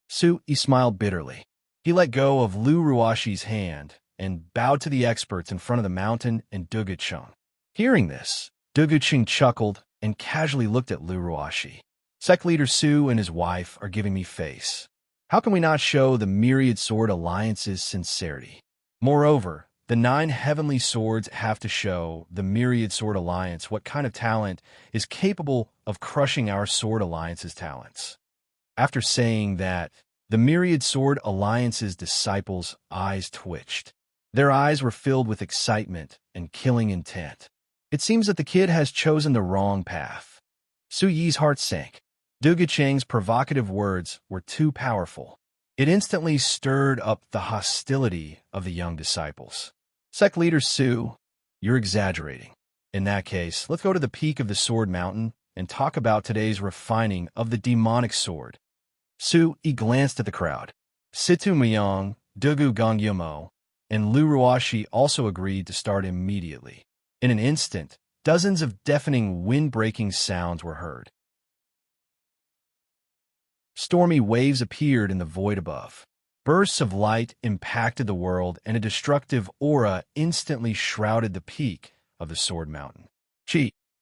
A: Su-Yi smiled bitterly. He let go of Lu Ruashi's hand and bowed to the experts in front of the mountain and Dugachung. Hearing this, Dugachung chuckled and casually looked at Lu Ruashi. Sect leader Su and his wife are giving me face. How can we not show the Myriad Sword Alliance's sincerity? Moreover, the 9 heavenly swords have to show the Myriad Sword Alliance what kind of talent is capable of crushing our Sword Alliance's talents. After saying that, the Myriad Sword Alliance's disciples' eyes twitched. Their eyes were filled with excitement and killing intent. It seems that the kid has chosen the wrong path. Su Yi's heart sank. Dugacheng's provocative words were too powerful. It instantly stirred up the hostility of the young disciples. Sect leader Su, you're exaggerating. In that case, let's go to the peak of the Sword Mountain and talk about today's refining of the demonic sword. Su-Yi glanced at the crowd. Situ Muyang, Dugu Gongyumo, and Lu Ruashi also agreed to start immediately. In an instant, dozens of deafening wind-breaking sounds were heard. Stormy waves appeared in the void above. Bursts of light impacted the world, and a destructive aura instantly shrouded the peak of the Sword Mountain.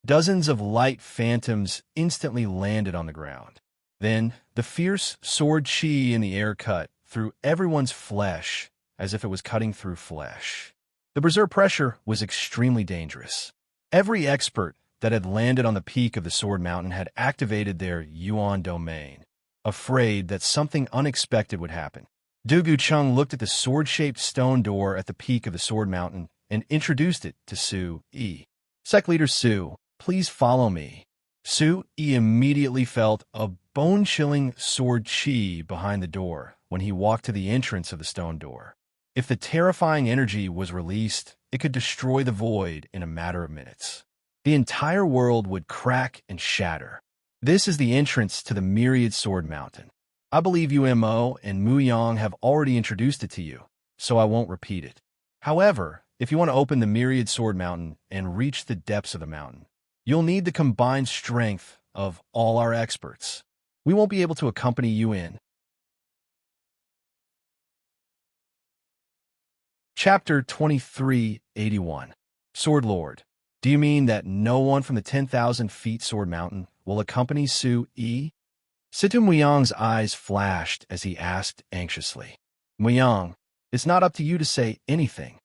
A: Dozens of light phantoms instantly landed on the ground. Then, the fierce sword chi in the air cut through everyone's flesh as if it was cutting through flesh. The berserk pressure was extremely dangerous. Every expert that had landed on the peak of the Sword Mountain had activated their Yuan domain, afraid that something unexpected would happen. Dugu Chung looked at the sword-shaped stone door at the peak of the Sword Mountain and introduced it to Su-Yi. Sect leader Su, please follow me. Su-Yi immediately felt a bone-chilling sword chi behind the door when he walked to the entrance of the stone door. If the terrifying energy was released, it could destroy the void in a matter of minutes. The entire world would crack and shatter. This is the entrance to the Myriad Sword Mountain. I believe Umo and Muyang have already introduced it to you, so I won't repeat it. However, if you want to open the Myriad Sword Mountain and reach the depths of the mountain, you'll need the combined strength of all our experts. We won't be able to accompany you in. Chapter 2381. Sword Lord, do you mean that no one from the 10,000 feet Sword Mountain will accompany Su-Yi? Situ Muyang's eyes flashed as he asked anxiously. Muyang, it's not up to you to say anything.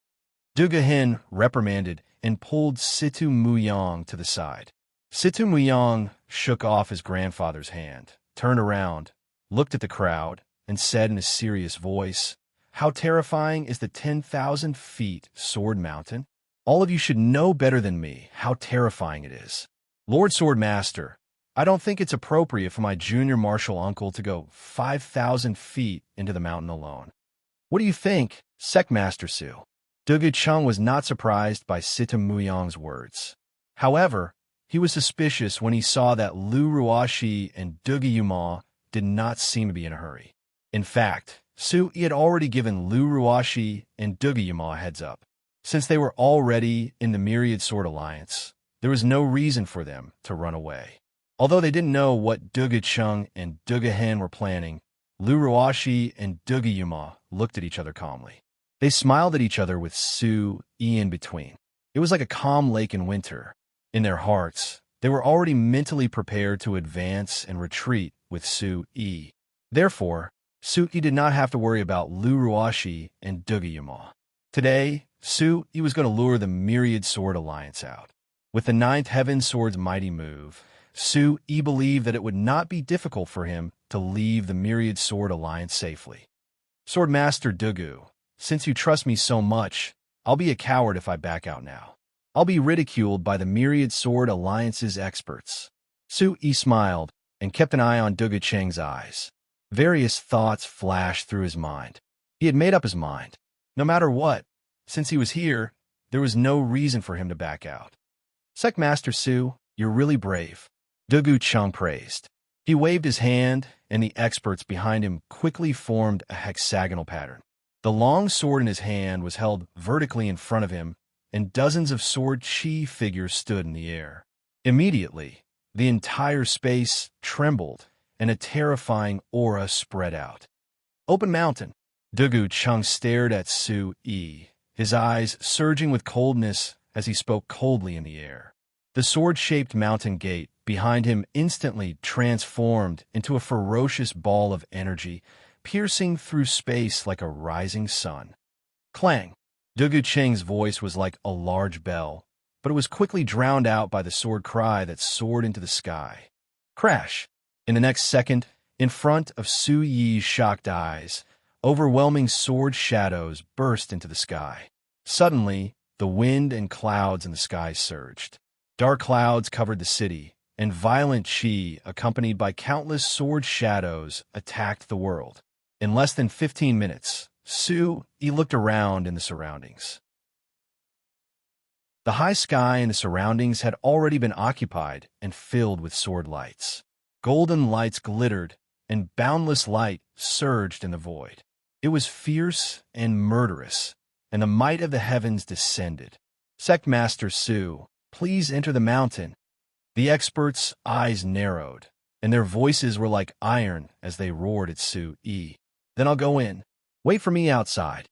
A: Duga Hin reprimanded and pulled Situ Muyang to the side. Situ Muyang shook off his grandfather's hand, turned around, looked at the crowd, and said in a serious voice, "How terrifying is the 10,000 feet Sword Mountain? All of you should know better than me how terrifying it is. Lord Swordmaster, I don't think it's appropriate for my junior martial uncle to go 5,000 feet into the mountain alone. What do you think, Sectmaster Su?" Dugu Chung was not surprised by Situ Muyang's words. However, he was suspicious when he saw that Lu Ruashi and Dugu Yuma did not seem to be in a hurry. In fact, Su-Yi had already given Lu Ruashi and Dugu Yuma a heads up. Since they were already in the Myriad Sword Alliance, there was no reason for them to run away. Although they didn't know what Dugu Chung and Dugu Hen were planning, Lu Ruashi and Dugu Yuma looked at each other calmly. They smiled at each other with Su-Yi in between. It was like a calm lake in winter. In their hearts, they were already mentally prepared to advance and retreat with Su-Yi. Therefore, Su-Yi did not have to worry about Lu Ruashi and Dugu Yuma. Today, Su-Yi was going to lure the Myriad Sword Alliance out. With the 9th Heaven Sword's mighty move, Su-Yi believed that it would not be difficult for him to leave the Myriad Sword Alliance safely. Swordmaster Dugu, since you trust me so much, I'll be a coward if I back out now. I'll be ridiculed by the myriad sword alliance's experts. Su Yi smiled and kept an eye on Dugu Cheng's eyes. Various thoughts flashed through his mind. He had made up his mind. No matter what, since he was here, there was no reason for him to back out. Sect Master Su, you're really brave, Dugu Cheng praised. He waved his hand, and the experts behind him quickly formed a hexagonal pattern. The long sword in his hand was held vertically in front of him, and dozens of sword chi figures stood in the air. Immediately, the entire space trembled, and a terrifying aura spread out. Open mountain. Dugu Cheng stared at Su Yi, his eyes surging with coldness as he spoke coldly in the air. The sword-shaped mountain gate behind him instantly transformed into a ferocious ball of energy, piercing through space like a rising sun. Clang! Dugu Cheng's voice was like a large bell, but it was quickly drowned out by the sword cry that soared into the sky. Crash! In the next second, in front of Su Yi's shocked eyes, overwhelming sword shadows burst into the sky. Suddenly, the wind and clouds in the sky surged. Dark clouds covered the city, and violent chi, accompanied by countless sword shadows, attacked the world. In less than 15 minutes, Su Yi looked around in the surroundings. The high sky and the surroundings had already been occupied and filled with sword lights. Golden lights glittered, and boundless light surged in the void. It was fierce and murderous, and the might of the heavens descended. Sect Master Su, please enter the mountain. The experts' eyes narrowed, and their voices were like iron as they roared at Su Yi. Then I'll go in. Wait for me outside.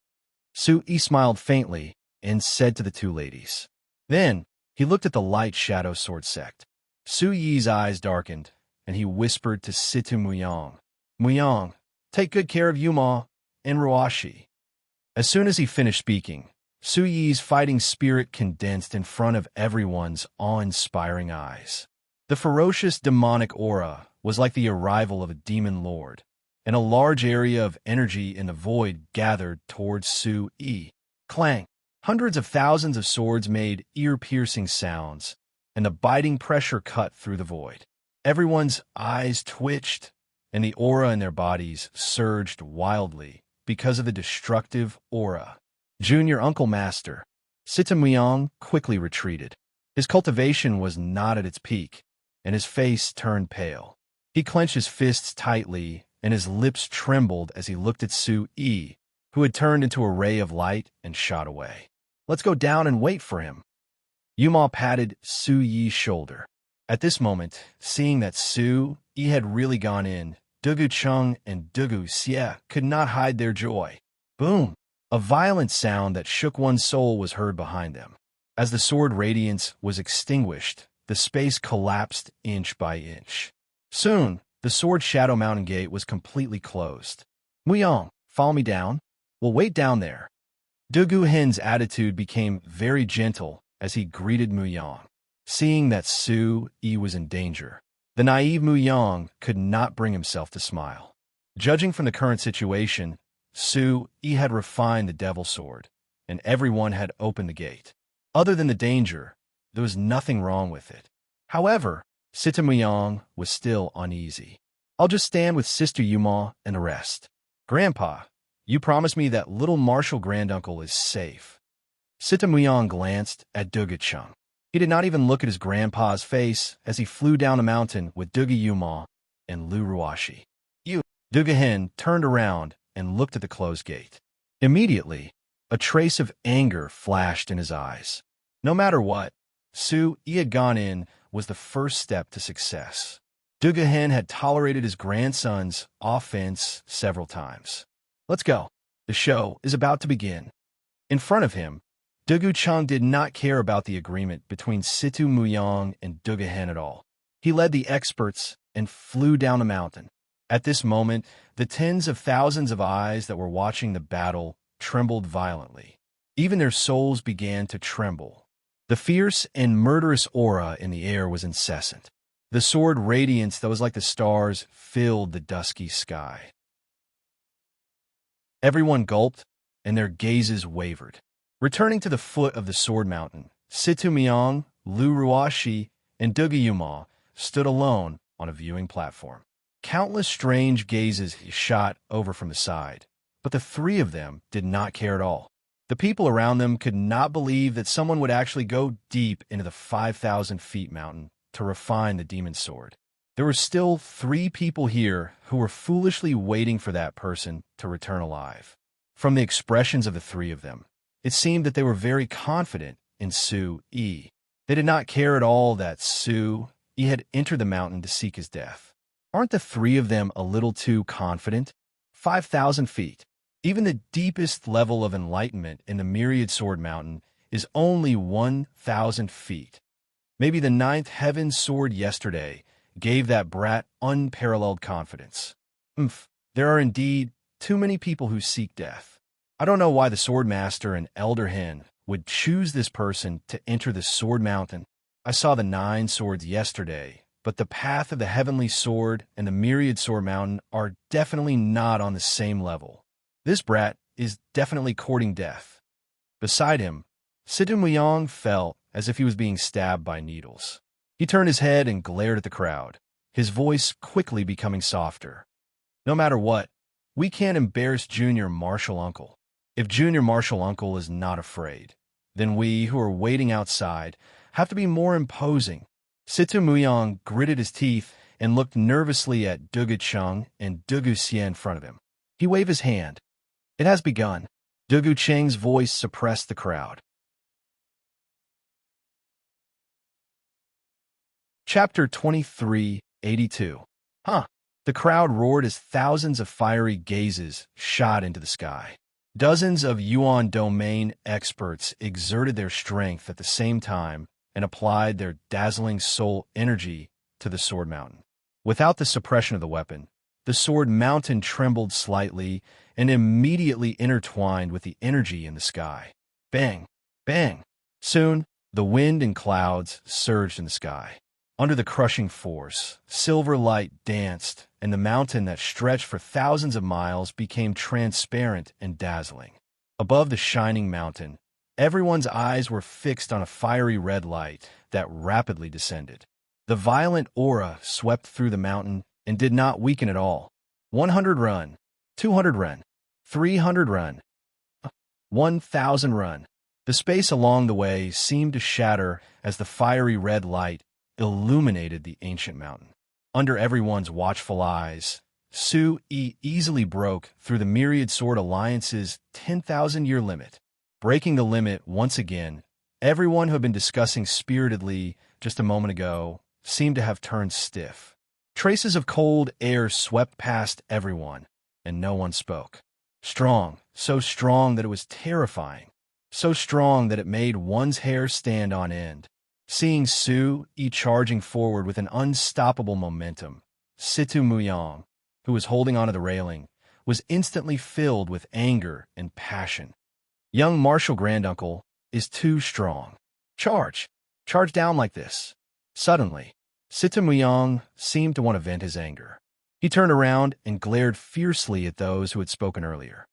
A: Su Yi smiled faintly and said to the two ladies. Then he looked at the light shadow sword sect. Su Yi's eyes darkened, and he whispered to Situ Muyang, Muyang, take good care of Yuma and Ruashi. As soon as he finished speaking, Su Yi's fighting spirit condensed in front of everyone's awe-inspiring eyes. The ferocious demonic aura was like the arrival of a demon lord, and a large area of energy in the void gathered towards Su Yi. Clang! Hundreds of thousands of swords made ear-piercing sounds, and the biting pressure cut through the void. Everyone's eyes twitched, and the aura in their bodies surged wildly because of the destructive aura. Junior Uncle Master, Sitamuyang quickly retreated. His cultivation was not at its peak, and his face turned pale. He clenched his fists tightly, and his lips trembled as he looked at Su Yi, who had turned into a ray of light and shot away. Let's go down and wait for him. Yuma patted Su Yi's shoulder. At this moment, seeing that Su Yi had really gone in, Dugu Cheng and Dugu Xie could not hide their joy. Boom! A violent sound that shook one's soul was heard behind them. As the sword radiance was extinguished, the space collapsed inch by inch. Soon, the sword shadow mountain gate was completely closed. Muyang, follow me down. We'll wait down there. Dugu Hen's attitude became very gentle as he greeted Muyang. Seeing that Su Yi was in danger, the naive Muyang could not bring himself to smile. Judging from the current situation, Su Yi had refined the devil sword, and everyone had opened the gate. Other than the danger, there was nothing wrong with it. However, Sitamuyang was still uneasy. I'll just stand with Sister Yuma and the rest. Grandpa, you promised me that little Marshal granduncle is safe. Sitamuyang glanced at Dugu Cheng. He did not even look at his grandpa's face as he flew down the mountain with Dugu Yuma and Lu Ruashi. Dugu Hen turned around and looked at the closed gate. Immediately, a trace of anger flashed in his eyes. No matter what, Su Yi had gone in was the first step to success. Dugu Hen had tolerated his grandson's offense several times. Let's go. The show is about to begin. In front of him, Dugu Cheng did not care about the agreement between Situ Muyang and Dugu Hen at all. He led the experts and flew down the mountain. At this moment, the tens of thousands of eyes that were watching the battle trembled violently. Even their souls began to tremble. The fierce and murderous aura in the air was incessant. The sword radiance that was like the stars filled the dusky sky. Everyone gulped, and their gazes wavered. Returning to the foot of the sword mountain, Situmyong, Lu Ruashi, and Dugayuma stood alone on a viewing platform. Countless strange gazes shot over from the side, but the three of them did not care at all. The people around them could not believe that someone would actually go deep into the 5,000 feet mountain to refine the demon's sword. There were still 3 people here who were foolishly waiting for that person to return alive. From the expressions of the 3 of them, it seemed that they were very confident in Su-yi. They did not care at all that Su-yi had entered the mountain to seek his death. Aren't the 3 of them a little too confident? 5,000 feet. Even the deepest level of enlightenment in the Myriad Sword Mountain is only 1,000 feet. Maybe the 9th Heaven Sword yesterday gave that brat unparalleled confidence. There are indeed too many people who seek death. I don't know why the Swordmaster and Elder Hen would choose this person to enter the Sword Mountain. I saw the 9 swords yesterday, but the path of the Heavenly Sword and the Myriad Sword Mountain are definitely not on the same level. This brat is definitely courting death. Beside him, Situmyong felt as if he was being stabbed by needles. He turned his head and glared at the crowd, his voice quickly becoming softer. No matter what, we can't embarrass Junior Marshal Uncle. If Junior Marshal Uncle is not afraid, then we who are waiting outside have to be more imposing. Situmyong gritted his teeth and looked nervously at Dugu Cheng and Dugu Xie in front of him. He waved his hand. It has begun. Dugu Cheng's voice suppressed the crowd. Chapter 2382. The crowd roared as thousands of fiery gazes shot into the sky. Dozens of Yuan domain experts exerted their strength at the same time and applied their dazzling soul energy to the Sword Mountain. Without the suppression of the weapon, the Sword Mountain trembled slightly and immediately intertwined with the energy in the sky. Bang! Bang! Soon, the wind and clouds surged in the sky. Under the crushing force, silver light danced, and the mountain that stretched for thousands of miles became transparent and dazzling. Above the shining mountain, everyone's eyes were fixed on a fiery red light that rapidly descended. The violent aura swept through the mountain and did not weaken at all. 100 run, 200 run, 300 run, 1,000 run. The space along the way seemed to shatter as the fiery red light illuminated the ancient mountain. Under everyone's watchful eyes, Su-yi easily broke through the Myriad Sword Alliance's 10,000-year limit. Breaking the limit once again, everyone who had been discussing spiritedly just a moment ago seemed to have turned stiff. Traces of cold air swept past everyone, and no one spoke. Strong, so strong that it was terrifying, so strong that it made one's hair stand on end. Seeing Su-yi charging forward with an unstoppable momentum, Situmyong, who was holding onto the railing, was instantly filled with anger and passion. Young Marshal Granduncle is too strong. Charge! Charge down like this. Suddenly, Situmyong seemed to want to vent his anger. He turned around and glared fiercely at those who had spoken earlier.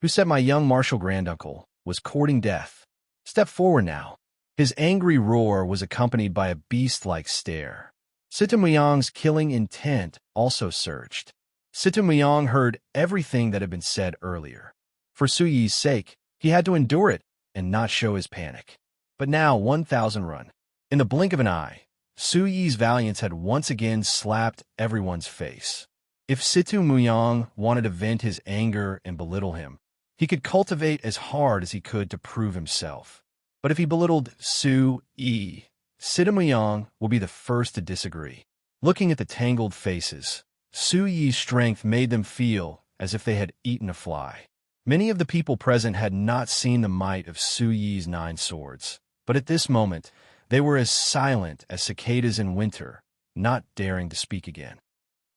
A: Who said my young Marshal Granduncle was courting death? Step forward now. His angry roar was accompanied by a beast-like stare. Situmyong's killing intent also surged. Situmyong heard everything that had been said earlier. For Su-yi's sake, he had to endure it and not show his panic. But now 1,000 run. In the blink of an eye, Su-yi's valiance had once again slapped everyone's face. If Situmyong wanted to vent his anger and belittle him, he could cultivate as hard as he could to prove himself. But if he belittled Su-yi, Situmyong will be the first to disagree. Looking at the tangled faces, Su-yi's strength made them feel as if they had eaten a fly. Many of the people present had not seen the might of Su-yi's 9 swords, but at this moment, they were as silent as cicadas in winter, not daring to speak again.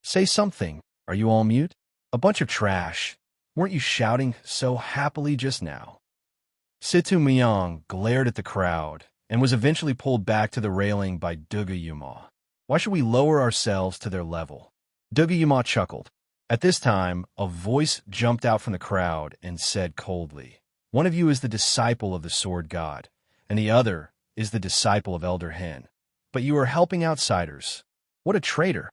A: Say something. Are you all mute? A bunch of trash. Weren't you shouting so happily just now? Situmyong glared at the crowd and was eventually pulled back to the railing by Dugayuma. Why should we lower ourselves to their level? Dugayuma chuckled. At this time, a voice jumped out from the crowd and said coldly, one of you is the disciple of the sword god, and the other is the disciple of Elder Hen, but you are helping outsiders. What a traitor.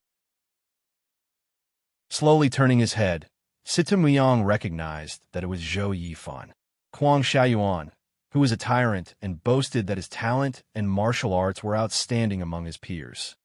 A: Slowly turning his head, Sita Muyang recognized that it was Zhou Yifan, Kuang Xiaoyuan, who was a tyrant and boasted that his talent and martial arts were outstanding among his peers.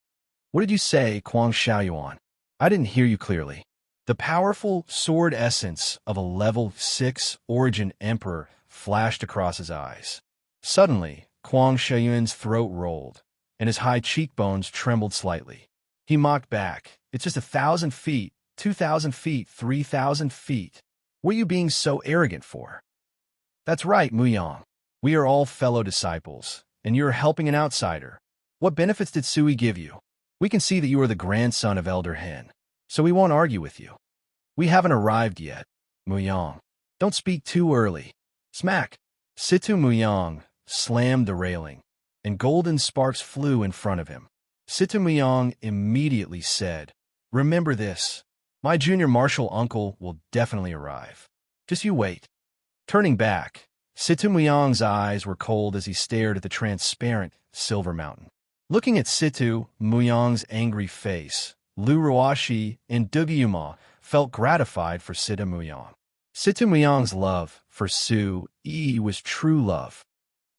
A: What did you say, Kuang Xiaoyuan? I didn't hear you clearly. The powerful sword essence of a level 6 origin emperor flashed across his eyes. Suddenly, Kuang Xiaoyuan's throat rolled, and his high cheekbones trembled slightly. He mocked back. It's just 1,000 feet, 2,000 feet, 3,000 feet. What are you being so arrogant for? That's right, Muyang. We are all fellow disciples, and you're helping an outsider. What benefits did Sui give you? We can see that you are the grandson of Elder Hen, so we won't argue with you. We haven't arrived yet, Muyang. Don't speak too early. Smack! Situ Muyang slammed the railing, and golden sparks flew in front of him. Situ Muyang immediately said, "Remember this. My junior martial uncle will definitely arrive. Just you wait." Turning back, Situ Muyang's eyes were cold as he stared at the transparent silver mountain. Looking at Situ Muyang's angry face, Lu Ruashi and Dugiyuma felt gratified for Situ Muyang. Situ Muyang's love for Su Yi was true love.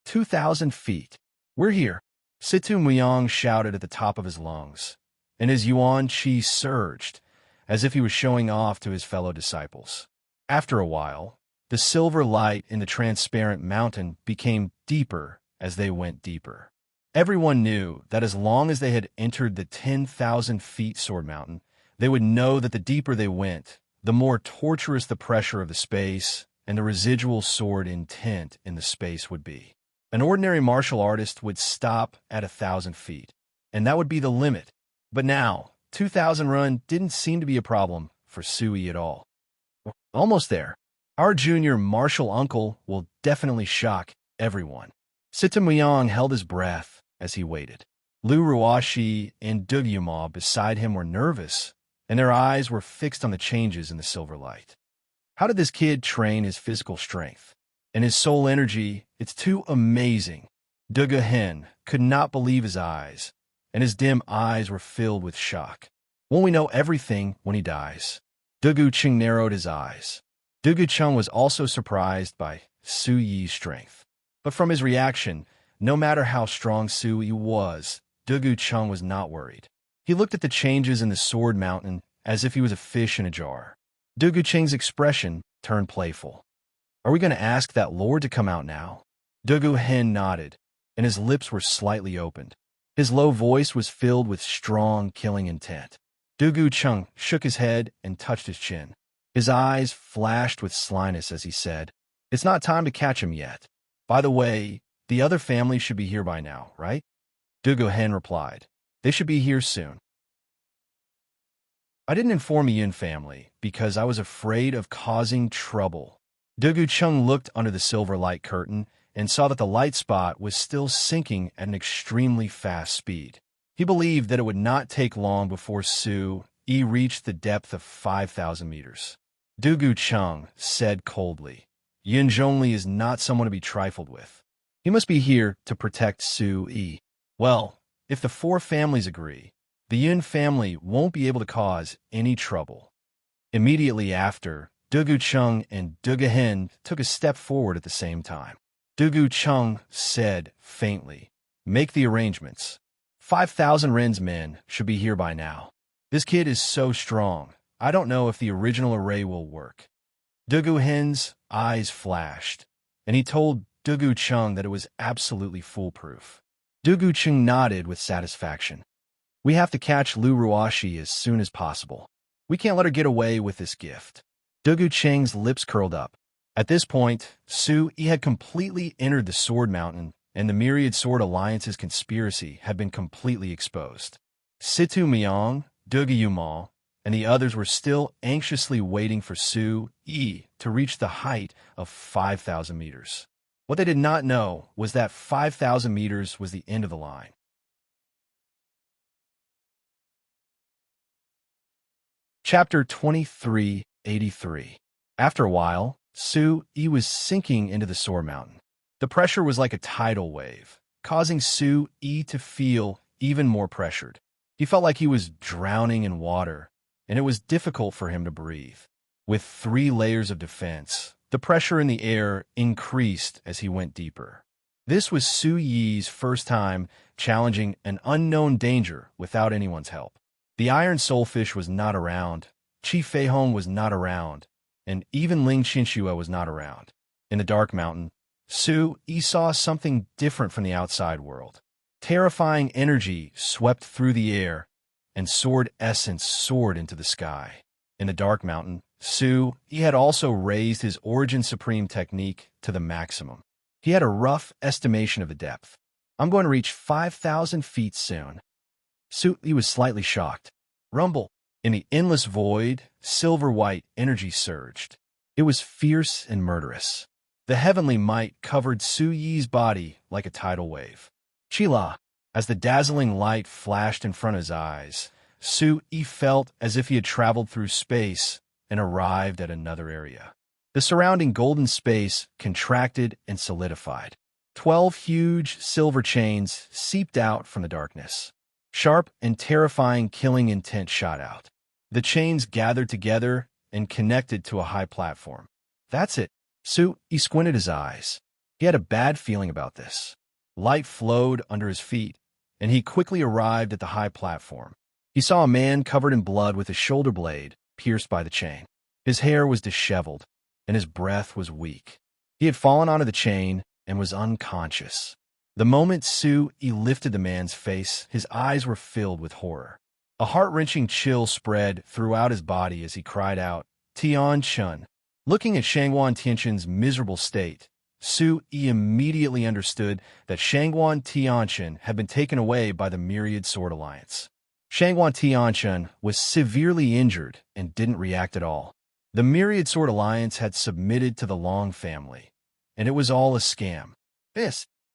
A: 2,000 feet. We're here. Situ Muyang shouted at the top of his lungs, and his yuan qi surged, as if he was showing off to his fellow disciples. After a while, the silver light in the transparent mountain became deeper as they went deeper. Everyone knew that as long as they had entered the 10,000 feet sword mountain, they would know that the deeper they went, the more torturous the pressure of the space and the residual sword intent in the space would be. An ordinary martial artist would stop at 1,000 feet, and that would be the limit. But now, 2,000 run didn't seem to be a problem for Sui at all. Almost there. Our junior martial uncle will definitely shock everyone. Sita Muyang held his breath as he waited. Lu Ruashi and Dugiyuma beside him were nervous, and their eyes were fixed on the changes in the silver light. How did this kid train his physical strength? And his soul energy, it's too amazing. Duga Hen could not believe his eyes, and his dim eyes were filled with shock. Won't we know everything when he dies? Dugu Cheng narrowed his eyes. Dugu Cheng was also surprised by Su Yi's strength. But from his reaction, no matter how strong Su Yi was, Dugu Cheng was not worried. He looked at the changes in the sword mountain as if he was a fish in a jar. Dugu Cheng's expression turned playful. Are we going to ask that lord to come out now? Dugu Hen nodded, and his lips were slightly opened. His low voice was filled with strong, killing intent. Dugu Cheng shook his head and touched his chin. His eyes flashed with slyness as he said, "It's not time to catch him yet. By the way, the other families should be here by now, right?" Dugu Hen replied, "They should be here soon." I didn't inform the Yin family because I was afraid of causing trouble. Dugu Cheng looked under the silver light curtain and saw that the light spot was still sinking at an extremely fast speed. He believed that it would not take long before Su Yi reached the depth of 5,000 meters. Dugu Cheng said coldly, "Yin Zhongli is not someone to be trifled with. He must be here to protect Su Yi." Well, if the four families agree, the Yin family won't be able to cause any trouble. Immediately after, Dugu Cheng and Dugu Hen took a step forward at the same time. Dugu Cheng said faintly, "Make the arrangements. 5,000 Ren's men should be here by now. This kid is so strong, I don't know if the original array will work." Dugu Hen's eyes flashed, and he told Dugu Cheng that it was absolutely foolproof. Dugu Cheng nodded with satisfaction. "We have to catch Lu Ruashi as soon as possible. We can't let her get away with this gift." Dugu Cheng's lips curled up. At this point, Su Yi had completely entered the Sword Mountain, and the Myriad Sword Alliance's conspiracy had been completely exposed. Situ Muyang, Dugu Yuma, and the others were still anxiously waiting for Su Yi to reach the height of 5,000 meters. What they did not know was that 5,000 meters was the end of the line. Chapter 2383. After a while, Su Yi was sinking into the Soar Mountain. The pressure was like a tidal wave, causing Su-yi to feel even more pressured. He felt like he was drowning in water, and it was difficult for him to breathe. With 3 layers of defense, the pressure in the air increased as he went deeper. This was Su-yi's first time challenging an unknown danger without anyone's help. The Iron Soulfish was not around, Chi Feihong was not around, and even Ling Qinshue was not around. In the Dark Mountain, Su-yi saw something different from the outside world. Terrifying energy swept through the air, and sword essence soared into the sky. In the Dark Mountain, Su-yi had also raised his Origin Supreme technique to the maximum. He had a rough estimation of the depth. I'm going to reach 5,000 feet soon. Su-yi was slightly shocked. Rumble. In the endless void, silver-white energy surged. It was fierce and murderous. The heavenly might covered Su-yi's body like a tidal wave. Chila. As the dazzling light flashed in front of his eyes, Su-yi felt as if he had traveled through space and arrived at another area. The surrounding golden space contracted and solidified. 12 huge silver chains seeped out from the darkness. Sharp and terrifying killing intent shot out. The chains gathered together and connected to a high platform. That's it. Su-yi squinted his eyes. He had a bad feeling about this. Light flowed under his feet, and he quickly arrived at the high platform. He saw a man covered in blood with his shoulder blade pierced by the chain. His hair was disheveled, and his breath was weak. He had fallen onto the chain and was unconscious. The moment Su-yi lifted the man's face, his eyes were filled with horror. A heart-wrenching chill spread throughout his body as he cried out, "Tian-chun." Looking at Shangguan Tianchun's miserable state, Su-yi immediately understood that Shangguan Tianchun had been taken away by the Myriad Sword Alliance. Shangguan Tianchun was severely injured and didn't react at all. The Myriad Sword Alliance had submitted to the Long family, and it was all a scam.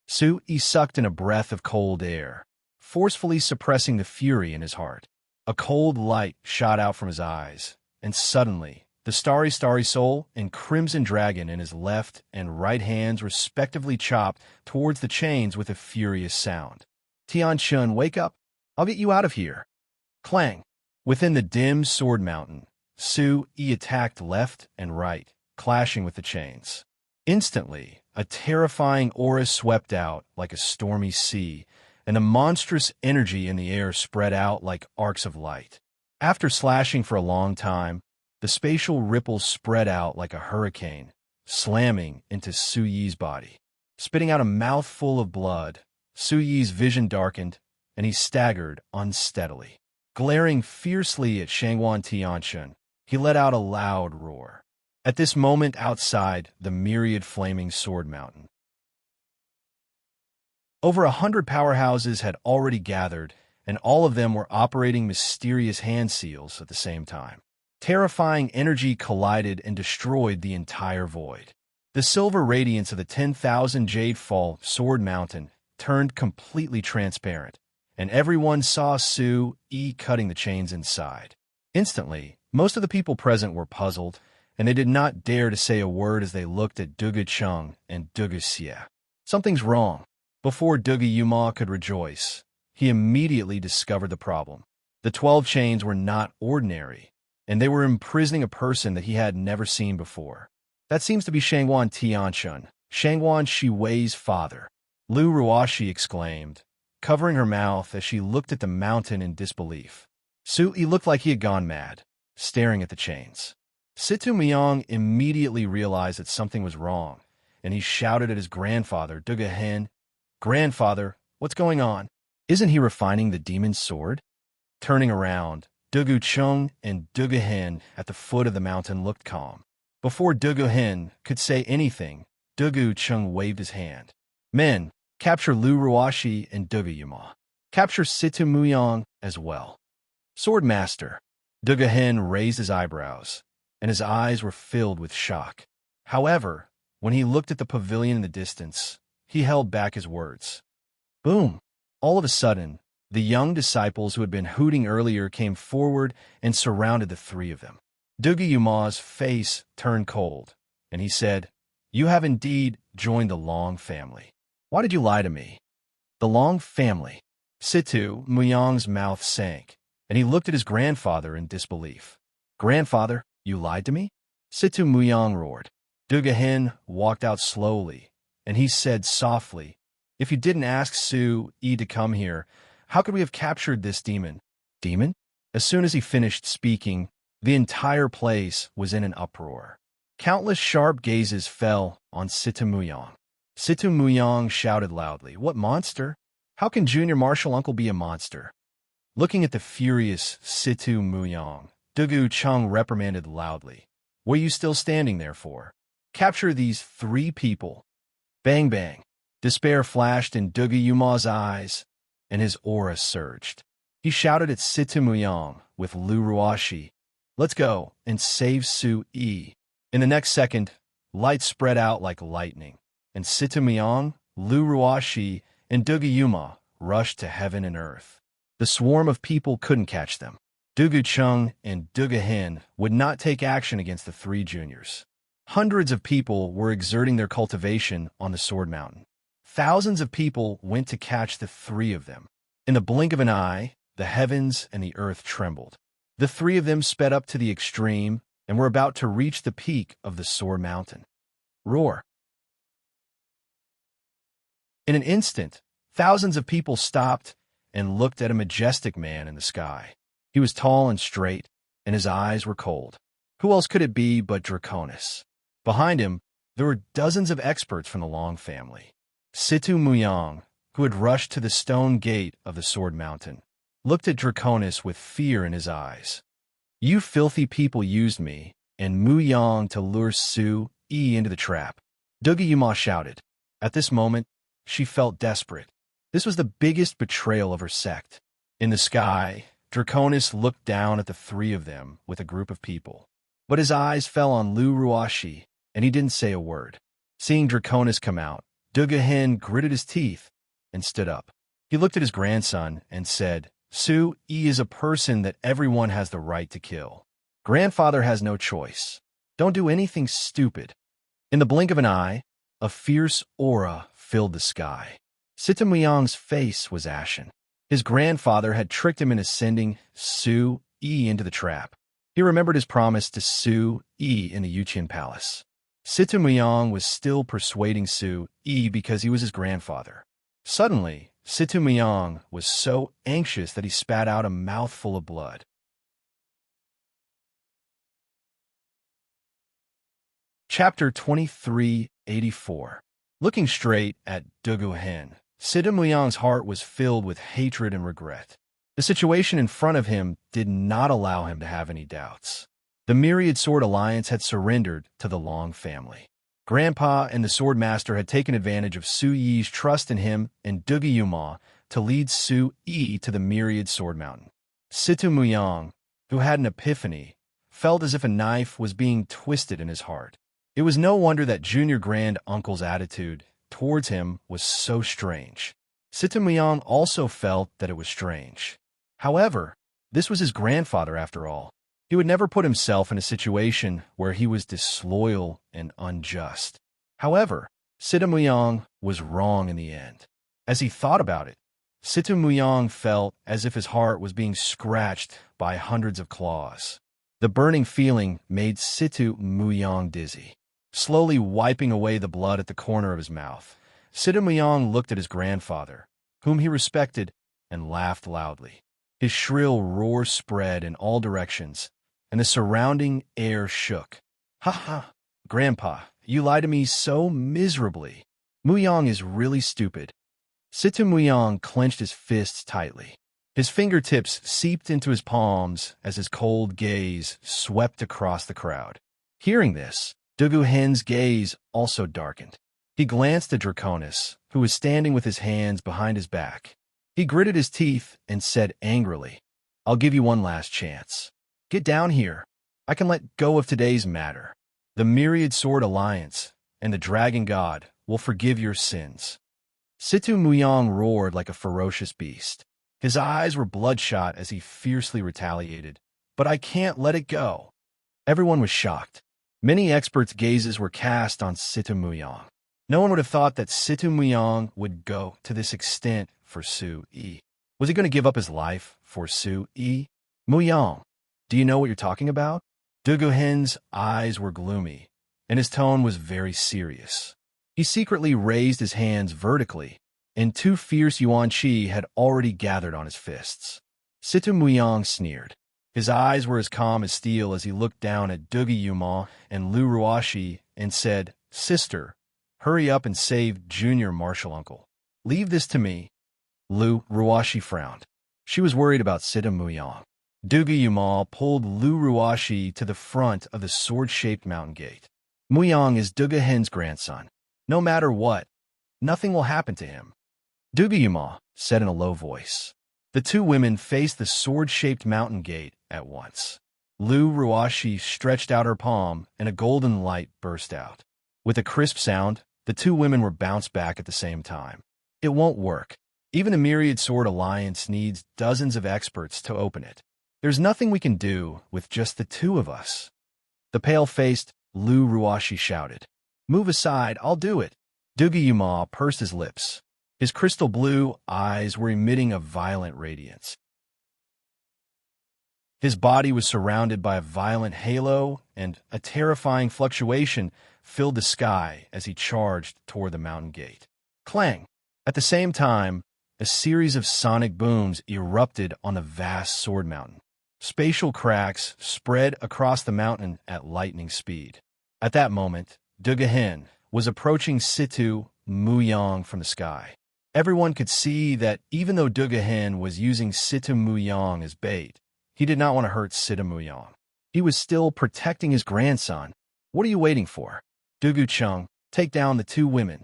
A: Su-yi sucked in a breath of cold air, forcefully suppressing the fury in his heart. A cold light shot out from his eyes, and suddenly, the Starry Soul and Crimson Dragon in his left and right hands respectively chopped towards the chains with a furious sound. "Tianchun, wake up! I'll get you out of here!" Clang! Within the dim sword mountain, Su-yi attacked left and right, clashing with the chains. Instantly, a terrifying aura swept out like a stormy sea, and the monstrous energy in the air spread out like arcs of light. After slashing for a long time, the spatial ripples spread out like a hurricane, slamming into Su-yi's body. Spitting out a mouthful of blood, Su-yi's vision darkened, and he staggered unsteadily. Glaring fiercely at Shangguan Tianchun, he let out a loud roar. At this moment outside the myriad flaming sword mountain, over 100 powerhouses had already gathered, and all of them were operating mysterious hand seals at the same time. Terrifying energy collided and destroyed the entire void. The silver radiance of the 10,000 Jade Fall Sword Mountain turned completely transparent, and everyone saw Su-yi cutting the chains inside. Instantly, most of the people present were puzzled, and they did not dare to say a word as they looked at Dugu Chung and Dugu Xie. Something's wrong. Before Dugu Yuma could rejoice, he immediately discovered the problem. The 12 chains were not ordinary, and they were imprisoning a person that he had never seen before. That seems to be Shangguan Tianchun, Shangguan Shiwei's father. Lu Ruashi exclaimed, covering her mouth as she looked at the mountain in disbelief. Su-yi looked like he had gone mad, staring at the chains. Situ Myong immediately realized that something was wrong, and he shouted at his grandfather, Dugu Hen, "Grandfather, what's going on? Isn't he refining the demon's sword?" Turning around, Dugu Chung and Dugu Hen at the foot of the mountain looked calm. Before Dugu Hen could say anything, Dugu Chung waved his hand. "Men, capture Lu Ruashi and Dugu Yuma. Capture Situ Myong as well." "Swordmaster." Dugu Hen raised his eyebrows, and his eyes were filled with shock. However, when he looked at the pavilion in the distance, he held back his words. Boom! All of a sudden, the young disciples who had been hooting earlier came forward and surrounded the 3 of them. Dugu Yuma's face turned cold, and he said, "You have indeed joined the Long family. Why did you lie to me?" The Long family. Situ Muyang's mouth sank, and he looked at his grandfather in disbelief. Grandfather, you lied to me? Situ Muyang roared. Dugahin walked out slowly, and he said softly, if you didn't ask Su Yi to come here, how could we have captured this demon? Demon? As soon as he finished speaking, the entire place was in an uproar. Countless sharp gazes fell on Situ Muyang. Situ Muyang shouted loudly, what monster? How can Junior Martial Uncle be a monster? Looking at the furious Situ Muyang, Dugu Chung reprimanded loudly. What are you still standing there for? Capture these 3 people. Bang bang. Despair flashed in Dugu Yuma's eyes, and his aura surged. He shouted at Situ Muyang with Lu Ruashi, let's go and save Su Yi. In the next second, light spread out like lightning, and Situ Muyang, Lu Ruashi, and Dugu Yuma rushed to heaven and earth. The swarm of people couldn't catch them. Dugu Chung and Dugu Hin would not take action against the 3 juniors. Hundreds of people were exerting their cultivation on the Sword Mountain. Thousands of people went to catch the 3 of them. In the blink of an eye, the heavens and the earth trembled. The 3 of them sped up to the extreme and were about to reach the peak of the Sword Mountain. Roar! In an instant, thousands of people stopped and looked at a majestic man in the sky. He was tall and straight, and his eyes were cold. Who else could it be but Draconis? Behind him, there were dozens of experts from the Long family. Situ Muyang, who had rushed to the stone gate of the Sword Mountain, looked at Draconis with fear in his eyes. You filthy people used me and Muyang to lure Su Yi into the trap. Dugu Yuma shouted. At this moment, she felt desperate. This was the biggest betrayal of her sect. In the sky, Draconis looked down at the 3 of them with a group of people. But his eyes fell on Lu Ruashi, and he didn't say a word. Seeing Draconis come out, Dugu Hin gritted his teeth and stood up. He looked at his grandson and said, Su Yi is a person that everyone has the right to kill. Grandfather has no choice. Don't do anything stupid. In the blink of an eye, a fierce aura filled the sky. Situ Muyang's face was ashen. His grandfather had tricked him into sending Su Yi into the trap. He remembered his promise to Su Yi in the Yuqian Palace. Situ Muyang was still persuading Su Yi because he was his grandfather. Suddenly, Situ Muyang was so anxious that he spat out a mouthful of blood. Chapter 2384. Looking straight at Dugu Hin, Situ Muyang's heart was filled with hatred and regret. The situation in front of him did not allow him to have any doubts. The Myriad Sword Alliance had surrendered to the Long family. Grandpa and the Sword Master had taken advantage of Su Yi's trust in him and Dugu Yuma to lead Su Yi to the Myriad Sword Mountain. Situ Muyang, who had an epiphany, felt as if a knife was being twisted in his heart. It was no wonder that Junior Grand Uncle's attitude towards him was so strange. Situ Muyang also felt that it was strange. However, this was his grandfather after all. He would never put himself in a situation where he was disloyal and unjust. However, Situ Muyang was wrong in the end. As he thought about it, Situ Muyang felt as if his heart was being scratched by hundreds of claws. The burning feeling made Situ Muyang dizzy. Slowly wiping away the blood at the corner of his mouth, Situ Muyang looked at his grandfather, whom he respected, and laughed loudly. His shrill roar spread in all directions, and the surrounding air shook. Ha ha, Grandpa, you lie to me so miserably. Muyang is really stupid. Situ Muyang clenched his fists tightly. His fingertips seeped into his palms as his cold gaze swept across the crowd. Hearing this, Dugu Hin's gaze also darkened. He glanced at Draconis, who was standing with his hands behind his back. He gritted his teeth and said angrily, I'll give you one last chance. Get down here. I can let go of today's matter. The Myriad Sword Alliance and the Dragon God will forgive your sins. Situ Muyang roared like a ferocious beast. His eyes were bloodshot as he fiercely retaliated. But I can't let it go. Everyone was shocked. Many experts' gazes were cast on Situ Muyang. No one would have thought that Situ Muyang would go to this extent for Su Yi. Was he going to give up his life for Su Yi? Muyang, do you know what you're talking about? Duguhen's eyes were gloomy, and his tone was very serious. He secretly raised his hands vertically, and two fierce yuan qi had already gathered on his fists. Situ Muyang sneered. His eyes were as calm as steel as he looked down at Dugi Yuma and Lu Ruashi and said, "Sister, hurry up and save Junior Marshal Uncle. Leave this to me." Lu Ruashi frowned. She was worried about Situ Muyang. Dugi Yuma pulled Lu Ruashi to the front of the sword-shaped mountain gate. Muyang is Duguhen's grandson. No matter what, nothing will happen to him. Dugi Yuma said in a low voice. The two women faced the sword-shaped mountain gate at once. Lu Ruashi stretched out her palm, and a golden light burst out. With a crisp sound, the two women were bounced back at the same time. It won't work. Even the Myriad Sword Alliance needs dozens of experts to open it. There's nothing we can do with just the two of us. The pale-faced Lu Ruashi shouted. "Move aside, I'll do it." Dugi Yuma pursed his lips. His crystal blue eyes were emitting a violent radiance. His body was surrounded by a violent halo, and a terrifying fluctuation filled the sky as he charged toward the mountain gate. Clang! At the same time, a series of sonic booms erupted on the vast sword mountain. Spatial cracks spread across the mountain at lightning speed. At that moment, Duguhen was approaching Situ Muyang from the sky. Everyone could see that even though Duguhen was using Situ Muyang as bait, he did not want to hurt Situ Muyang. He was still protecting his grandson. "What are you waiting for? Dugu Chung, take down the two women."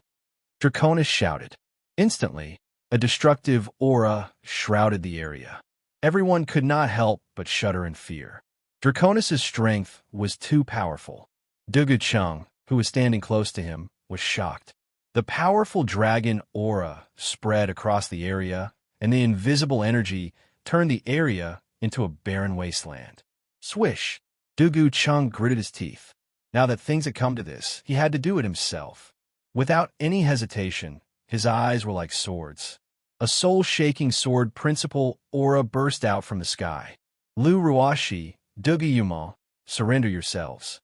A: Draconis shouted. Instantly, a destructive aura shrouded the area. Everyone could not help but shudder in fear. Draconis' strength was too powerful. Dugu Chung, who was standing close to him, was shocked. The powerful dragon aura spread across the area, and the invisible energy turned the area into a barren wasteland. Swish! Dugu Chung gritted his teeth. Now that things had come to this, he had to do it himself. Without any hesitation, his eyes were like swords. A soul-shaking sword principle aura burst out from the sky. Lu Ruashi, Dugi Yuma, surrender yourselves.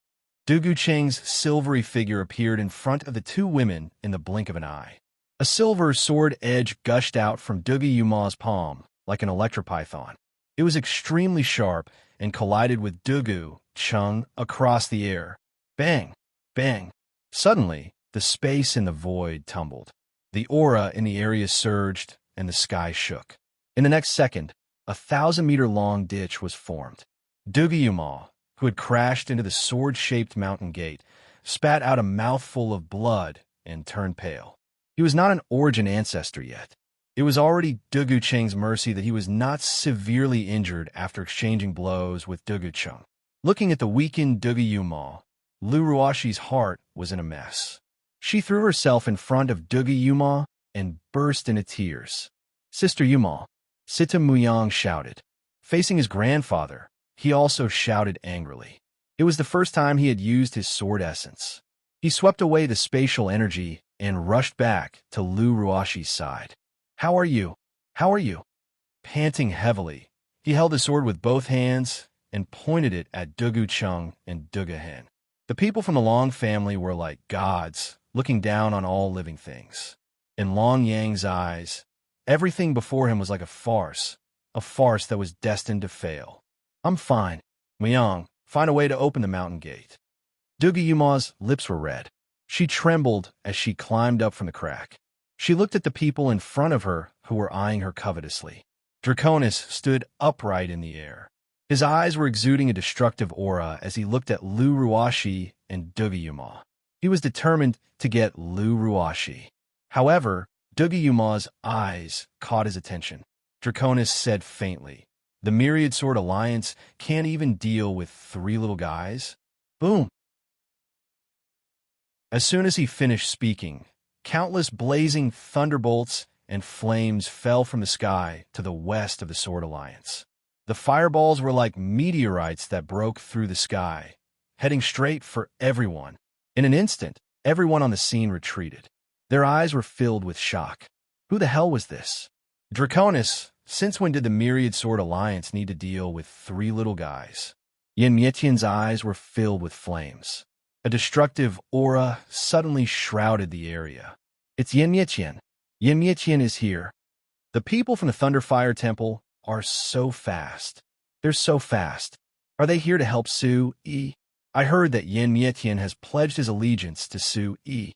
A: Dugu Cheng's silvery figure appeared in front of the two women in the blink of an eye. A silver sword edge gushed out from Dugi Yuma's palm, like an electropython. It was extremely sharp and collided with Dugu Chung across the air. Bang! Bang! Suddenly, the space in the void tumbled. The aura in the area surged, and the sky shook. In the next second, a 1,000-meter-long ditch was formed. Dugi Yuma, who had crashed into the sword-shaped mountain gate, spat out a mouthful of blood and turned pale. He was not an origin ancestor yet. It was already Dugu Cheng's mercy that he was not severely injured after exchanging blows with Dugu Cheng. Looking at the weakened Dugi Yuma, Lu Ruashi's heart was in a mess. She threw herself in front of Dugi Yuma and burst into tears. "Sister Yuma," Situ Muyang shouted. Facing his grandfather, he also shouted angrily. It was the first time he had used his sword essence. He swept away the spatial energy and rushed back to Lu Ruashi's side. "How are you? How are you?" Panting heavily, he held his sword with both hands and pointed it at Dugu Chung and Duguhen. The people from the Long family were like gods, looking down on all living things. In Long Yang's eyes, everything before him was like a farce that was destined to fail. "I'm fine. Muyang, find a way to open the mountain gate." Dugi Yuma's lips were red. She trembled as she climbed up from the crack. She looked at the people in front of her who were eyeing her covetously. Draconis stood upright in the air. His eyes were exuding a destructive aura as he looked at Lu Ruashi and Dugi Yuma. He was determined to get Lu Ruashi. However, Dugi Yuma's eyes caught his attention. Draconis said faintly, "The Myriad Sword Alliance can't even deal with 3 little guys?" Boom! As soon as he finished speaking, countless blazing thunderbolts and flames fell from the sky to the west of the Sword Alliance. The fireballs were like meteorites that broke through the sky, heading straight for everyone. In an instant, everyone on the scene retreated. Their eyes were filled with shock. Who the hell was this? Draconis, since when did the Myriad Sword Alliance need to deal with three little guys? Yin Mietian's eyes were filled with flames. A destructive aura suddenly shrouded the area. It's Yin Mietian. Yin Mietian is here. The people from the Thunderfire Temple are so fast. They're so fast. Are they here to help Su Yi? I heard that Yin Mietian has pledged his allegiance to Su Yi.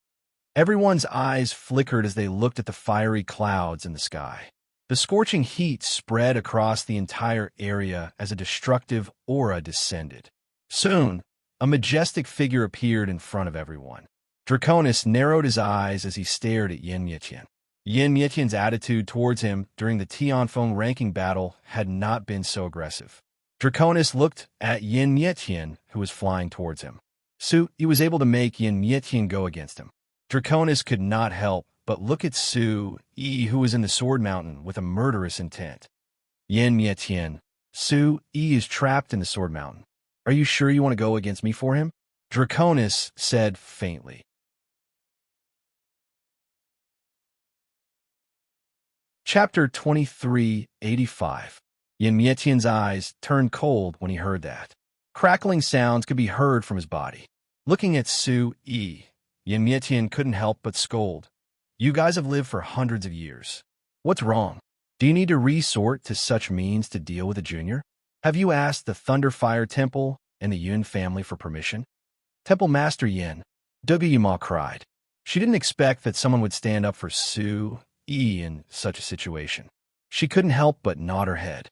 A: Everyone's eyes flickered as they looked at the fiery clouds in the sky. The scorching heat spread across the entire area as a destructive aura descended. Soon, a majestic figure appeared in front of everyone. Draconis narrowed his eyes as he stared at Yin Mietian. Yin Mietian's attitude towards him during the Tianfeng ranking battle had not been so aggressive. Draconis looked at Yin Mietian, who was flying towards him. He was able to make Yin Mietian go against him. Draconis could not help but look at Su Yi, who was in the Sword Mountain with a murderous intent. Yin Mietian, Su Yi is trapped in the Sword Mountain. Are you sure you want to go against me for him? Draconis said faintly. Chapter 2385. Yin Mietian's eyes turned cold when he heard that. Crackling sounds could be heard from his body. Looking at Su Yi, Yin Mietian couldn't help but scold. You guys have lived for hundreds of years. What's wrong? Do you need to resort to such means to deal with a junior? Have you asked the Thunderfire Temple and the Yun family for permission? Temple Master Yin, Duguyama cried. She didn't expect that someone would stand up for Su Yi in such a situation. She couldn't help but nod her head.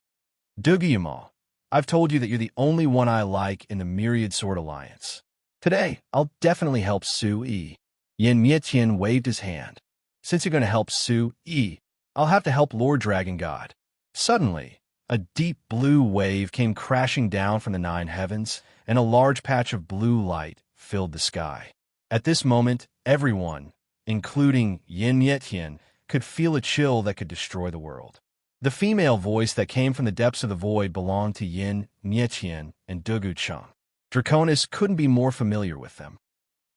A: Duguyama, I've told you that you're the only one I like in the Myriad Sword Alliance. Today, I'll definitely help Su Yi. Yin Mietian waved his hand. Since you're going to help Su Yi, I'll have to help Lord Dragon God. Suddenly, a deep blue wave came crashing down from the nine heavens, and a large patch of blue light filled the sky. At this moment, everyone, including Yin Mietian, could feel a chill that could destroy the world. The female voice that came from the depths of the void belonged to Yin Mietian and Dugu Cheng. Draconis couldn't be more familiar with them.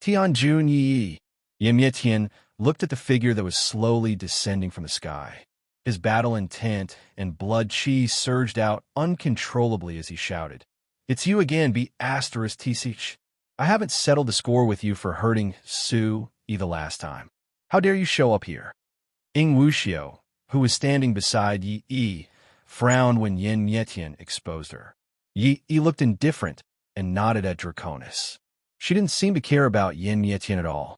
A: Tianjun Yi. Yin Mietian looked at the figure that was slowly descending from the sky. His battle intent and blood chi surged out uncontrollably as he shouted, It's you again, be asterisk Tisich. I haven't settled the score with you for hurting Su Yi the last time. How dare you show up here? Ing Wuxiu, who was standing beside Yi, frowned when Yin Mietian exposed her. Yi looked indifferent and nodded at Draconis. She didn't seem to care about Yin Mietian at all.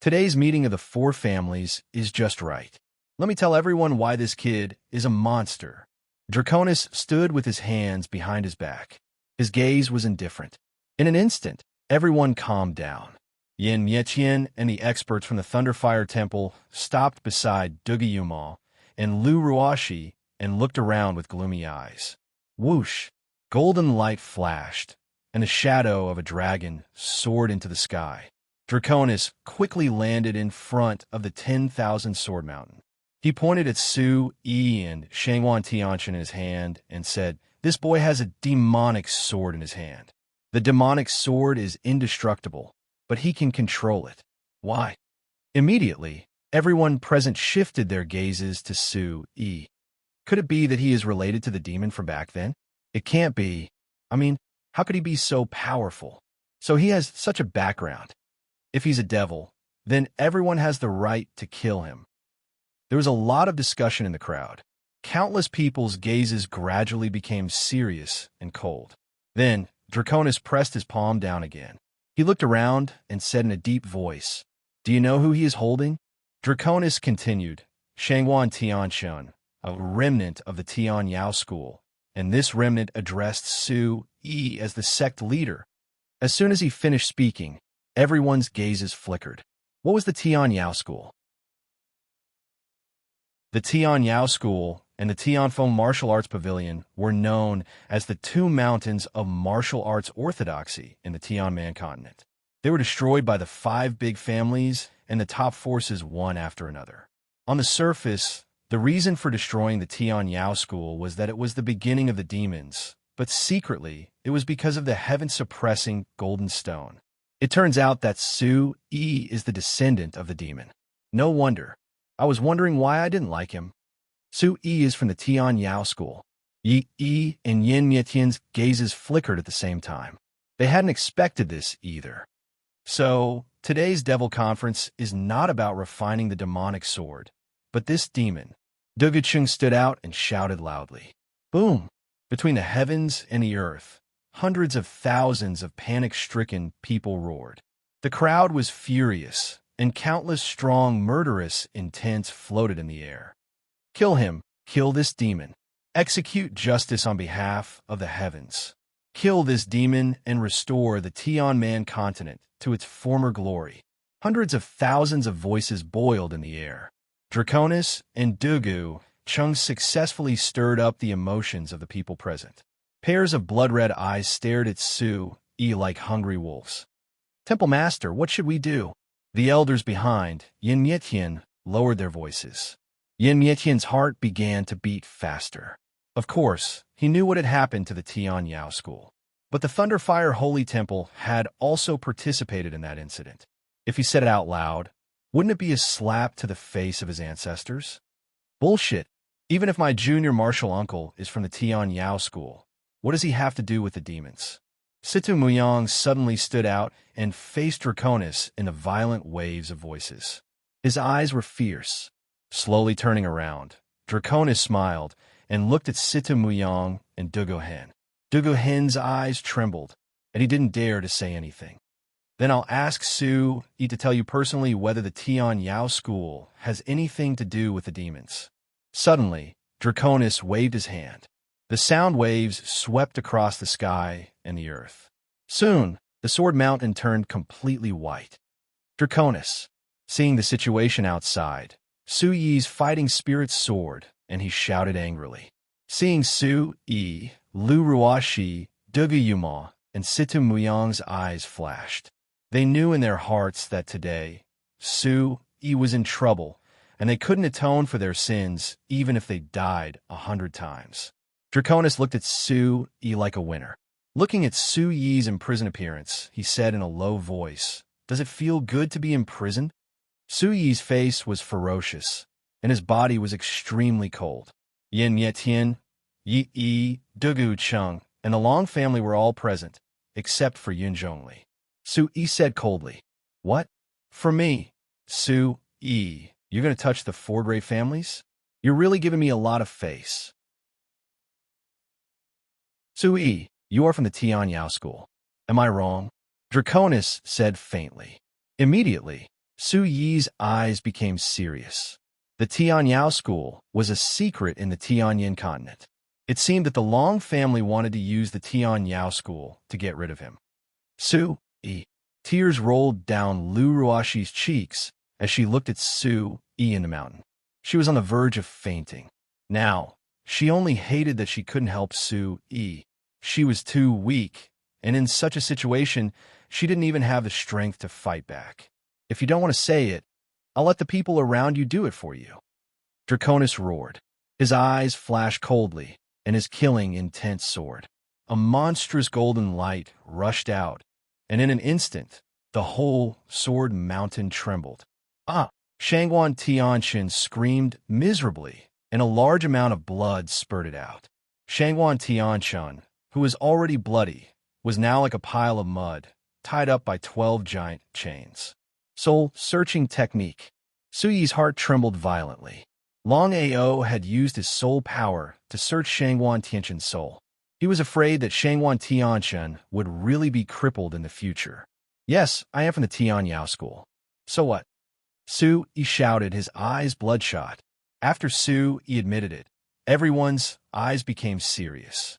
A: Today's meeting of the four families is just right. Let me tell everyone why this kid is a monster. Draconis stood with his hands behind his back. His gaze was indifferent. In an instant, everyone calmed down. Yin Mietian and the experts from the Thunderfire Temple stopped beside Duguyama and Lu Ruashi and looked around with gloomy eyes. Whoosh! Golden light flashed, and the shadow of a dragon soared into the sky. Draconis quickly landed in front of the 10,000 Sword Mountain. He pointed at Su Yi and Shangwan Tianchen in his hand and said, This boy has a demonic sword in his hand. The demonic sword is indestructible, but he can control it. Why? Immediately, everyone present shifted their gazes to Su Yi. Could it be that he is related to the demon from back then? It can't be. I mean, how could he be so powerful? So he has such a background. If he's a devil, then everyone has the right to kill him. There was a lot of discussion in the crowd. Countless people's gazes gradually became serious and cold. Then, Draconis pressed his palm down again. He looked around and said in a deep voice, Do you know who he is holding? Draconis continued, Shangwan Tianchen, a remnant of the Tian Yao school, and this remnant addressed Su Yi as the sect leader. As soon as he finished speaking, everyone's gazes flickered. What was the Tian Yao school? The Tian Yao school and the Tianfeng Martial Arts Pavilion were known as the two mountains of martial arts orthodoxy in the Tianman continent. They were destroyed by the five big families and the top forces one after another. On the surface, the reason for destroying the Tian Yao school was that it was the beginning of the demons, but secretly, it was because of the heaven-suppressing golden stone. It turns out that Su-yi is the descendant of the demon. No wonder. I was wondering why I didn't like him. Su-yi is from the Tian Yao school. Yi and Yin Mietian's gazes flickered at the same time. They hadn't expected this either. So, today's Devil Conference is not about refining the demonic sword, but this demon. Dugucheng stood out and shouted loudly. Boom! Between the heavens and the earth, hundreds of thousands of panic-stricken people roared. The crowd was furious, and countless strong, murderous intents floated in the air. Kill him! Kill this demon! Execute justice on behalf of the heavens. Kill this demon and restore the Tianman continent to its former glory. Hundreds of thousands of voices boiled in the air. Draconis and Dugu Chung successfully stirred up the emotions of the people present. Pairs of blood-red eyes stared at Su-yi like hungry wolves. Temple Master, what should we do? The elders behind, Yin Mietian, lowered their voices. Yin Mietian's heart began to beat faster. Of course, he knew what had happened to the Tian Yao school. But the Thunderfire Holy Temple had also participated in that incident. If he said it out loud, wouldn't it be a slap to the face of his ancestors? Bullshit. Even if my junior martial uncle is from the Tian Yao school, what does he have to do with the demons? Situ Muyang suddenly stood out and faced Draconis in the violent waves of voices. His eyes were fierce. Slowly turning around, Draconis smiled and looked at Situ Muyang and Dugu Hen. Dugu Hen's eyes trembled, and he didn't dare to say anything. Then I'll ask Su-yi to tell you personally whether the Tian Yao school has anything to do with the demons. Suddenly, Draconis waved his hand. The sound waves swept across the sky and the earth. Soon, the sword mountain turned completely white. Draconis, seeing the situation outside, Su-yi's fighting spirit soared, and he shouted angrily. Seeing Su-yi, Lu Ruashi, Dugu Yuma, and Situ Muyang's eyes flashed. They knew in their hearts that today, Su-yi was in trouble, and they couldn't atone for their sins even if they died 100 times. Draconis looked at Su-yi like a winner. Looking at Su-yi's imprisoned appearance, he said in a low voice, "Does it feel good to be imprisoned?" Su-yi's face was ferocious, and his body was extremely cold. Yin Yetian, Yi, Dugu Chung, and the Long family were all present, except for Yun Zhongli. Su-yi said coldly, "What? For me? Su-yi, you're going to touch the Fordray families? You're really giving me a lot of face." Su-yi, you are from the Tian Yao school. Am I wrong? Draconis said faintly. Immediately, Su-yi's eyes became serious. The Tian Yao school was a secret in the Tianyin continent. It seemed that the Long family wanted to use the Tian Yao school to get rid of him. Su-yi. Tears rolled down Lu Ruashi's cheeks as she looked at Su-yi in the mountain. She was on the verge of fainting. Now, she only hated that she couldn't help Su-yi. She was too weak, and in such a situation, she didn't even have the strength to fight back. If you don't want to say it, I'll let the people around you do it for you. Draconis roared. His eyes flashed coldly, and his killing intent soared. A monstrous golden light rushed out, and in an instant, the whole sword mountain trembled. Ah! Shangguan Tianxin screamed miserably, and a large amount of blood spurted out. Shangguan Tianxin, who was already bloody, was now like a pile of mud, tied up by 12 giant chains. Soul-searching technique. Su-yi's heart trembled violently. Long Ao had used his soul power to search Shangguan Tianxin's soul. He was afraid that Shangguan Tianxin would really be crippled in the future. Yes, I am from the Tian Yao school. So what? Su-yi shouted, his eyes bloodshot. After Su-yi admitted it, everyone's eyes became serious.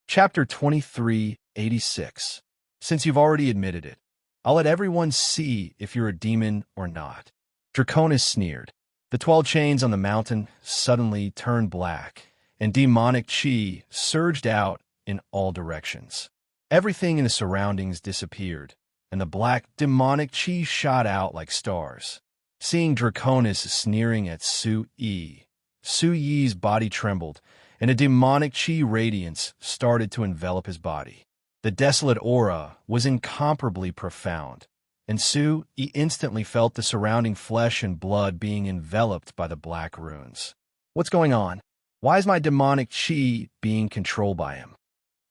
A: Chapter 2386. Since you've already admitted it, I'll let everyone see if you're a demon or not. Draconis sneered. The 12 chains on the mountain suddenly turned black, and demonic chi surged out in all directions. Everything in the surroundings disappeared, and the black demonic chi shot out like stars. Seeing Draconis sneering at Su-yi, Su-yi's body trembled, and a demonic chi radiance started to envelop his body. The desolate aura was incomparably profound, and He instantly felt the surrounding flesh and blood being enveloped by the black runes. What's going on? Why is my demonic chi being controlled by him?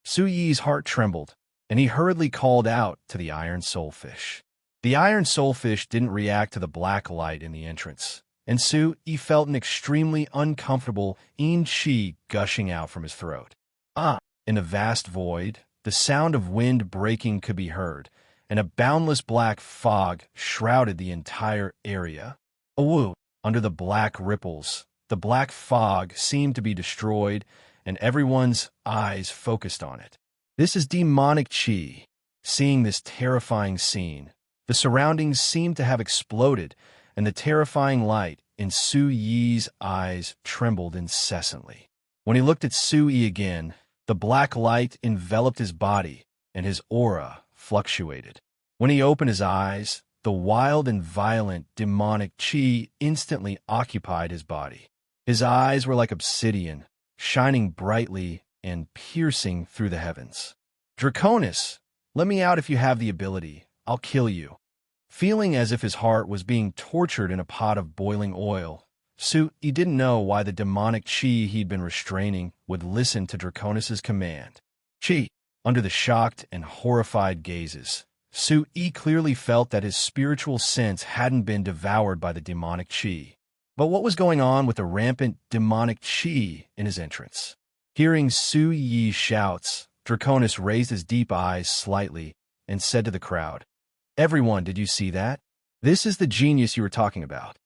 A: Yi's heart trembled, and he hurriedly called out to the iron soulfish. The iron soulfish didn't react to the black light in the entrance, and Yi felt an extremely uncomfortable yin chi gushing out from his throat. In the vast void, the sound of wind breaking could be heard, and a boundless black fog shrouded the entire area. Under the black ripples, the black fog seemed to be destroyed, and everyone's eyes focused on it. This is demonic chi. Seeing this terrifying scene, the surroundings seemed to have exploded, and the terrifying light in Yi's eyes trembled incessantly. When he looked at Yi again, the black light enveloped his body, and his aura fluctuated. When he opened his eyes, the wild and violent demonic chi instantly occupied his body. His eyes were like obsidian, shining brightly and piercing through the heavens. "Draconis, let me out if you have the ability. I'll kill you." Feeling as if his heart was being tortured in a pot of boiling oil, he didn't know why the demonic chi he'd been restraining would listen to Draconis' command. Under the shocked and horrified gazes, Yi clearly felt that his spiritual sense hadn't been devoured by the demonic chi. But what was going on with the rampant demonic chi in his entrance? Hearing Yi's shouts, Draconis raised his deep eyes slightly and said to the crowd, "Everyone, did you see that? This is the genius you were talking about.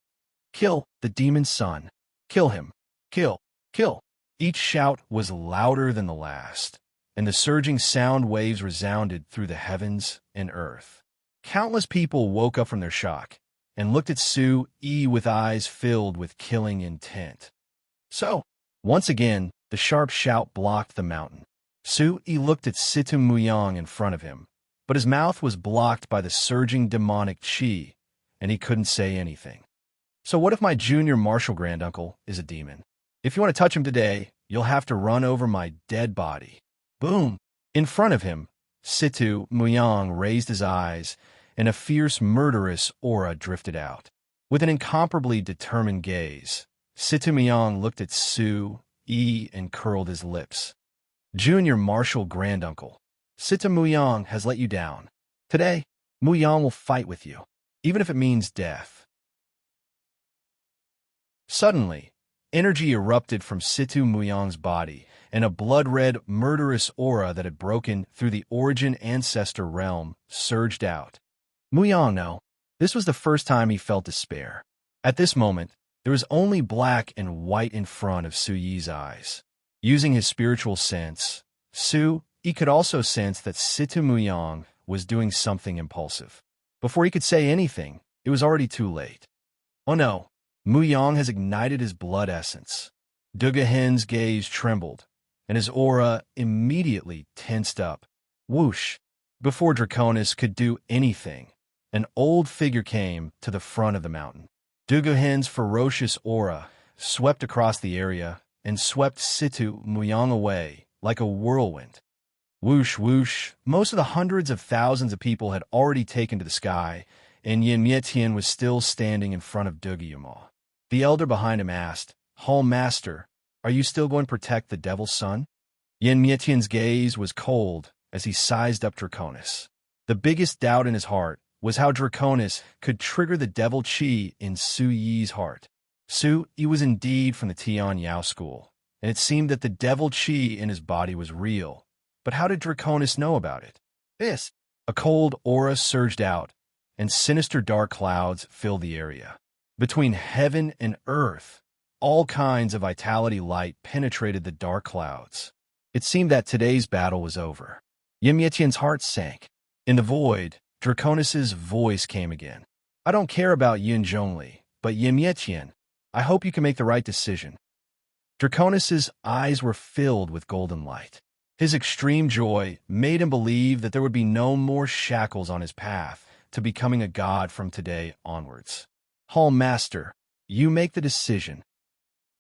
A: Kill the demon's son. Kill him. Kill. Kill." Each shout was louder than the last, and the surging sound waves resounded through the heavens and earth. Countless people woke up from their shock and looked at Yi with eyes filled with killing intent. Once again, the sharp shout blocked the mountain. Yi looked at Situ Muyang in front of him, but his mouth was blocked by the surging demonic chi, and he couldn't say anything. "So what if my junior martial granduncle is a demon? If you want to touch him today, you'll have to run over my dead body." Boom! In front of him, Situ Muyang raised his eyes, and a fierce, murderous aura drifted out. With an incomparably determined gaze, Situ Muyang looked at Yi and curled his lips. "Junior martial granduncle, Situ Muyang has let you down. Today, Muyang will fight with you, even if it means death." Suddenly, energy erupted from Situ Muyang's body, and a blood-red, murderous aura that had broken through the origin ancestor realm surged out. Muyang, no. This was the first time he felt despair. At this moment, there was only black and white in front of Yi's eyes. Using his spiritual sense, he could also sense that Situ Muyang was doing something impulsive. Before he could say anything, it was already too late. Oh no, Muyang has ignited his blood essence. Dugahen's gaze trembled, and his aura immediately tensed up. Whoosh! Before Draconis could do anything, an old figure came to the front of the mountain. Dugahen's ferocious aura swept across the area and swept Situ Muyang away like a whirlwind. Whoosh, whoosh! Most of the hundreds of thousands of people had already taken to the sky, and Yin Mietian was still standing in front of Dugayuma. The elder behind him asked, "Hall Master, are you still going to protect the devil's son?" Yin Mietian's gaze was cold as he sized up Draconis. The biggest doubt in his heart was how Draconis could trigger the devil chi in Yi's heart. Yi was indeed from the Tian Yao school, and it seemed that the devil chi in his body was real. But how did Draconis know about it? A cold aura surged out, and sinister dark clouds filled the area. Between heaven and earth, all kinds of vitality light penetrated the dark clouds. It seemed that today's battle was over. Yin Mietian's heart sank. In the void, Draconis' voice came again. "I don't care about Yin Zhongli, but Yin Mietian, I hope you can make the right decision." Draconis' eyes were filled with golden light. His extreme joy made him believe that there would be no more shackles on his path to becoming a god from today onwards. "Hall Master, you make the decision."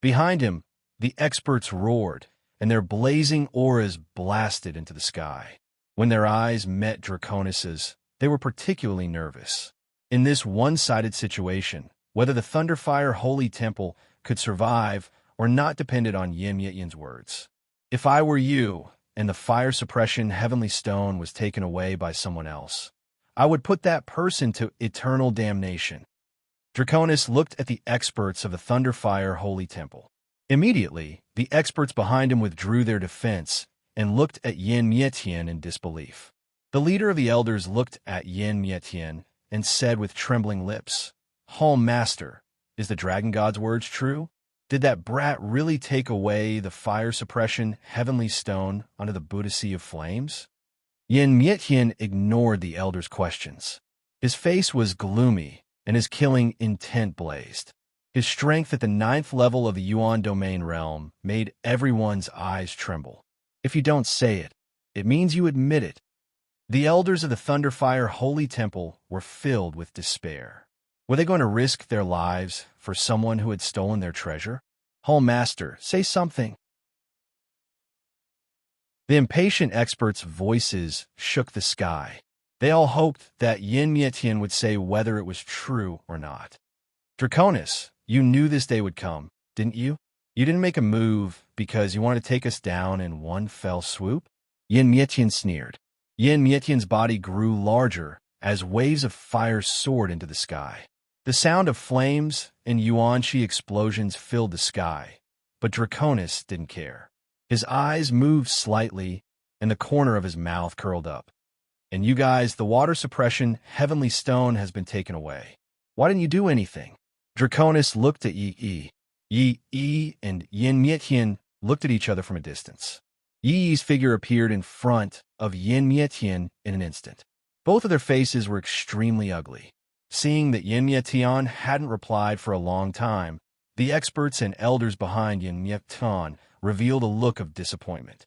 A: Behind him, The experts roared, and their blazing auras blasted into the sky. When their eyes met Draconis's, they were particularly nervous. In this one-sided situation, whether the Thunderfire Holy Temple could survive or not depended on Yin Yityan's words. If I were you, and the fire suppression heavenly stone was taken away by someone else, I would put that person to eternal damnation. Draconis looked at the experts of the Thunderfire Holy Temple. Immediately, the experts behind him withdrew their defense and looked at Yin Yityan in disbelief. The leader of the elders looked at Yin Yityan and said with trembling lips, "Home Master, is the Dragon God's words true? Did that brat really take away the fire suppression heavenly stone under the Buddha Sea of Flames?" Yin Yityan ignored the elder's questions. His face was gloomy, and his killing intent blazed. His strength at the 9th level of the Yuan domain realm made everyone's eyes tremble. If you don't say it, it means you admit it. The elders of the Thunderfire Holy Temple were filled with despair. Were they going to risk their lives for someone who had stolen their treasure? Home Master, say something. The impatient experts' voices shook the sky. They all hoped that Yin Yityan would say whether it was true or not. Draconis, you knew this day would come, didn't you? You didn't make a move because you wanted to take us down in one fell swoop? Yin Yityan sneered. Yin Yityan's body grew larger as waves of fire soared into the sky. The sound of flames and Yuan-Chi explosions filled the sky, but Draconis didn't care. His eyes moved slightly, and the corner of his mouth curled up. And you guys, the water suppression heavenly stone has been taken away. Why didn't you do anything? Draconis looked at Yi. Yi and Yin Yityan looked at each other from a distance. Yi's figure appeared in front of Yin Yityan in an instant. Both of their faces were extremely ugly. Seeing that Yin Yityan hadn't replied for a long time, the experts and elders behind Yin Yityan revealed a look of disappointment.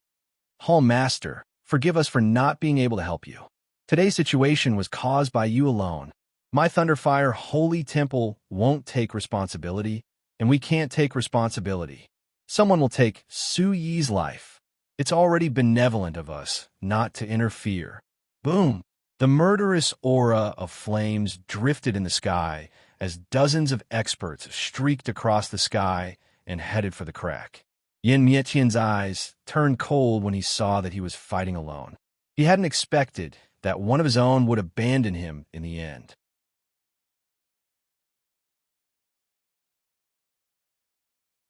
A: Hall Master, forgive us for not being able to help you. Today's situation was caused by you alone. My Thunderfire Holy Temple won't take responsibility, and we can't take responsibility. Someone will take Su Yi's life. It's already benevolent of us not to interfere. Boom! The murderous aura of flames drifted in the sky as dozens of experts streaked across the sky and headed for the crack. Yin Yityan's eyes turned cold when he saw that he was fighting alone. He hadn't expected that one of his own would abandon him in the end.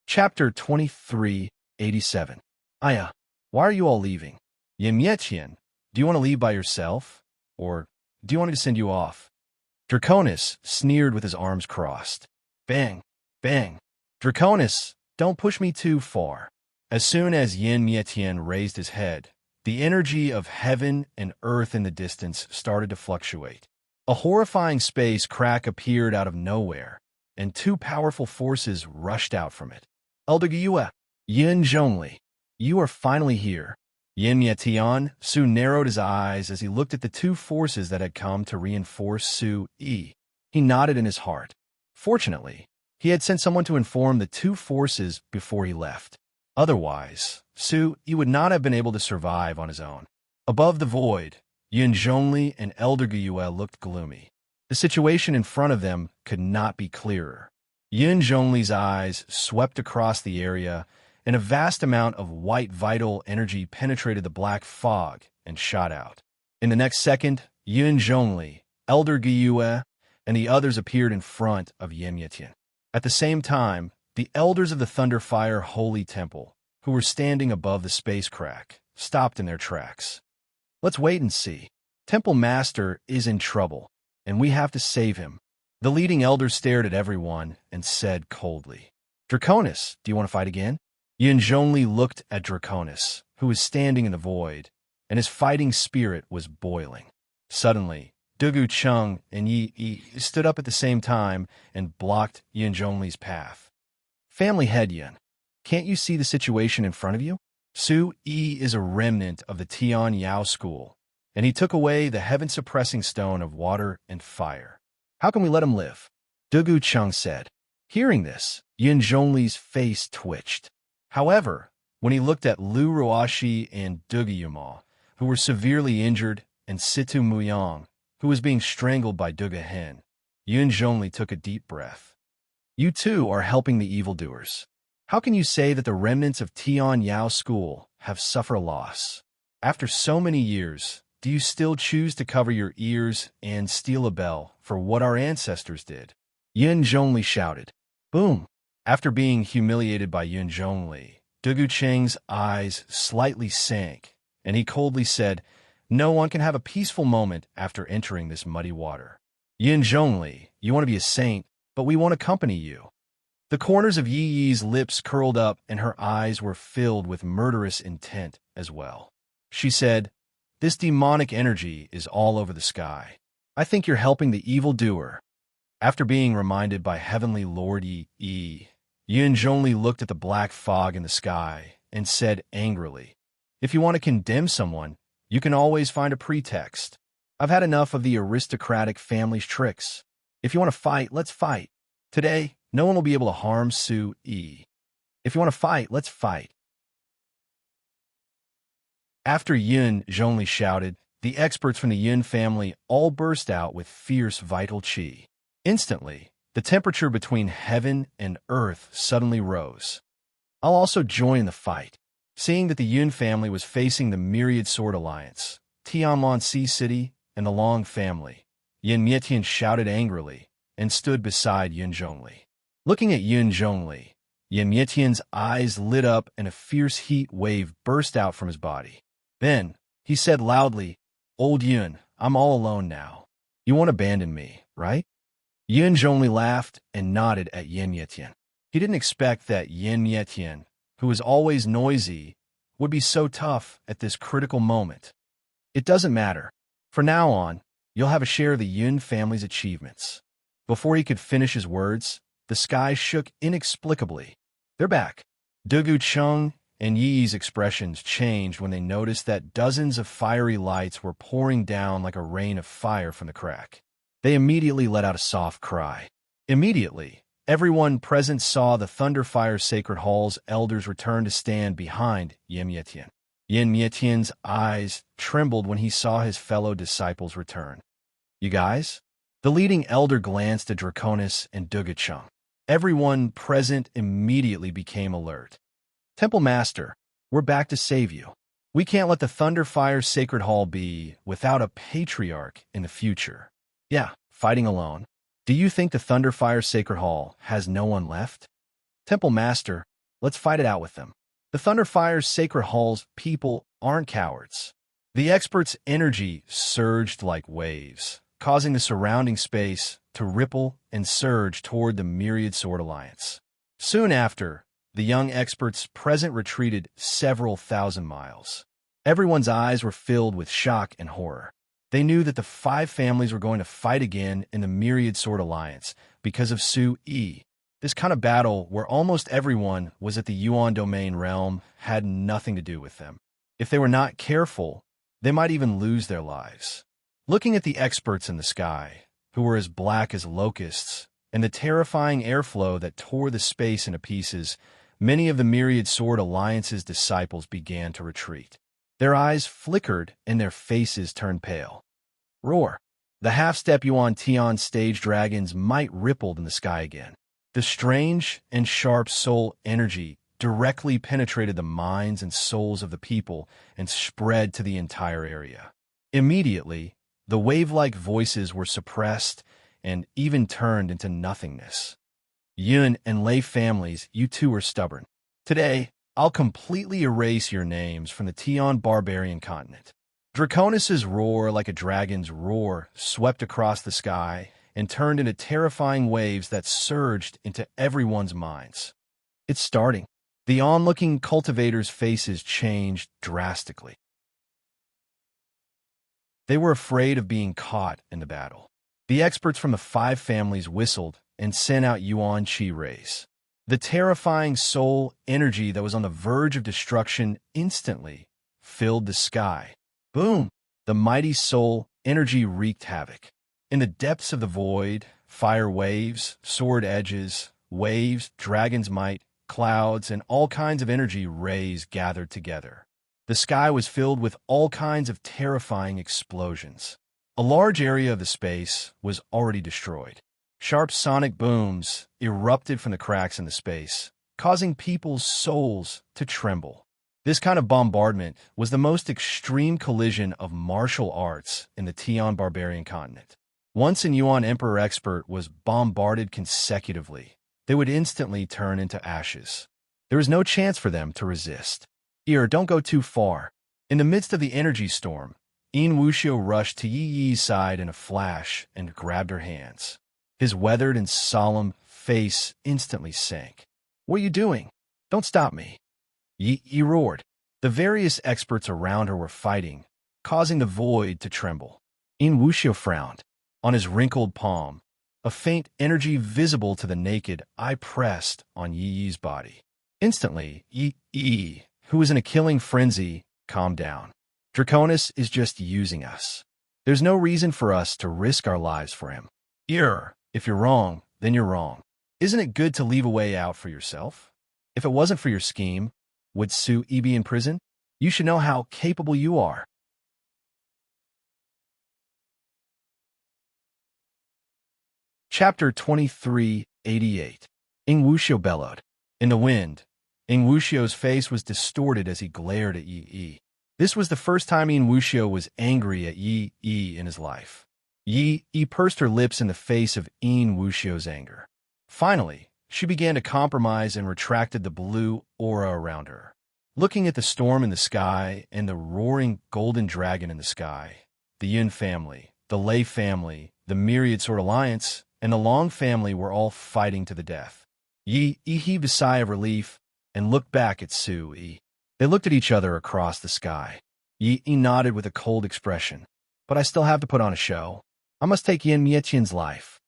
A: Chapter 2387. Aya, why are you all leaving? Yin Yityan, do you want to leave by yourself? Or do you want me to send you off? Draconis sneered with his arms crossed. Bang! Bang! Draconis, don't push me too far. As soon as Yin Yityan raised his head, the energy of heaven and earth in the distance started to fluctuate. A horrifying space crack appeared out of nowhere, and two powerful forces rushed out from it. Elder Gyue, Yin Zhongli, you are finally here. Yin Yityan soon narrowed his eyes as he looked at the two forces that had come to reinforce Su Yi. He nodded in his heart. Fortunately, he had sent someone to inform the two forces before he left. Otherwise, Su Yi would not have been able to survive on his own. Above the void, Yin Zhongli and Elder Gyue looked gloomy. The situation in front of them could not be clearer. Yin Zhongli's eyes swept across the area, and a vast amount of white vital energy penetrated the black fog and shot out. In the next second, Yin Zhongli, Elder Gyue, and the others appeared in front of Yin Yityan. At the same time, the elders of the Thunderfire Holy Temple, who were standing above the space crack, stopped in their tracks. Let's wait and see. Temple Master is in trouble, and we have to save him. The leading elder stared at everyone and said coldly, Draconis, do you want to fight again? Yin Zhongli looked at Draconis, who was standing in the void, and his fighting spirit was boiling. Suddenly, Dugu Chung and Yi stood up at the same time and blocked Yin Zhongli's path. Family head Yin, can't you see the situation in front of you? Su Yi is a remnant of the Tian Yao school, and he took away the heaven-suppressing stone of water and fire. How can we let him live? Dugu Chung said. Hearing this, Yin Zhongli's face twitched. However, when he looked at Lu Ruashi and Dugayuma, who were severely injured, and Situ Muyang, who was being strangled by Duga Hen, Yun Zhongli took a deep breath. You too are helping the evildoers. How can you say that the remnants of Tian Yao School have suffered loss? After so many years, do you still choose to cover your ears and steal a bell for what our ancestors did? Yun Zhongli shouted. Boom! After being humiliated by Yun Zhongli, Dugu Cheng's eyes slightly sank, and he coldly said, no one can have a peaceful moment after entering this muddy water. Yun Zhongli, you want to be a saint, but we won't accompany you. The corners of Yi Yi's lips curled up, and her eyes were filled with murderous intent as well. She said, this demonic energy is all over the sky. I think you're helping the evildoer. After being reminded by Heavenly Lord Yi, Yun Zhongli looked at the black fog in the sky and said angrily, if you want to condemn someone, you can always find a pretext. I've had enough of the aristocratic family's tricks. If you want to fight, let's fight. Today, no one will be able to harm Su Yi. If you want to fight, let's fight. After Yun Zhongli shouted, the experts from the Yun family all burst out with fierce vital qi. Instantly, the temperature between heaven and earth suddenly rose. I'll also join the fight. Seeing that the Yun family was facing the Myriad Sword Alliance, Tianlong Sea City, and the Long family, Yin Mietian shouted angrily and stood beside Yun Zhongli. Looking at Yun Zhongli, Yin Mietian's eyes lit up and a fierce heat wave burst out from his body. Then, he said loudly, Old Yun, I'm all alone now. You won't abandon me, right? Yun Zhongli laughed and nodded at Yin Mietian. He didn't expect that Yin Mietian, who was always noisy, would be so tough at this critical moment. It doesn't matter. From now on, you'll have a share of the Yun family's achievements. Before he could finish his words, the sky shook inexplicably. They're back. Dugu Cheng and Yi's expressions changed when they noticed that dozens of fiery lights were pouring down like a rain of fire from the crack. They immediately let out a soft cry. Immediately, everyone present saw the Thunderfire Sacred Hall's elders return to stand behind Yin Mietian. Yin Mietian's eyes trembled when he saw his fellow disciples return. You guys? The leading elder glanced at Draconis and Dugacheng. Everyone present immediately became alert. Temple Master, we're back to save you. We can't let the Thunderfire Sacred Hall be without a patriarch in the future. Yeah, fighting alone. Do you think the Thunderfire Sacred Hall has no one left? Temple Master, let's fight it out with them. The Thunderfire's Sacred Hall's people aren't cowards. The expert's energy surged like waves, causing the surrounding space to ripple and surge toward the Myriad Sword Alliance. Soon after, the young experts present retreated several thousand miles. Everyone's eyes were filled with shock and horror. They knew that the five families were going to fight again in the Myriad Sword Alliance because of Su Yi. This kind of battle, where almost everyone was at the Yuan domain realm, had nothing to do with them. If they were not careful, they might even lose their lives. Looking at the experts in the sky, who were as black as locusts, and the terrifying airflow that tore the space into pieces, many of the Myriad Sword Alliance's disciples began to retreat. Their eyes flickered and their faces turned pale. Roar! The half-step Yuan Tian stage dragons might rippled in the sky again. The strange and sharp soul energy directly penetrated the minds and souls of the people and spread to the entire area. Immediately, the wave-like voices were suppressed and even turned into nothingness. Yun and Lei families, you two are stubborn. Today, I'll completely erase your names from the Tian barbarian continent. Draconis' roar like a dragon's roar swept across the sky and turned into terrifying waves that surged into everyone's minds. It's starting. The onlooking cultivators' faces changed drastically. They were afraid of being caught in the battle. The experts from the five families whistled and sent out Yuan Qi rays. The terrifying soul energy that was on the verge of destruction instantly filled the sky. Boom! The mighty soul energy wreaked havoc. In the depths of the void, fire waves, sword edges, waves, dragon's might, clouds, and all kinds of energy rays gathered together. The sky was filled with all kinds of terrifying explosions. A large area of the space was already destroyed. Sharp sonic booms erupted from the cracks in the space, causing people's souls to tremble. This kind of bombardment was the most extreme collision of martial arts in the Tian barbarian continent. Once an Yuan Emperor expert was bombarded consecutively, they would instantly turn into ashes. There was no chance for them to resist. Don't go too far. In the midst of the energy storm, Yin Wuxiu rushed to Yi Yi's side in a flash and grabbed her hands. His weathered and solemn face instantly sank. "What are you doing? Don't stop me." Yi roared. The various experts around her were fighting, causing the void to tremble. Yin Wuxiu frowned. On his wrinkled palm, a faint energy visible to the naked eye pressed on Yi Yi's body. Instantly, Yi, who was in a killing frenzy, calmed down. "Draconis is just using us. There's no reason for us to risk our lives for him. If you're wrong, then you're wrong. Isn't it good to leave a way out for yourself? If it wasn't for your scheme, would Su Yi be in prison? You should know how capable you are." Chapter 2388. Yin Wuxiu bellowed. In the wind, Yin Wuxiu's face was distorted as he glared at Yi. This was the first time Yin Wuxiu was angry at Yi in his life. Yi pursed her lips in the face of Yin Wuxiu's anger. Finally, she began to compromise and retracted the blue aura around her. Looking at the storm in the sky and the roaring golden dragon in the sky, the Yin family, the Lei family, the Myriad Sword Alliance, and the Long family were all fighting to the death. Yi heaved a sigh of relief and looked back at Su Yi. They looked at each other across the sky. Yi nodded with a cold expression. "But I still have to put on a show. I must take Yin Mietian's life."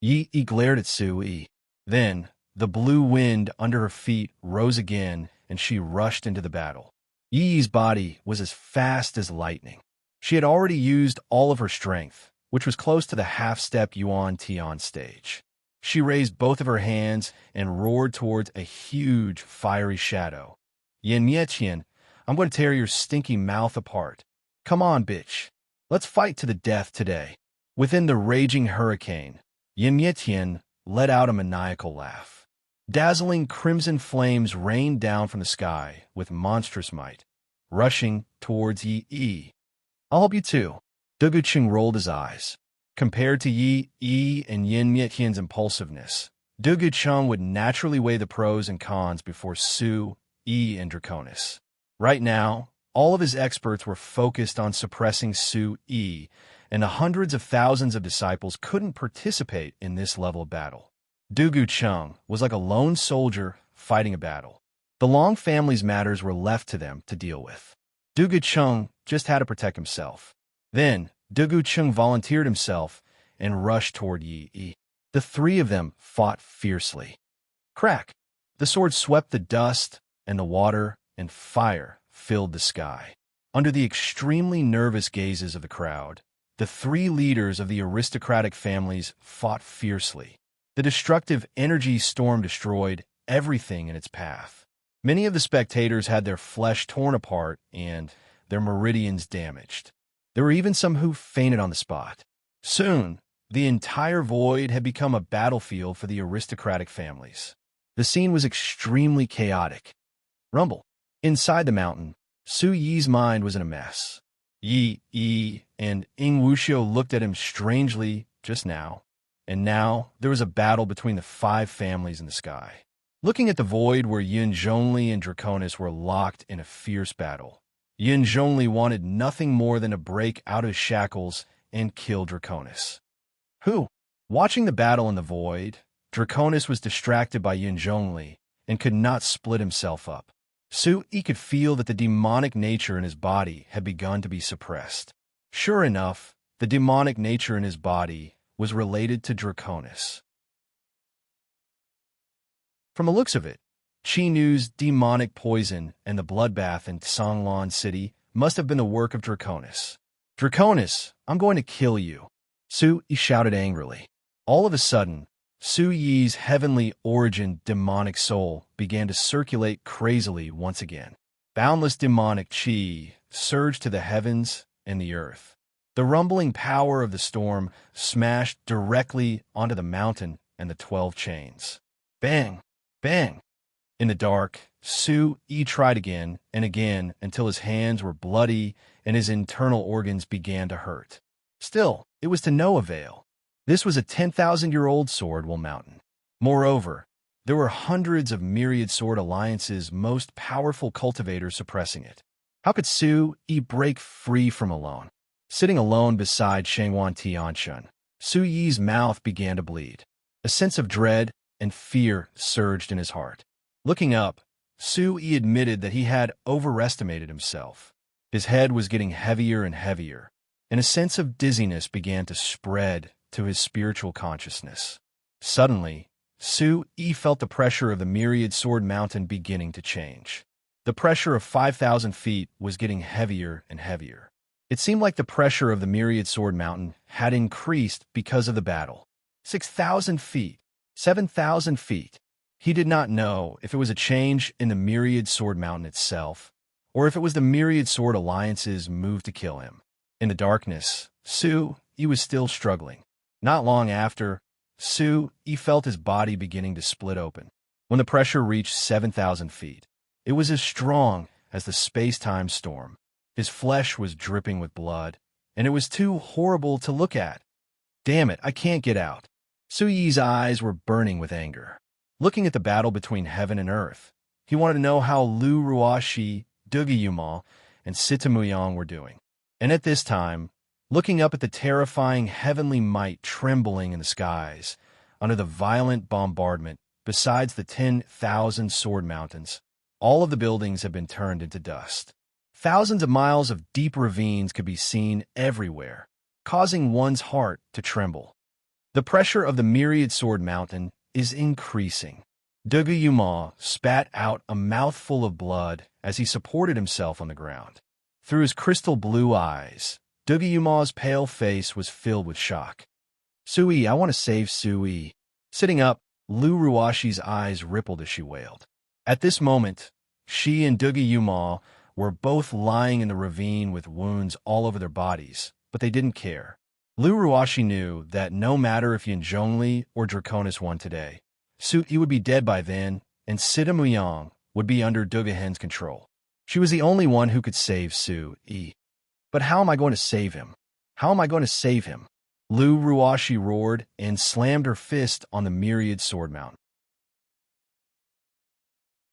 A: Yi glared at Su Yi. Then, the blue wind under her feet rose again, and she rushed into the battle. Yi's body was as fast as lightning. She had already used all of her strength, which was close to the half-step Yuan Tian stage. She raised both of her hands and roared towards a huge, fiery shadow. "Yin Mietian, I'm going to tear your stinky mouth apart. Come on, bitch. Let's fight to the death today." Within the raging hurricane, Yin Mietian let out a maniacal laugh. Dazzling crimson flames rained down from the sky with monstrous might, rushing towards Yi. "I'll help you too." Duguqing rolled his eyes. Compared to Yi and Yin Mietian's impulsiveness, Duguqing would naturally weigh the pros and cons before Su Yi and Draconis. Right now, all of his experts were focused on suppressing Su Yi, and the hundreds of thousands of disciples couldn't participate in this level of battle. Duguqing was like a lone soldier fighting a battle. The Long family's matters were left to them to deal with. Duguqing just had to protect himself. Then, Duguqing volunteered himself and rushed toward Yi. The three of them fought fiercely. Crack! The sword swept the dust, and the water and fire filled the sky. Under the extremely nervous gazes of the crowd, the three leaders of the aristocratic families fought fiercely. The destructive energy storm destroyed everything in its path. Many of the spectators had their flesh torn apart and their meridians damaged. There were even some who fainted on the spot. Soon, the entire void had become a battlefield for the aristocratic families. The scene was extremely chaotic. Rumble. Inside the mountain, Su Yi's mind was in a mess. Yi and Yin Wuxiu looked at him strangely just now, and now there was a battle between the five families in the sky. Looking at the void where Yin Zhongli and Draconis were locked in a fierce battle, Yin Zhongli wanted nothing more than to break out of his shackles and kill Draconis. Watching the battle in the void, Draconis was distracted by Yin Zhongli and could not split himself up. Su Yi could feel that the demonic nature in his body had begun to be suppressed. Sure enough, the demonic nature in his body was related to Draconis. From the looks of it, Qi Nu's demonic poison and the bloodbath in Songlan City must have been the work of Draconis. "Draconis, I'm going to kill you," Su Yi shouted angrily. All of a sudden, Su Yi's heavenly origin demonic soul began to circulate crazily once again. Boundless demonic chi surged to the heavens and the earth. The rumbling power of the storm smashed directly onto the mountain and the 12 chains. Bang! Bang! In the dark, Su Yi tried again and again until his hands were bloody and his internal organs began to hurt. Still, it was to no avail. This was a 10,000-year-old sword will mountain. Moreover, there were hundreds of myriad sword alliances, most powerful cultivators suppressing it. How could Su Yi break free from alone? Sitting alone beside Shangwan Tianshun, Su Yi's mouth began to bleed. A sense of dread and fear surged in his heart. Looking up, Su Yi admitted that he had overestimated himself. His head was getting heavier and heavier, and a sense of dizziness began to spread to his spiritual consciousness. Suddenly, Su Yi felt the pressure of the myriad sword mountain beginning to change. The pressure of 5,000 feet was getting heavier and heavier. It seemed like the pressure of the myriad sword mountain had increased because of the battle. 6,000 feet, 7,000 feet. He did not know if it was a change in the myriad sword mountain itself, or if it was the myriad sword alliance's move to kill him. In the darkness, Su Yi was still struggling. Not long after, Su Yi felt his body beginning to split open. When the pressure reached 7,000 feet, it was as strong as the space-time storm. His flesh was dripping with blood, and it was too horrible to look at. Damn it, I can't get out. Su Yi's eyes were burning with anger. Looking at the battle between heaven and earth, he wanted to know how Lu Ruoxi, Dugi Yuma, and Sita Muyang were doing. And at this time, looking up at the terrifying heavenly might trembling in the skies, under the violent bombardment, besides the 10,000 sword mountains, all of the buildings had been turned into dust. Thousands of miles of deep ravines could be seen everywhere, causing one's heart to tremble. The pressure of the myriad sword mountain is increasing. Dugi Yuma spat out a mouthful of blood as he supported himself on the ground. Through his crystal blue eyes, Dugi Yuma's pale face was filled with shock. Su Yi, I want to save Su Yi. Sitting up, Lu Ruoxi's eyes rippled as she wailed. At this moment, she and Dugi Yuma were both lying in the ravine with wounds all over their bodies, but they didn't care. Lu Ruoxi knew that no matter if Yin Zhongli or Draconis won today, Su Yi would be dead by then, and Sita Muyang would be under Duga Hen's control. She was the only one who could save Su Yi. But how am I going to save him? How am I going to save him? Lu Ruoxi roared and slammed her fist on the myriad sword mountain.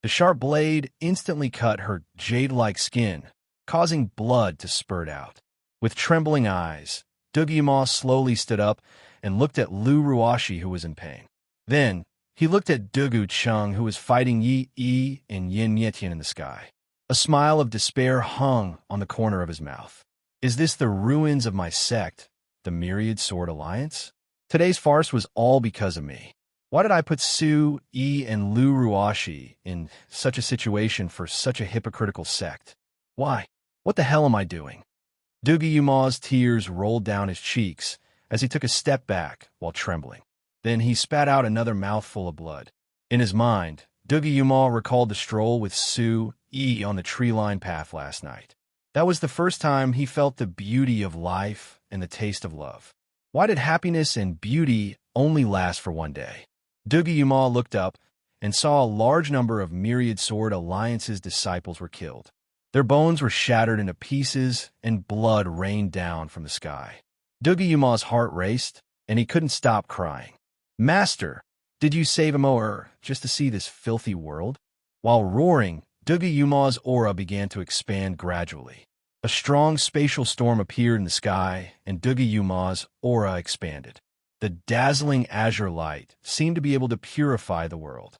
A: The sharp blade instantly cut her jade-like skin, causing blood to spurt out. With trembling eyes, Dugi Yuma slowly stood up and looked at Lu Ruoxi, who was in pain. Then, he looked at Dugu Cheng, who was fighting Yi and Yin Yetian in the sky. A smile of despair hung on the corner of his mouth. Is this the ruins of my sect, the Myriad Sword Alliance? Today's farce was all because of me. Why did I put Su Yi and Lu Ruoxi in such a situation for such a hypocritical sect? Why? What the hell am I doing? Dugi Yuma's tears rolled down his cheeks as he took a step back while trembling. Then he spat out another mouthful of blood. In his mind, Dugi Yuma recalled the stroll with Su Yi on the tree-lined path last night. That was the first time he felt the beauty of life and the taste of love. Why did happiness and beauty only last for one day? Dugi Yuma looked up and saw a large number of Myriad Sword Alliance's disciples were killed. Their bones were shattered into pieces and blood rained down from the sky. Dugi Yuma's heart raced, and he couldn't stop crying. Master, did you save him or just to see this filthy world? While roaring, Dugi Yuma's aura began to expand gradually. A strong spatial storm appeared in the sky, and Dugi Yuma's aura expanded. The dazzling azure light seemed to be able to purify the world.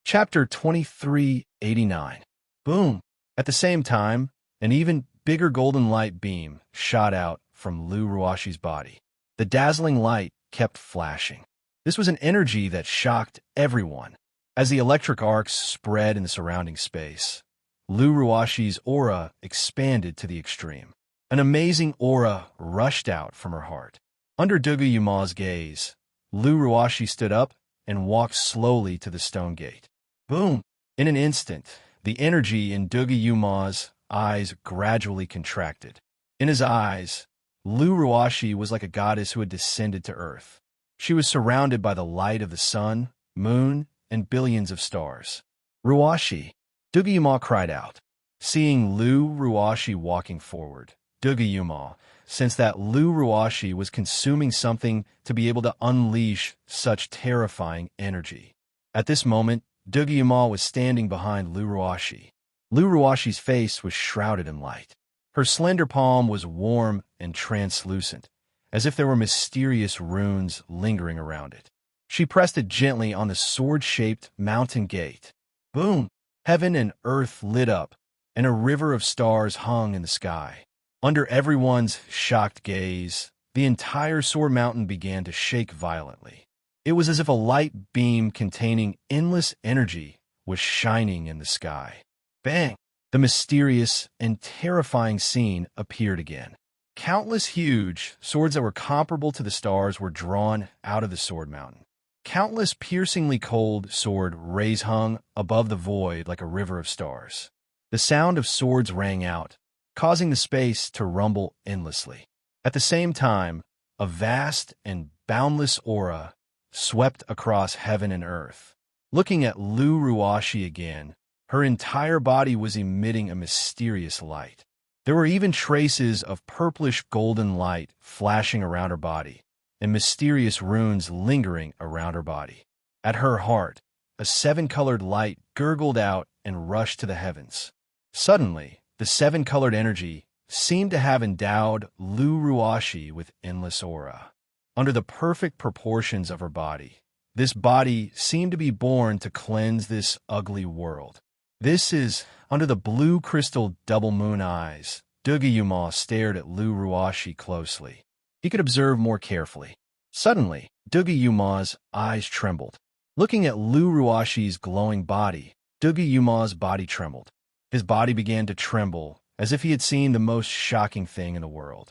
A: Chapter 2389. Boom! At the same time, an even bigger golden light beam shot out from Lu Ruoxi's body. The dazzling light kept flashing. This was an energy that shocked everyone. As the electric arcs spread in the surrounding space, Lu Ruoxi's aura expanded to the extreme. An amazing aura rushed out from her heart. Under Dugu Yuma's gaze, Lu Ruashi stood up and walked slowly to the stone gate. Boom! In an instant, the energy in Dugu Yuma's eyes gradually contracted. In his eyes, Lu Ruashi was like a goddess who had descended to earth. She was surrounded by the light of the sun, moon, and billions of stars. Ruashi! Dugu Yuma cried out. Seeing Lu Ruashi walking forward, Dugu Yuma sensed that Lu Ruashi was consuming something to be able to unleash such terrifying energy. At this moment, Dugu Yuma was standing behind Lu Ruashi. Lu Ruashi's face was shrouded in light. Her slender palm was warm and translucent, as if there were mysterious runes lingering around it. She pressed it gently on the sword-shaped mountain gate. Boom! Heaven and earth lit up, and a river of stars hung in the sky. Under everyone's shocked gaze, the entire sword mountain began to shake violently. It was as if a light beam containing endless energy was shining in the sky. Bang! The mysterious and terrifying scene appeared again. Countless huge swords that were comparable to the stars were drawn out of the sword mountain. Countless piercingly cold sword rays hung above the void like a river of stars. The sound of swords rang out, causing the space to rumble endlessly. At the same time, a vast and boundless aura swept across heaven and earth. Looking at Lu Ruashi again, her entire body was emitting a mysterious light. There were even traces of purplish golden light flashing around her body, and mysterious runes lingering around her body. At her heart, a seven-colored light gurgled out and rushed to the heavens. Suddenly, the seven-colored energy seemed to have endowed Lu Ruashi with endless aura. Under the perfect proportions of her body, this body seemed to be born to cleanse this ugly world. This is, under the blue crystal double moon eyes, Dugu Yuma stared at Lu Ruashi closely. He could observe more carefully. Suddenly, Dugu Yuma's eyes trembled. Looking at Lu Ruashi's glowing body, Dugu Yuma's body trembled. His body began to tremble, as if he had seen the most shocking thing in the world.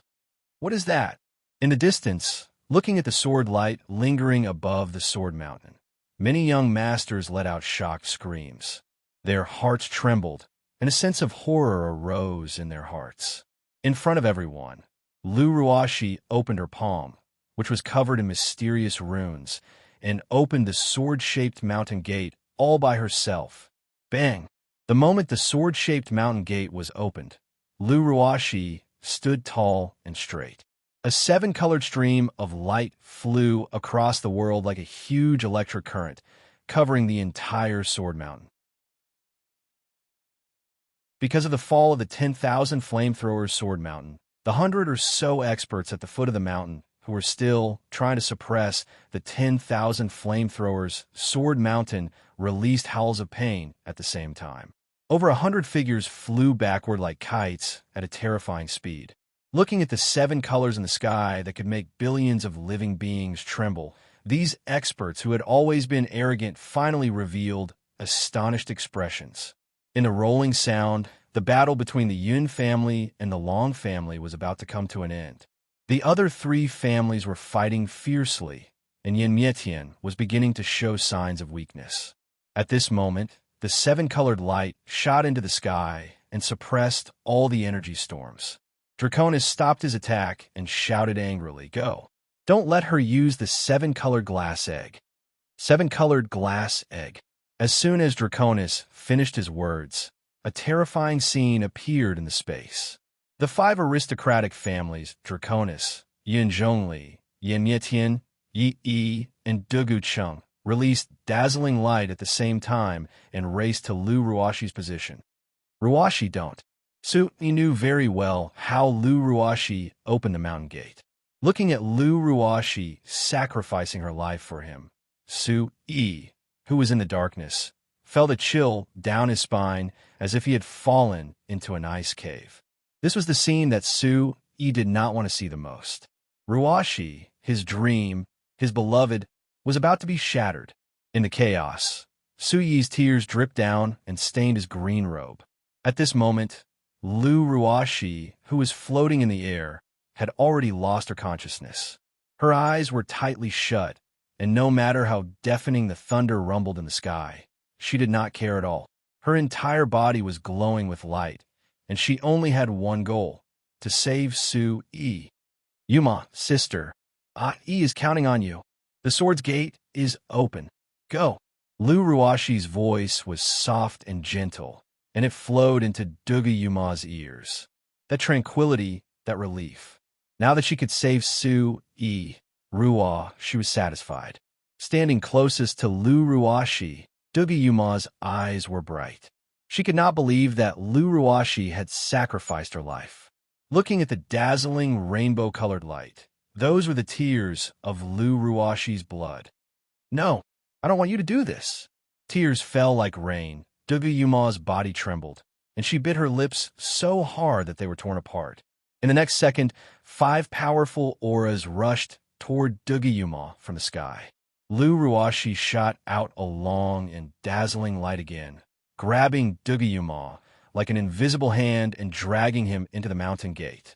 A: What is that? In the distance, looking at the sword light lingering above the sword mountain, many young masters let out shocked screams. Their hearts trembled, and a sense of horror arose in their hearts. In front of everyone, Lu Ruashi opened her palm, which was covered in mysterious runes, and opened the sword-shaped mountain gate all by herself. Bang! The moment the sword-shaped mountain gate was opened, Lu Ruashi stood tall and straight. A seven-colored stream of light flew across the world like a huge electric current, covering the entire sword mountain. Because of the fall of the 10,000 flamethrowers sword mountain, the 100 or so experts at the foot of the mountain who were still trying to suppress the 10,000 flamethrowers sword mountain released howls of pain at the same time. Over 100 figures flew backward like kites at a terrifying speed. Looking at the seven colors in the sky that could make billions of living beings tremble, these experts who had always been arrogant finally revealed astonished expressions. In a rolling sound, the battle between the Yun family and the Long family was about to come to an end. The other three families were fighting fiercely, and Yin Mietian was beginning to show signs of weakness. At this moment, the seven-colored light shot into the sky and suppressed all the energy storms. Draconis stopped his attack and shouted angrily, "Go! Don't let her use the seven-colored glass egg." Seven-colored glass egg. As soon as Draconis finished his words, a terrifying scene appeared in the space. The five aristocratic families, Draconis, Yin Zhongli, Yin Mietian, Yi Yi, and Dugu Cheng, released dazzling light at the same time and raced to Lu Ruashi's position. Ruashi don't. He knew very well how Lu Ruashi opened the mountain gate. Looking at Lu Ruashi sacrificing her life for him, Yi, who was in the darkness, felt a chill down his spine as if he had fallen into an ice cave. This was the scene that Yi did not want to see the most. Ruashi, his dream, his beloved, was about to be shattered. In the chaos, Yi's tears dripped down and stained his green robe. At this moment, Lu Ruashi, who was floating in the air, had already lost her consciousness. Her eyes were tightly shut, and no matter how deafening the thunder rumbled in the sky, she did not care at all. Her entire body was glowing with light, and she only had one goal: to save Su-E. Yuma, sister, E is counting on you. The sword's gate is open. Go. Lu Ruashi's voice was soft and gentle, and it flowed into Duga Yuma's ears. That tranquility, that relief. Now that she could save Su-E, Ruwa, she was satisfied. Standing closest to Lu Ruashi, Duga Yuma's eyes were bright. She could not believe that Lu Ruashi had sacrificed her life. Looking at the dazzling rainbow-colored light, those were the tears of Lu Ruashi's blood. No, I don't want you to do this. Tears fell like rain. Duga Yuma's body trembled, and she bit her lips so hard that they were torn apart. In the next second, 5 powerful auras rushed toward Duga Yuma from the sky. Lu Ruashi shot out a long and dazzling light again, grabbing Duga Yuma like an invisible hand and dragging him into the mountain gate.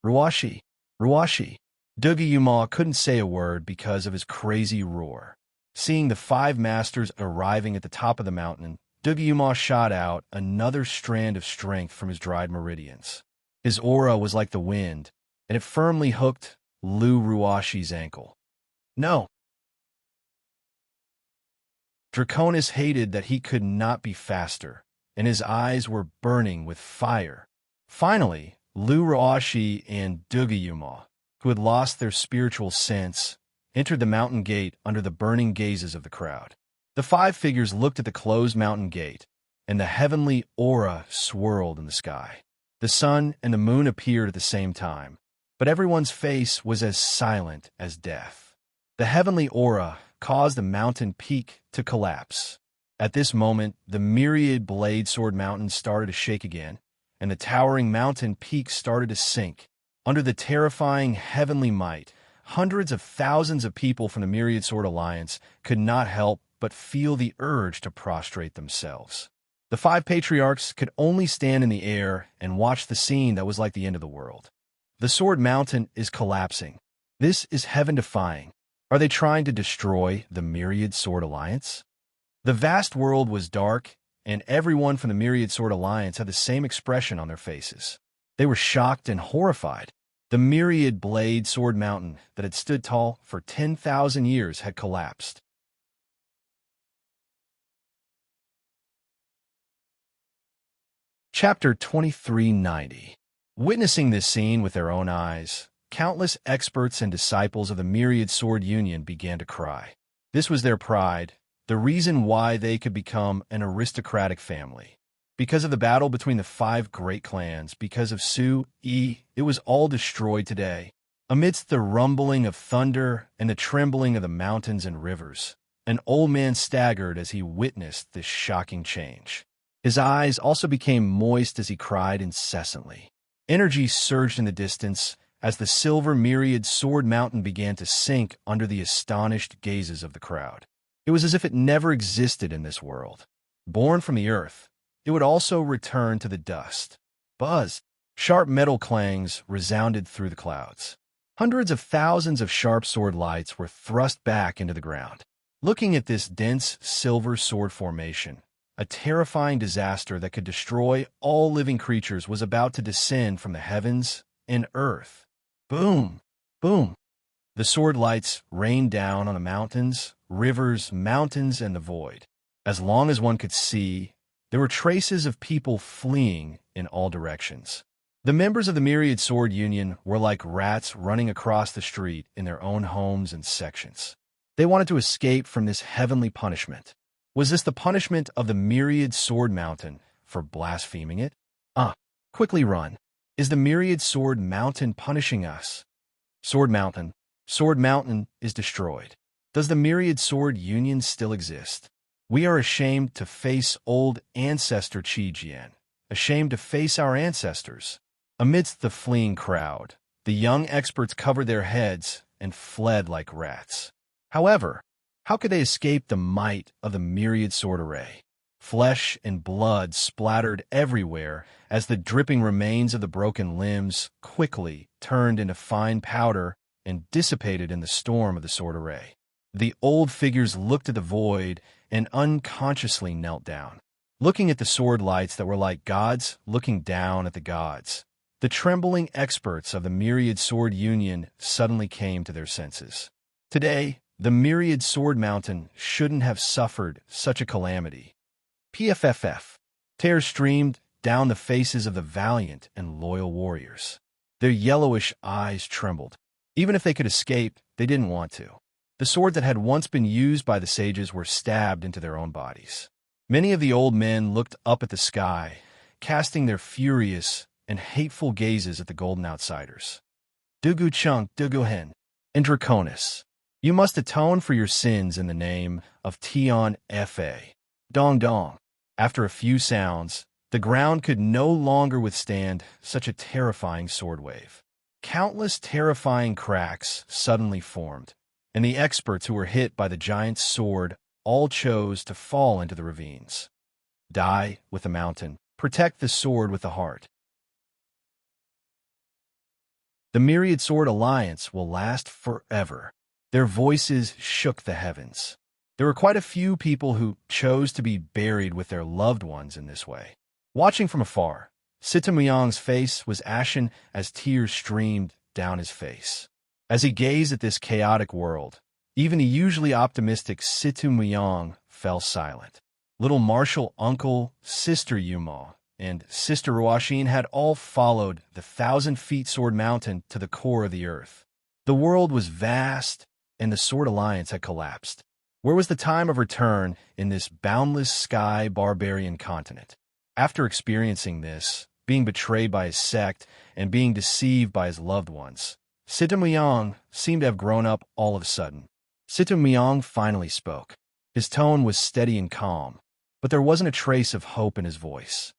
A: Ruashi, Ruashi. Duga Yuma couldn't say a word because of his crazy roar. Seeing the 5 masters arriving at the top of the mountain, Duga Yuma shot out another strand of strength from his dried meridians. His aura was like the wind, and it firmly hooked Lu Ruashi's ankle. No. Draconis hated that he could not be faster, and his eyes were burning with fire. Finally, Lu Ruashi and Duga Yuma, who had lost their spiritual sense, entered the mountain gate under the burning gazes of the crowd. The 5 figures looked at the closed mountain gate, and the heavenly aura swirled in the sky. The sun and the moon appeared at the same time, but everyone's face was as silent as death. The heavenly aura caused the mountain peak to collapse. At this moment, the myriad blade sword mountains started to shake again, and the towering mountain peaks started to sink. Under the terrifying heavenly might, hundreds of thousands of people from the Myriad Sword Alliance could not help but feel the urge to prostrate themselves. The 5 patriarchs could only stand in the air and watch the scene that was like the end of the world. The Sword Mountain is collapsing. This is heaven-defying. Are they trying to destroy the Myriad Sword Alliance? The vast world was dark, and everyone from the Myriad Sword Alliance had the same expression on their faces. They were shocked and horrified. The Myriad Blade Sword Mountain that had stood tall for 10,000 years had collapsed. Chapter 2390. Witnessing this scene with their own eyes, countless experts and disciples of the Myriad Sword Union began to cry. This was their pride, the reason why they could become an aristocratic family. Because of the battle between the 5 great clans, because of Su-E, it was all destroyed today. Amidst the rumbling of thunder and the trembling of the mountains and rivers, an old man staggered as he witnessed this shocking change. His eyes also became moist as he cried incessantly. Energy surged in the distance as the silver myriad sword mountain began to sink under the astonished gazes of the crowd. It was as if it never existed in this world. Born from the earth, it would also return to the dust. Buzz! Sharp metal clangs resounded through the clouds. Hundreds of thousands of sharp sword lights were thrust back into the ground. Looking at this dense silver sword formation, a terrifying disaster that could destroy all living creatures was about to descend from the heavens and earth. Boom! Boom! The sword lights rained down on the mountains, rivers, mountains, and the void. As long as one could see, there were traces of people fleeing in all directions. The members of the Myriad Sword Union were like rats running across the street in their own homes and sections. They wanted to escape from this heavenly punishment. Was this the punishment of the Myriad Sword Mountain for blaspheming it? Quickly run. Is the Myriad Sword Mountain punishing us? Sword Mountain is destroyed. Does the Myriad Sword Union still exist? We are ashamed to face old ancestor Qi Jian, ashamed to face our ancestors. Amidst the fleeing crowd, the young experts covered their heads and fled like rats. However, how could they escape the might of the Myriad Sword Array? Flesh and blood splattered everywhere as the dripping remains of the broken limbs quickly turned into fine powder and dissipated in the storm of the sword array. The old figures looked at the void and unconsciously knelt down, looking at the sword lights that were like gods looking down at the gods. The trembling experts of the Myriad Sword Union suddenly came to their senses. Today, the Myriad Sword Mountain shouldn't have suffered such a calamity. PFFF. Tears streamed down the faces of the valiant and loyal warriors. Their yellowish eyes trembled. Even if they could escape, they didn't want to. The swords that had once been used by the sages were stabbed into their own bodies. Many of the old men looked up at the sky, casting their furious and hateful gazes at the golden outsiders. Dugu Chunk, Dugu Hen, and Draconis, you must atone for your sins in the name of Tion Fa. Dong Dong. After a few sounds, the ground could no longer withstand such a terrifying sword wave. Countless terrifying cracks suddenly formed, and the experts who were hit by the giant's sword all chose to fall into the ravines. Die with the mountain, protect the sword with the heart. The Myriad Sword Alliance will last forever. Their voices shook the heavens. There were quite a few people who chose to be buried with their loved ones in this way. Watching from afar, Sitamuyang's face was ashen as tears streamed down his face. As he gazed at this chaotic world, even the usually optimistic Sitamuyang fell silent. Little Martial Uncle, Sister Yuma, and Sister Ruashin had all followed the 1,000-feet Sword Mountain to the core of the earth. The world was vast, and the Sword Alliance had collapsed. Where was the time of return in this boundless sky barbarian continent? After experiencing this, being betrayed by his sect and being deceived by his loved ones, Sitamuyang seemed to have grown up all of a sudden. Sitamuyang finally spoke. His tone was steady and calm, but there wasn't a trace of hope in his voice.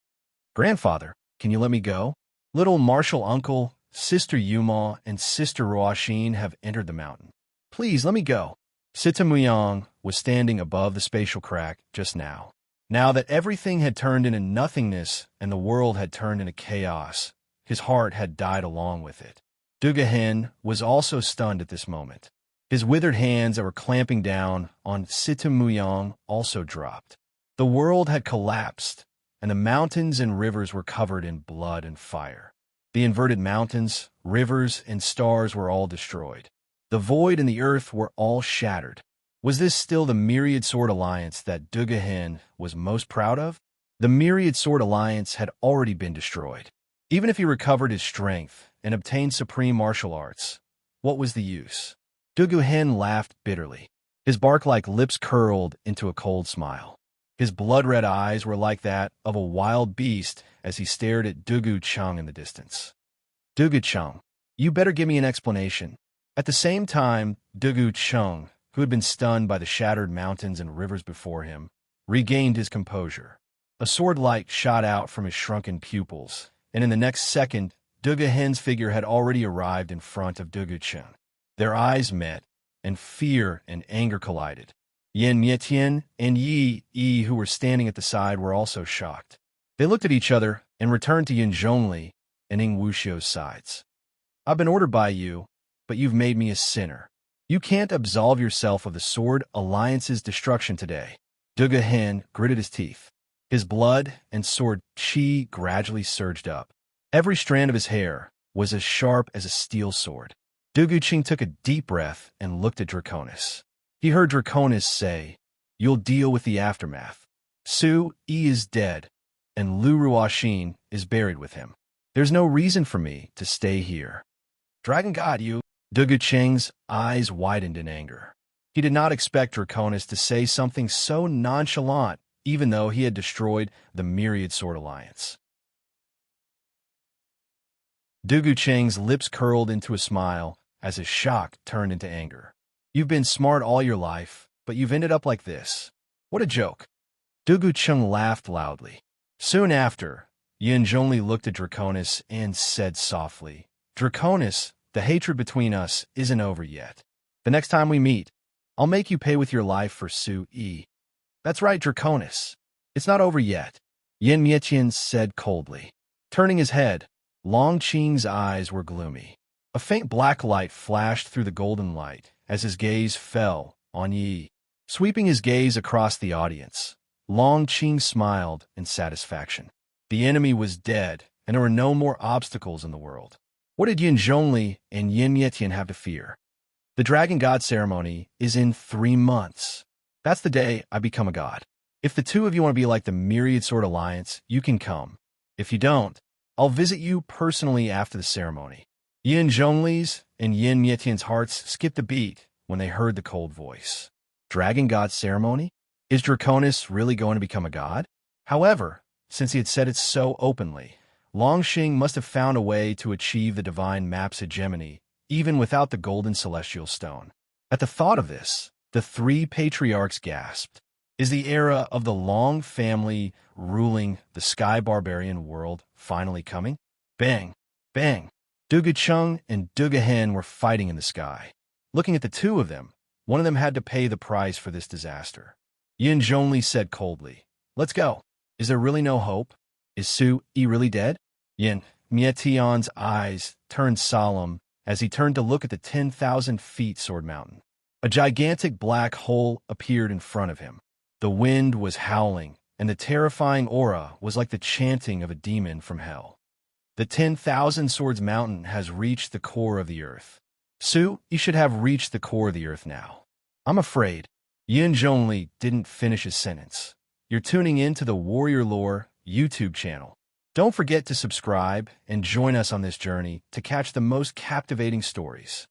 A: Grandfather, can you let me go? Little Martial Uncle, Sister Yuma, and Sister Ruashin have entered the mountain. Please, let me go. Sitamuyang was standing above the spatial crack just now. Now that everything had turned into nothingness and the world had turned into chaos, his heart had died along with it. Dugahen was also stunned at this moment. His withered hands that were clamping down on Sitamuyang also dropped. The world had collapsed, and the mountains and rivers were covered in blood and fire. The inverted mountains, rivers, and stars were all destroyed. The void and the earth were all shattered. Was this still the Myriad Sword Alliance that Dugahen was most proud of? The Myriad Sword Alliance had already been destroyed. Even if he recovered his strength and obtained supreme martial arts, what was the use? Dugahen laughed bitterly. His bark-like lips curled into a cold smile. His blood-red eyes were like that of a wild beast as he stared at Dugu Chung in the distance. Dugu Chung, you better give me an explanation. At the same time, Dugu Chung, who had been stunned by the shattered mountains and rivers before him, regained his composure. A sword light shot out from his shrunken pupils, and in the next second, Dugahen's figure had already arrived in front of Dugu Chung. Their eyes met, and fear and anger collided. Yin Mietian and Yi, who were standing at the side, were also shocked. They looked at each other and returned to Yin Zhongli and Ing Wuxiu's sides. I've been ordered by you, but you've made me a sinner. You can't absolve yourself of the Sword Alliance's destruction today. Dugahen gritted his teeth. His blood and sword chi gradually surged up. Every strand of his hair was as sharp as a steel sword. Duguqing took a deep breath and looked at Draconis. He heard Draconis say, "You'll deal with the aftermath. Su Yi is dead, and Lu Ruashin is buried with him. There's no reason for me to stay here." Dragon God, you! Duguqing's eyes widened in anger. He did not expect Draconis to say something so nonchalant, even though he had destroyed the Myriad Sword Alliance. Duguqing's lips curled into a smile as his shock turned into anger. You've been smart all your life, but you've ended up like this. What a joke. Duguqing laughed loudly. Soon after, Yin Zhongli looked at Draconis and said softly, Draconis, the hatred between us isn't over yet. The next time we meet, I'll make you pay with your life for Su Yi. That's right, Draconis. It's not over yet, Yin Mietian said coldly. Turning his head, Long Qing's eyes were gloomy. A faint black light flashed through the golden light as his gaze fell on Yi. Sweeping his gaze across the audience, Long Qing smiled in satisfaction. The enemy was dead, and there were no more obstacles in the world. What did Yin Zhongli and Yin Mietian have to fear? The Dragon God ceremony is in 3 months. That's the day I become a god. If the two of you want to be like the Myriad Sword Alliance, you can come. If you don't, I'll visit you personally after the ceremony. Yin Zhongli's and Yin Mietian's hearts skipped a beat when they heard the cold voice. Dragon God ceremony? Is Draconis really going to become a god? However, since he had said it so openly, Longxing must have found a way to achieve the divine map's hegemony, even without the golden celestial stone. At the thought of this, the 3 patriarchs gasped. Is the era of the Long family ruling the sky barbarian world finally coming? Bang! Bang! Duga Chung and Duga Hen were fighting in the sky. Looking at the two of them, one of them had to pay the price for this disaster. Yin Zhongli said coldly, "Let's go. Is there really no hope? Is Su Yi really dead?" Yin Mietian's eyes turned solemn as he turned to look at the 10,000 feet Sword Mountain. A gigantic black hole appeared in front of him. The wind was howling, and the terrifying aura was like the chanting of a demon from hell. The 10,000 Swords Mountain has reached the core of the earth. Su, you should have reached the core of the earth now. I'm afraid. Yin Zhongli didn't finish his sentence. You're tuning in to the Warrior Lore YouTube channel. Don't forget to subscribe and join us on this journey to catch the most captivating stories.